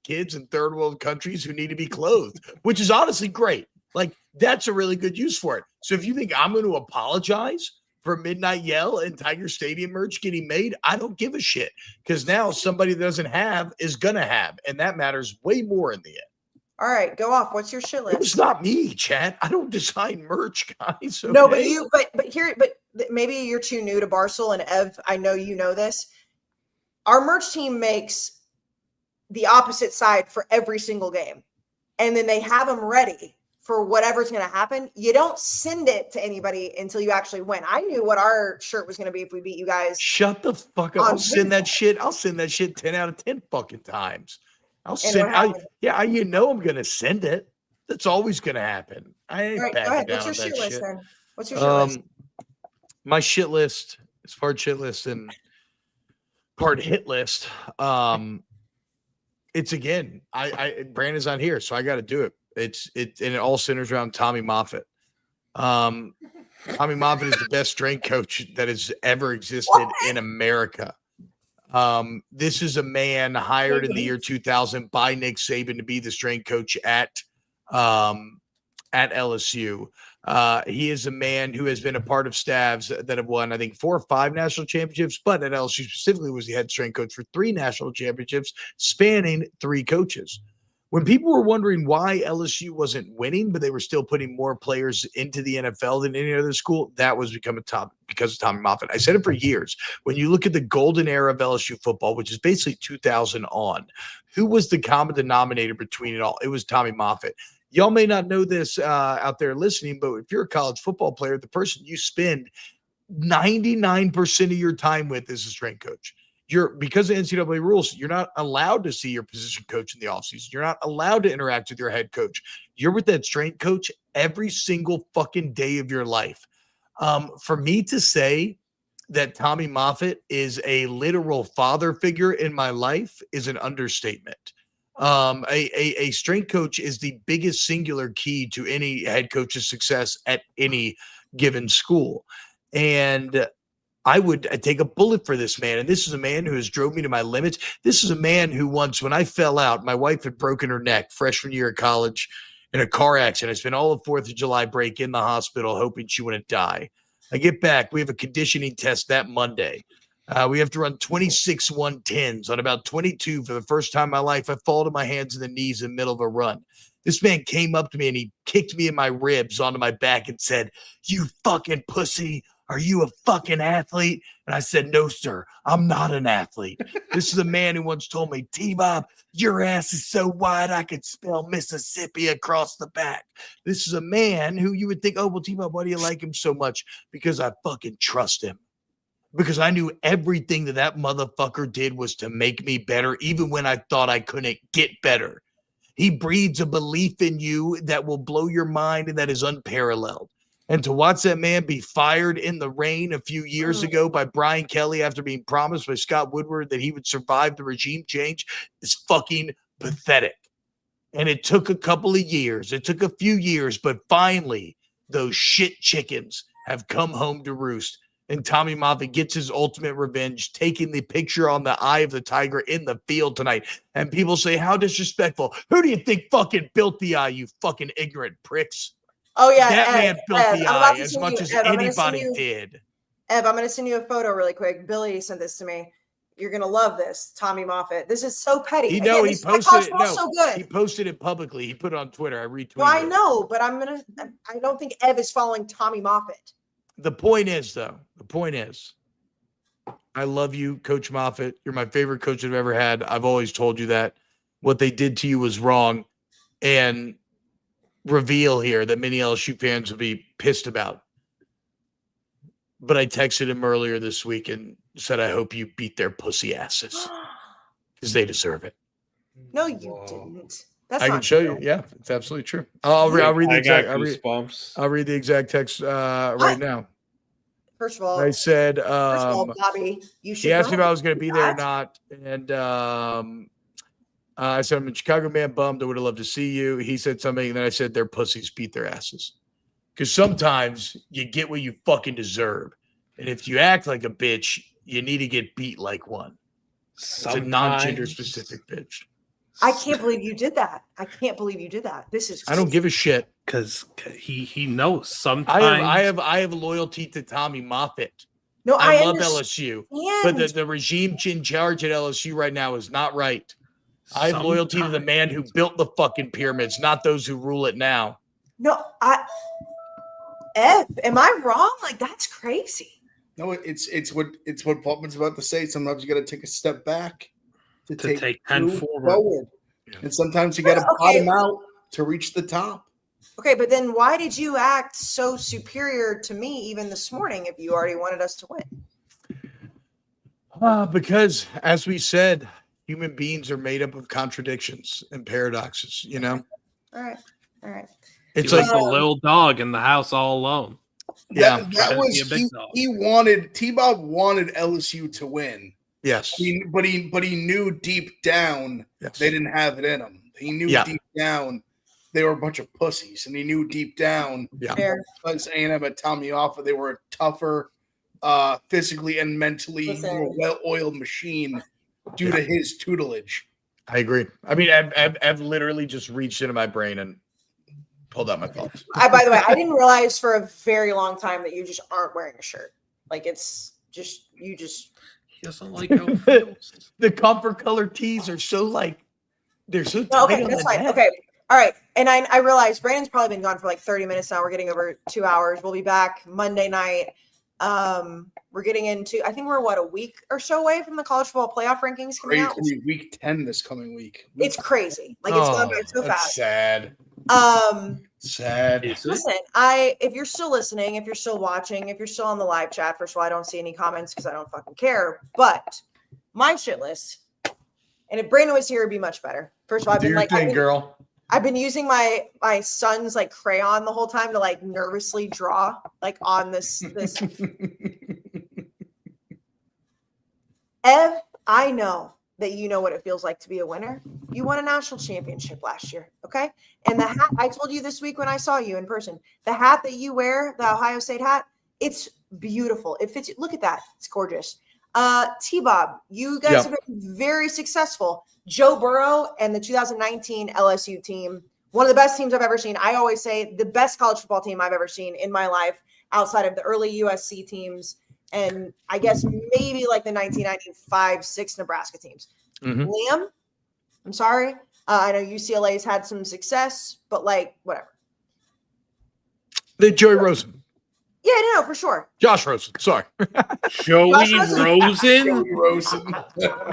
kids in third world countries who need to be clothed, which is honestly great. Like, that's a really good use for it. So if you think I'm going to apologize for Midnight Yell and Tiger Stadium merch getting made, I don't give a shit, because now somebody that doesn't have is gonna have, and that matters way more in the end. All right, go off. What's your shit list? It's not me, Chad. I don't design merch, guys. Okay? No, but maybe you're too new to Barstool, and Ev, I know you know this. Our merch team makes the opposite side for every single game, and then they have them ready for whatever's going to happen. You don't send it to anybody until you actually win. I knew what our shirt was going to be if we beat you guys. Shut the fuck up. I'll send that shit 10 out of 10 fucking times. I'm going to send it. That's always going to happen. I ain't backing down. What's your shit list then? What's your shit list? My shit list It's part shit list and part hit list. It's again, Brandon's on here, so I got to do it. And it all centers around Tommy Moffett. Tommy Moffett is the best strength coach that has ever existed in America. This is a man hired in the year 2000 by Nick Saban to be the strength coach at LSU. He is a man who has been a part of staffs that have won, I think, 4 or 5 national championships, but at LSU specifically was the head strength coach for 3 national championships, spanning 3 coaches. When people were wondering why LSU wasn't winning, but they were still putting more players into the NFL than any other school, that was because of Tommy Moffett. I said it for years. When you look at the golden era of LSU football, which is basically 2000 on, who was the common denominator between it all? It was Tommy Moffett. Y'all may not know this out there listening, but if you're a college football player, the person you spend 99% of your time with is a strength coach. Because of NCAA rules, you're not allowed to see your position coach in the offseason. You're not allowed to interact with your head coach. You're with that strength coach every single fucking day of your life. For me to say that Tommy Moffett is a literal father figure in my life is an understatement. A strength coach is the biggest singular key to any head coach's success at any given school. And I'd take a bullet for this man. And this is a man who has drove me to my limits. This is a man who once, when I fell out, my wife had broken her neck freshman year of college in a car accident. I spent all of 4th of July break in the hospital hoping she wouldn't die. I get back. We have a conditioning test that Monday. We have to run 26 110s on about 22 for the first time in my life. I fall to my hands and the knees in the middle of a run. This man came up to me and he kicked me in my ribs onto my back and said, "You fucking pussy. Are you a fucking athlete?" And I said, "No, sir, I'm not an athlete." This is a man who once told me, "T-Bob, your ass is so wide I could spell Mississippi across the back." This is a man who you would think, "Oh, well, T-Bob, why do you like him so much?" Because I fucking trust him. Because I knew everything that motherfucker did was to make me better, even when I thought I couldn't get better. He breeds a belief in you that will blow your mind and that is unparalleled. And to watch that man be fired in the rain a few years ago by Brian Kelly after being promised by Scott Woodward that he would survive the regime change is fucking pathetic. And it took a couple of years. It took a few years, but finally, those shit chickens have come home to roost. And Tommy Moffett gets his ultimate revenge, taking the picture on the eye of the tiger in the field tonight. And people say, how disrespectful. Who do you think fucking built the eye, you fucking ignorant pricks? Oh, yeah. That man built the eye as much as anybody did. Ev, I'm going to send you a photo really quick. Billy sent this to me. You're going to love this, Tommy Moffett. This is so petty. He posted it. No, so good. He posted it publicly. He put it on Twitter. I retweeted it. Well, I know, but I don't think Ev is following Tommy Moffett. The point is, I love you, Coach Moffett. You're my favorite coach I've ever had. I've always told you that. What they did to you was wrong. And reveal here that many LSU fans will be pissed about. But I texted him earlier this week and said, I hope you beat their pussy asses because they deserve it. No, you didn't. I can show you. Yeah, it's absolutely true. I'll read the exact. I'll read the exact text right now. First of all, I said, Bobby, you should. He asked me if I was going to be there or not, and I said I'm a Chicago man, bummed. I would have loved to see you. He said something, and then I said their pussies beat their asses. Because sometimes you get what you fucking deserve, and if you act like a bitch, you need to get beat like one. It's a non-gender specific bitch. I can't believe you did that. This is crazy. I don't give a shit because he knows sometimes. I have loyalty to Tommy Moffett. No, I love LSU, but the regime in charge at LSU right now is not right. I have loyalty to the man who built the fucking pyramids, not those who rule it now. No, Ed, am I wrong? Like, that's crazy. No, it's what Paulman's about to say. Sometimes you got to take a step back to take 10 forward. Yeah. And sometimes you got to bottom out to reach the top. Okay, but then why did you act so superior to me even this morning if you already wanted us to win? Because, as we said, human beings are made up of contradictions and paradoxes, you know? All right. It's like a little dog in the house all alone. That was T-Bob wanted LSU to win. Yes. But he knew deep down they didn't have it in them. He knew deep down they were a bunch of pussies, and he knew deep down because A&M had Tommy off, they were a tougher physically and mentally more well-oiled machine due to his tutelage. I agree. I mean, I've literally just reached into my brain and pulled out my thoughts. By the way, I didn't realize for a very long time that you just aren't wearing a shirt. Like it's just you just. He doesn't like how it feels. The comfort color tees are so they're so tight. Okay, that's fine. Okay, all right. And I realize Brandon's probably been gone for like 30 minutes now. We're getting over 2 hours. We'll be back Monday night. We're getting into, I think we're a week or so away from the college football playoff rankings coming out. Week 10 this coming week. It's crazy. Like it's going by so fast. Sad. Sad. Listen, if you're still listening, if you're still watching, if you're still on the live chat, first of all, I don't see any comments because I don't fucking care. But my shit list, and if Brandon was here, it'd be much better. First of all, I've been using my son's like crayon the whole time to like nervously draw like on this. Ev, I know that you know what it feels like to be a winner. You won a national championship last year, okay? And the hat, I told you this week when I saw you in person, the hat that you wear, the Ohio State hat, it's beautiful. It fits you. Look at that. It's gorgeous. T-Bob, you guys have been very successful. Joe Burrow and the 2019 LSU team, one of the best teams I've ever seen. I always say the best college football team I've ever seen in my life outside of the early USC teams. And I guess maybe like the 1995-6 Nebraska teams. Mm-hmm. Liam, I'm sorry. I know UCLA's had some success, but like whatever. The Joey Rosen. Yeah, no, for sure. Josh Rosen. Sorry. Joey Rosen.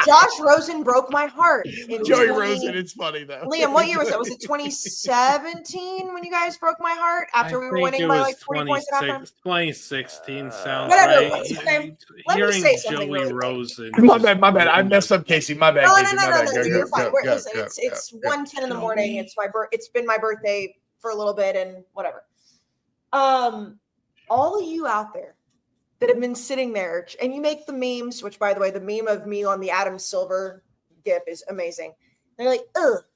Josh Rosen broke my heart. Joey Rosen, it's funny though. Liam, what year was that? Was it 2017 when you guys broke my heart after we were winning by like 20 points at halftime? 2016 sounds whatever, right. okay. Let me Hearing say something Joey really Rosen. My bad. I messed up, Kayce. My bad. No, Kayce. you're fine. Listen, it's 1:10 in the morning. It's been my birthday for a little bit and whatever. All of you out there that have been sitting there and you make the memes, which by the way, the meme of me on the Adam Silver gif is amazing. They're like,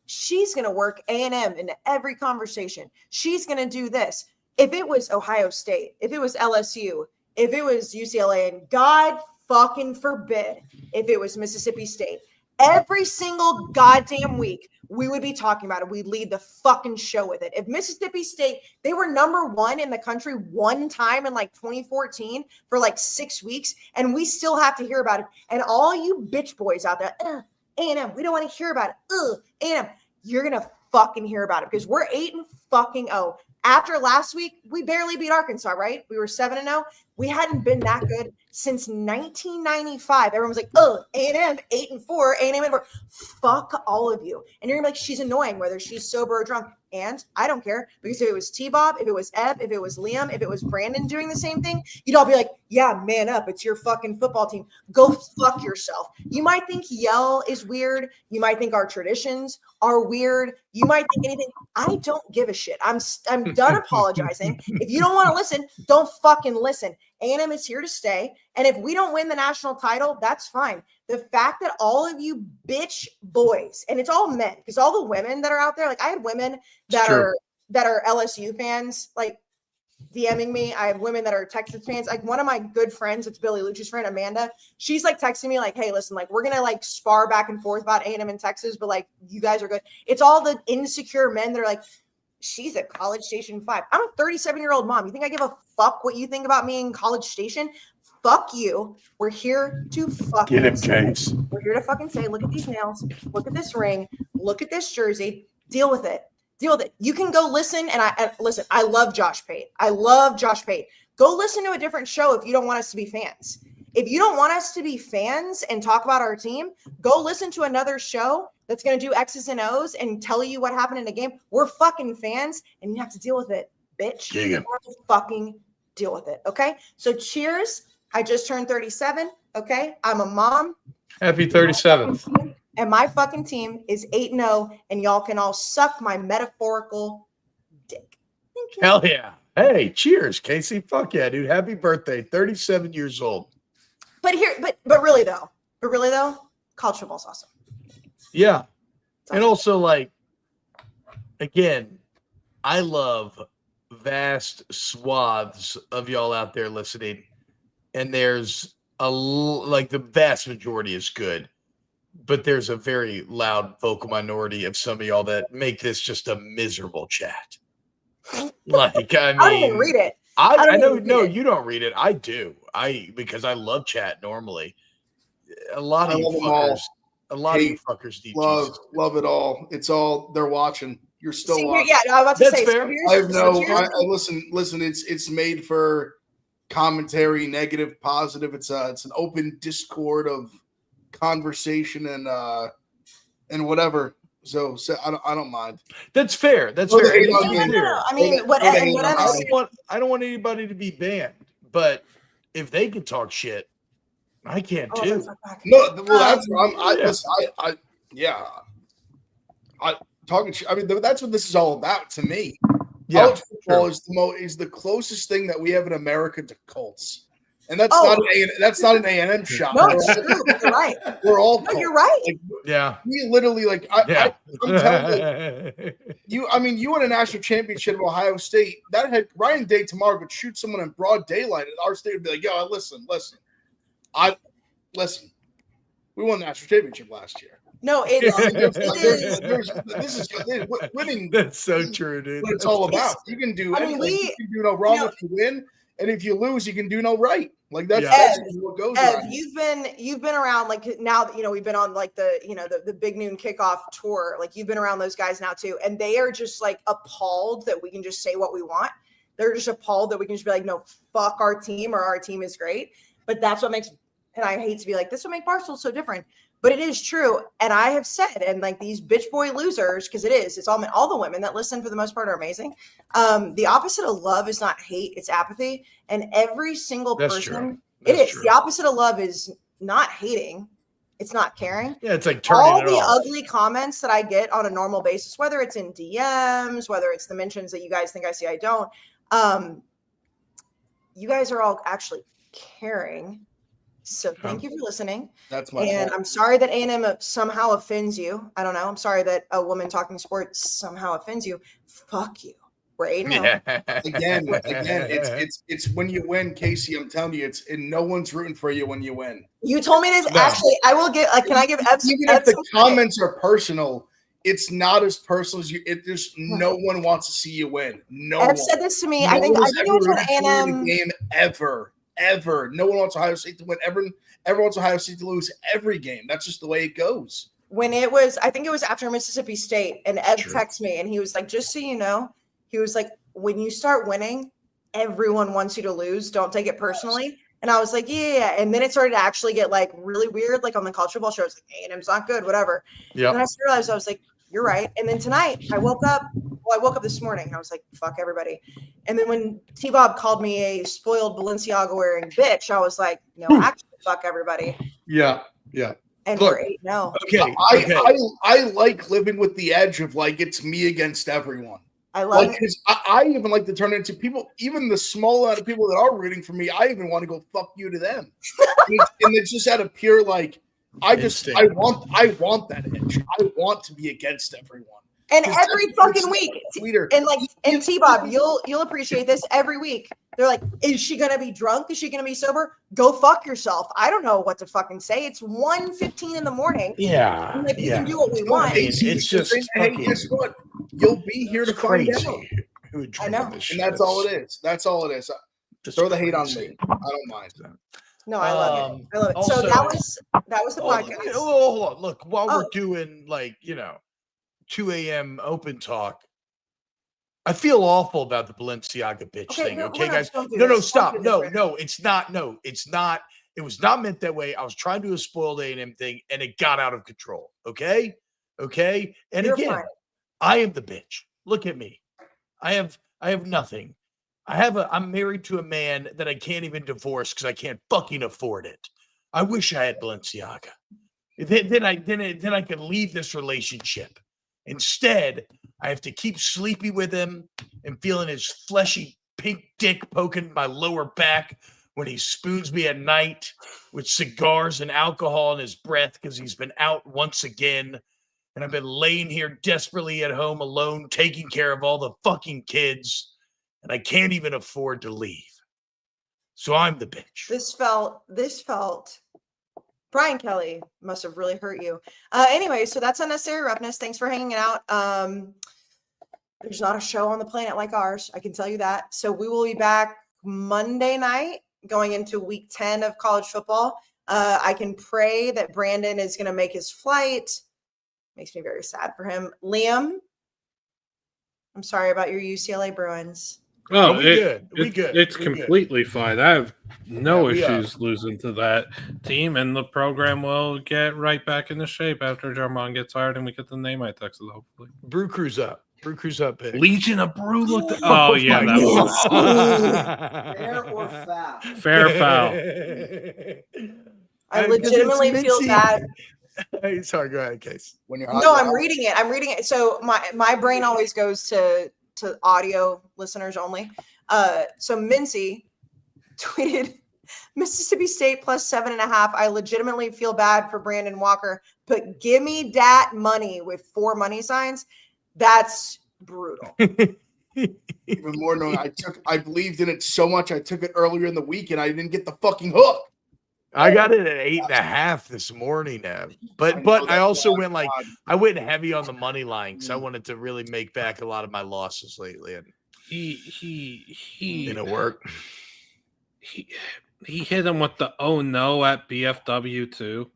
she's going to work A&M into every conversation. She's going to do this. If it was Ohio State, if it was LSU, if it was UCLA, and God fucking forbid if it was Mississippi State, every single goddamn week, we would be talking about it. We'd lead the fucking show with it. If Mississippi State, they were number one in the country one time in like 2014 for like 6 weeks, and we still have to hear about it. And all you bitch boys out there, A&M, we don't want to hear about it. A&M, you're going to fucking hear about it because we're 8-0. After last week, we barely beat Arkansas, right? We were 7-0. We hadn't been that good since 1995. Everyone was like, A&M 8-4, A&M 8-4. Fuck all of you. And you're gonna be like, she's annoying, whether she's sober or drunk. And I don't care, because if it was T-Bob, if it was Eb, if it was Liam, if it was Brandon doing the same thing, you'd all be like, yeah, man up. It's your fucking football team. Go fuck yourself. You might think yell is weird. You might think our traditions are weird. You might think anything. I don't give a shit. I'm done apologizing. If you don't want to listen, don't fucking listen. A&M is here to stay. And if we don't win the national title, that's fine. The fact that all of you bitch boys, and it's all men, because all the women that are out there, like I had women that are LSU fans, like DMing me. I have women that are Texas fans. Like one of my good friends, it's Billy Lucci's friend, Amanda. She's like texting me like, hey, listen, like we're going to like spar back and forth about A&M in Texas, but like you guys are good. It's all the insecure men that are like, she's at College Station 5. I'm a 37-year-old mom. You think I give a fuck what you think about me in College Station? Fuck you. We're here to fucking get him, Kayce. We're here to fucking say, look at these nails, look at this ring, look at this jersey, deal with it. You can go listen, and listen, I love Josh Pate. Go listen to a different show if you don't want us to be fans. If you don't want us to be fans and talk about our team, go listen to another show that's going to do X's and O's and tell you what happened in a game. We're fucking fans, and you have to deal with it, bitch. You have to fucking deal with it, okay? So cheers. I just turned 37, okay? I'm a mom. Happy 37th. And my fucking team is 8-0, and y'all can all suck my metaphorical dick. Thank you. Hell yeah. Hey, cheers, Kayce. Fuck yeah, dude. Happy birthday. 37 years old. But really though, college football's awesome. Yeah. It's And awesome. also, like, again, I love vast swaths of y'all out there listening. And there's like the vast majority is good. But there's a very loud vocal minority of some of y'all that make this just a miserable chat. Like, I mean, I don't even read it. I know, no, you don't read it. I do. Because I love chat normally. A lot of you fuckers, need Jesus. Love it all. It's all they're watching. You're still watching. Yeah, no, I was about to That's say. fair. I listen. It's made for commentary, negative, positive. It's an open discord of conversation and whatever. So I don't mind. That's fair. That's fair. I mean, I don't want anybody to be banned, but if they can talk shit, I can too. No, well, that's talking. I mean, that's what this is all about to me. Yeah, college football is the closest thing that we have in America to cults, and that's not an A&M shot. No, it's true. You're right. We're all. No, you're right. Like, yeah, we literally I'm telling you. I mean, you won a national championship at Ohio State. That had Ryan Day tomorrow could shoot someone in broad daylight, and our state would be like, "Yo, listen. We won the national championship last year." No, winning. That's so true, dude. What it's all about. You can do anything. You can do no wrong if you win, and if you lose, you can do no right. Like that's what goes on. You've been around like now that we've been on like the Big Noon kickoff tour. Like you've been around those guys now too, and they are just like appalled that we can just say what we want. They're just appalled that we can just be like, no, fuck our team or our team is great. But that's what makes, and I hate to be like, this will make Barstool so different. But it is true. And I have said, and like these bitch boy losers, because it's all the women that listen for the most part are amazing. The opposite of love is not hate, it's apathy. And every single person, the opposite of love is not hating. It's not caring. Yeah, it's like turning all it the off. ugly comments that I get on a normal basis, whether it's in DMs, whether it's the mentions that you guys think I see, I don't. You guys are all actually caring. So thank you for listening. That's my fault. I'm sorry that A&M somehow offends you. I don't know. I'm sorry that a woman talking sports somehow offends you. Fuck you. We're 8-0. Again, it's when you win, Kayce. I'm telling you, and no one's rooting for you when you win. You told me this. No. Actually, I will give. Can I give? Even if the comments are personal, it's not as personal as you. There's no one wants to see you win. No one said this to me. I think it was when A&M game ever. No one wants Ohio State to win. Everyone wants Ohio State to lose every game. That's just the way it goes. When I think it was after Mississippi State, and Ev texted me, and he was like, just so you know, he was like, when you start winning, everyone wants you to lose. Don't take it personally. And I was like, yeah. And then it started to actually get like really weird, like on the college football shows, like A&M's not good, whatever. Yeah. And I realized, I was like, you're right. And then tonight I woke up this morning. I was like, fuck everybody. And then when T-Bob called me a spoiled Balenciaga wearing bitch, I was like, no, actually fuck everybody. Yeah. And we're 8-0. Okay. I like living with the edge of like, it's me against everyone. I love it. Because I even like to turn it into people, even the small amount of people that are rooting for me, I even want to go fuck you to them. and it's just out of pure like, I want that edge. I want to be against everyone. And every fucking week, and T-Bob, you'll appreciate this every week. They're like, is she gonna be drunk? Is she gonna be sober? Go fuck yourself. I don't know what to fucking say. It's 1:15 in the morning. Yeah, like, we can do what we want. It's just hey, guess what? You'll be here to find out. I know, and that's all it is. That's all it is. Throw the hate on me. I don't mind. No, I love it. I love it. Also, so that was the podcast. Hold on. Look, while we're doing 2 a.m. open talk, I feel awful about the Balenciaga bitch thing. Okay, guys. No, stop. No, it's not. No, it's not. It was not meant that way. I was trying to do a spoiled A&M thing, and it got out of control. Okay. And You're again, fine. I am the bitch. Look at me. I have nothing. I'm married to a man that I can't even divorce because I can't fucking afford it. I wish I had Balenciaga. Then I could leave this relationship. Instead, I have to keep sleeping with him and feeling his fleshy pink dick poking my lower back when he spoons me at night with cigars and alcohol in his breath because he's been out once again. And I've been laying here desperately at home alone, taking care of all the fucking kids, and I can't even afford to leave. So I'm the bitch. This felt. Brian Kelly must have really hurt you. Anyway, so that's Unnecessary Roughness. Thanks for hanging out. There's not a show on the planet like ours, I can tell you that. So we will be back Monday night going into week 10 of college football. I can pray that Brandon is going to make his flight. Makes me very sad for him. Liam, I'm sorry about your UCLA Bruins. Oh, we good. It's completely fine. I have no issues losing to that team, and the program will get right back into shape after Jarmon gets hired and we get the name I texted, hopefully. Brew Crew's up. Pick. Legion of Brew looked. Oh, yeah. That was Fair or foul? Fair foul. I legitimately feel bad. Sorry, go ahead, Kayce. When you're I'm reading it. So my brain always goes to audio listeners only. So Mincy tweeted Mississippi State plus 7.5. I legitimately feel bad for Brandon Walker, but give me that money with 4 money signs. That's brutal. Even more knowing I believed in it so much. I took it earlier in the week and I didn't get the fucking hook. I got it at 8.5 this morning, but I also went I went heavy on the money line because I wanted to really make back a lot of my losses lately, and he didn't work. He hit him with the oh no at BFW too.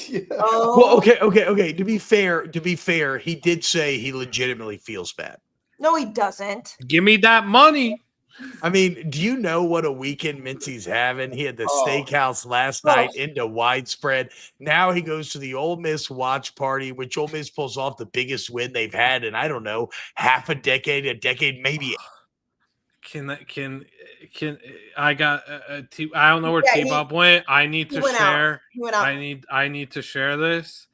Yeah. Oh. Well, okay. To be fair, he did say he legitimately feels bad. No, he doesn't. Give me that money. I mean, do you know what a weekend Mincy's having? He had the steakhouse last night into widespread. Now he goes to the Ole Miss watch party, which Ole Miss pulls off the biggest win they've had in, I don't know, half a decade, maybe. Can I got I don't know where T-Bob went. I need to share. I need to share this.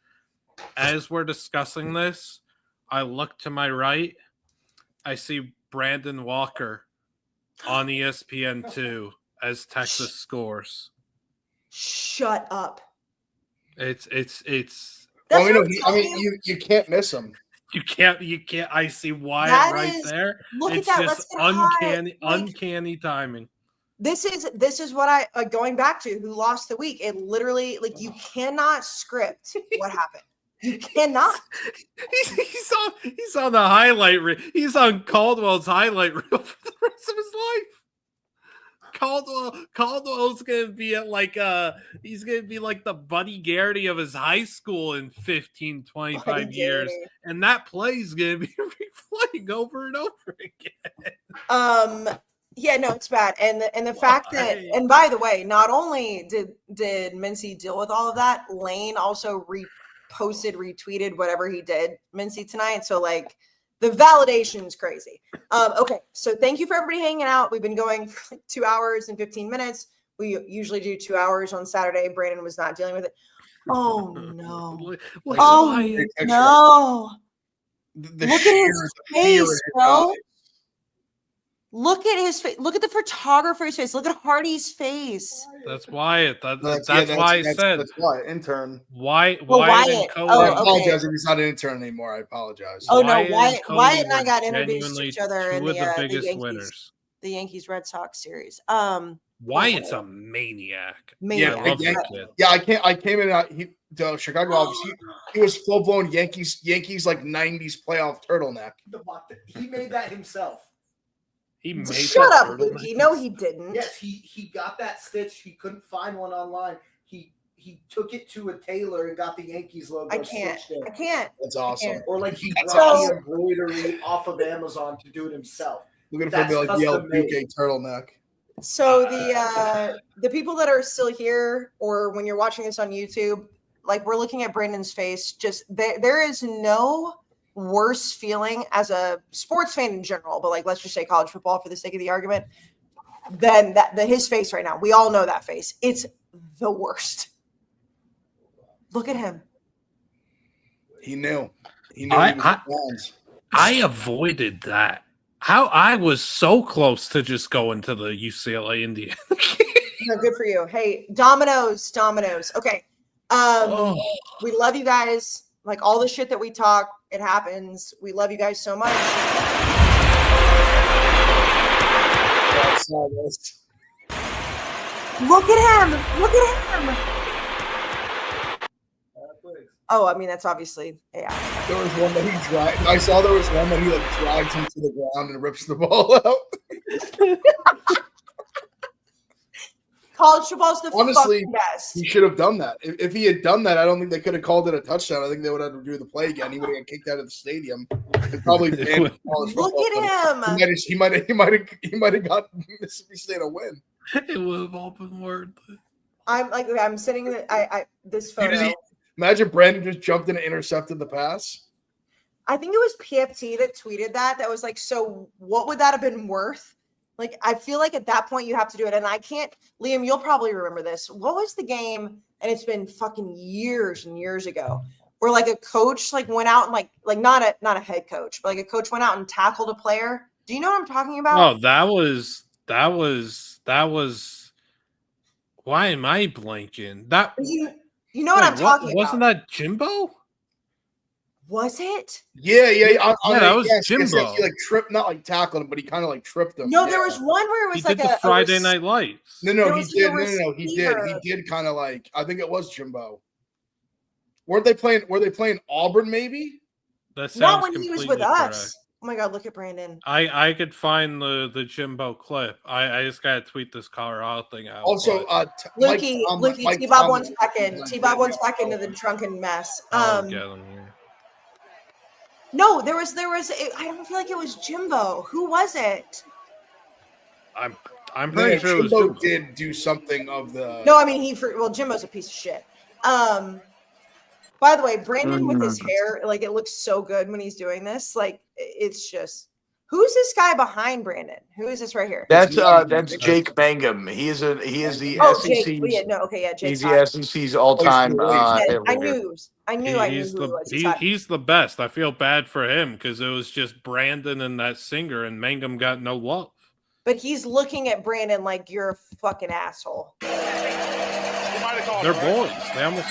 As we're discussing this, I look to my right. I see Brandon Walker on ESPN2 as Texas scores. Shut up. It's you can't miss them. You can't. I see Wyatt there. Look it's at that. Just uncanny timing. This is what I going back to who lost the week. It literally you cannot script what happened. You cannot. He's on the highlight reel. He's on Caldwell's highlight reel for the rest of his life. Caldwell's gonna be at he's gonna be like the Buddy Garrity of his high school in 15, 25 years. And that play's gonna be replaying over and over again. Yeah, no, it's bad. And the fact that, and by the way, not only did Mincy deal with all of that, Lane also retweeted whatever he did Mincy tonight. So the validation is crazy. Okay, so thank you for everybody hanging out. We've been going for 2 hours and 15 minutes. We usually do 2 hours on Saturday. Brandon was not dealing with it. Oh no! No! Look at his face, bro. Look at his face. Look at the photographer's face. Look at Hardy's face. That's Wyatt. That's why I said. That's Wyatt, intern. Wyatt. I apologize if he's not an intern anymore. I apologize. Oh, no. Wyatt and I got introduced to each other in the biggest winners. The Yankees-Red Sox series. Wyatt's a maniac. I came in the Chicago office. He was full-blown Yankees 90s playoff turtleneck. He made that himself. Shut up, Luki. No, he didn't. Yes, he got that stitch. He couldn't find one online. He took it to a tailor and got the Yankees logo. I can't. That's awesome. Or he brought the embroidery off of Amazon to do it himself. Looking for the yellow UK turtleneck. So the people that are still here, or when you're watching this on YouTube, we're looking at Brandon's face. Just there is no worse feeling as a sports fan in general, but let's just say college football for the sake of the argument, than his face right now. We all know that face. It's the worst. Look at him. He knew. I avoided that. How I was so close to just going to the UCLA Indiana. No, good for you. Hey, Dominoes. Okay. We love you guys. Like all the shit that we talk, it happens. We love you guys so much. Look at him. Oh, I mean, that's obviously AI. There was one that he dragged. I saw there was one that he like drags him to the ground and rips the ball out. College football's the honestly fucking best. He should have done that. If he had done that, I don't think they could have called it a touchdown. I think they would have to do the play again. He would have got kicked out of the stadium and probably banned college football. Look at him. He might have got Mississippi State a win. It would have all been worth it. I'm sitting. This photo. Imagine Brandon just jumped in and intercepted the pass. I think it was PFT that tweeted that. That was like, so what would that have been worth? Like, I feel like at that point you have to do it. And I can't, Liam, you'll probably remember this. What was the game? And it's been fucking years and years ago, where like a coach like went out and like not a head coach, but like a coach went out and tackled a player. Do you know what I'm talking about? Oh, that was. Why am I blanking? That you know what I'm talking about? Wasn't that Jimbo? Was it? Yeah. That was Jimbo. He like tripped, not like tackled him, but he kind of like tripped him. No, there was one where it was he like did the Friday Night Lights. No, he did. No, he did. He did kind of like. I think it was Jimbo. Were they playing Auburn? Maybe. That sounds not when he was with correct. us. Oh my God! Look at Brandon. I could find the Jimbo clip. I just gotta tweet this Colorado thing out. Also, Lukey, T-Bob wants back in. T-Bob wants back into the drunken mess. Get him here. No, there was. I don't feel like it was Jimbo. Who was it? I'm pretty sure Jimbo it was Jimbo. did do something of the. No, I mean Jimbo's a piece of shit. By the way, Brandon with his hair, like it looks so good when he's doing this. Like it's just, who's this guy behind Brandon? Who is this right here? That's Jake Mangum. He is the SEC's. Jake. Jake. He's the SEC's all-time. I knew he's the best. I feel bad for him because it was just Brandon and that singer, and Mangum got no love. But he's looking at Brandon like you're a fucking asshole. They're boys. They almost.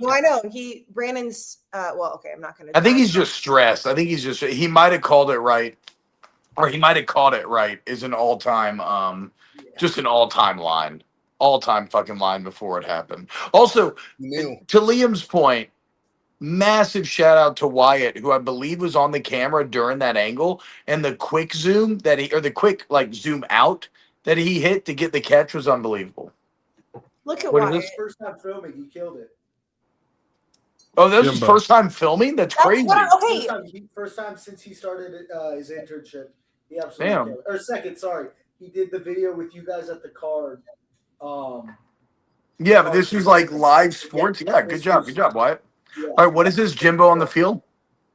No, I know. Brandon's. Well, okay. I'm not gonna. I think he's just stressed. I think he might have called it right, or he might have caught it right. Is an all-time, just an all-time line, all-time fucking line before it happened. Also, to Liam's point, massive shout out to Wyatt, who I believe was on the camera during that angle, and the quick zoom the quick like zoom out that he hit to get the catch was unbelievable. Look at Wyatt. His first time filming, he killed it. Oh, that was his first time filming? That's crazy. First time since he started his internship. He absolutely killed it. Or second, sorry. He did the video with you guys at the card. Yeah, but this was like live sports. Yeah, good job, Wyatt. Yeah. All right, what is this, Jimbo on the field?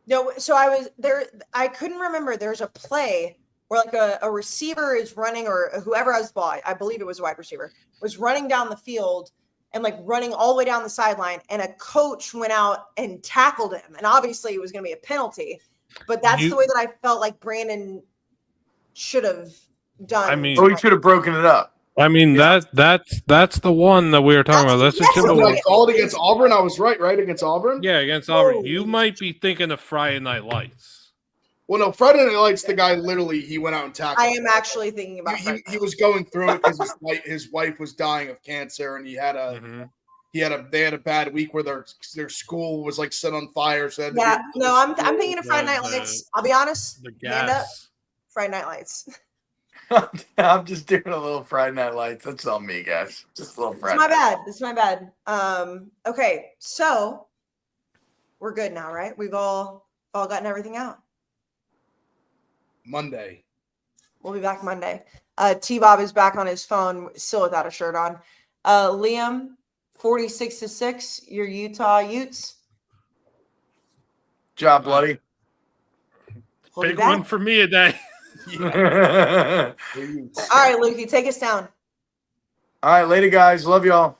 No, so I was there. I couldn't remember. There's a play where like a receiver is running, or whoever has the ball, I believe it was a wide receiver, was running down the field and like running all the way down the sideline, and a coach went out and tackled him. And obviously it was going to be a penalty, but that's the way that I felt like Brandon should have done. I mean, he should have broken it up. I mean, that's the one that we were talking about. That's I called against Auburn. I was right against Auburn. Yeah, against Auburn. You might be thinking of Friday Night Lights. Well, no, Friday Night Lights. The guy literally he went out and tackled. I am actually thinking about. He was going through it because his wife was dying of cancer, and they had a bad week where their school was like set on fire. So I'm thinking of Friday Night Lights. I'll be honest. Friday Night Lights. I'm just doing a little Friday Night Lights. That's on me, guys. Just a little Friday. It's my bad. Okay, so we're good now, right? We've all gotten everything out. Monday. We'll be back Monday. T-Bob is back on his phone, still without a shirt on. Liam, 46-6, your Utah Utes. Job, bloody. Big one for me today. All right, Lukey, take us down. All right, later, guys. Love y'all.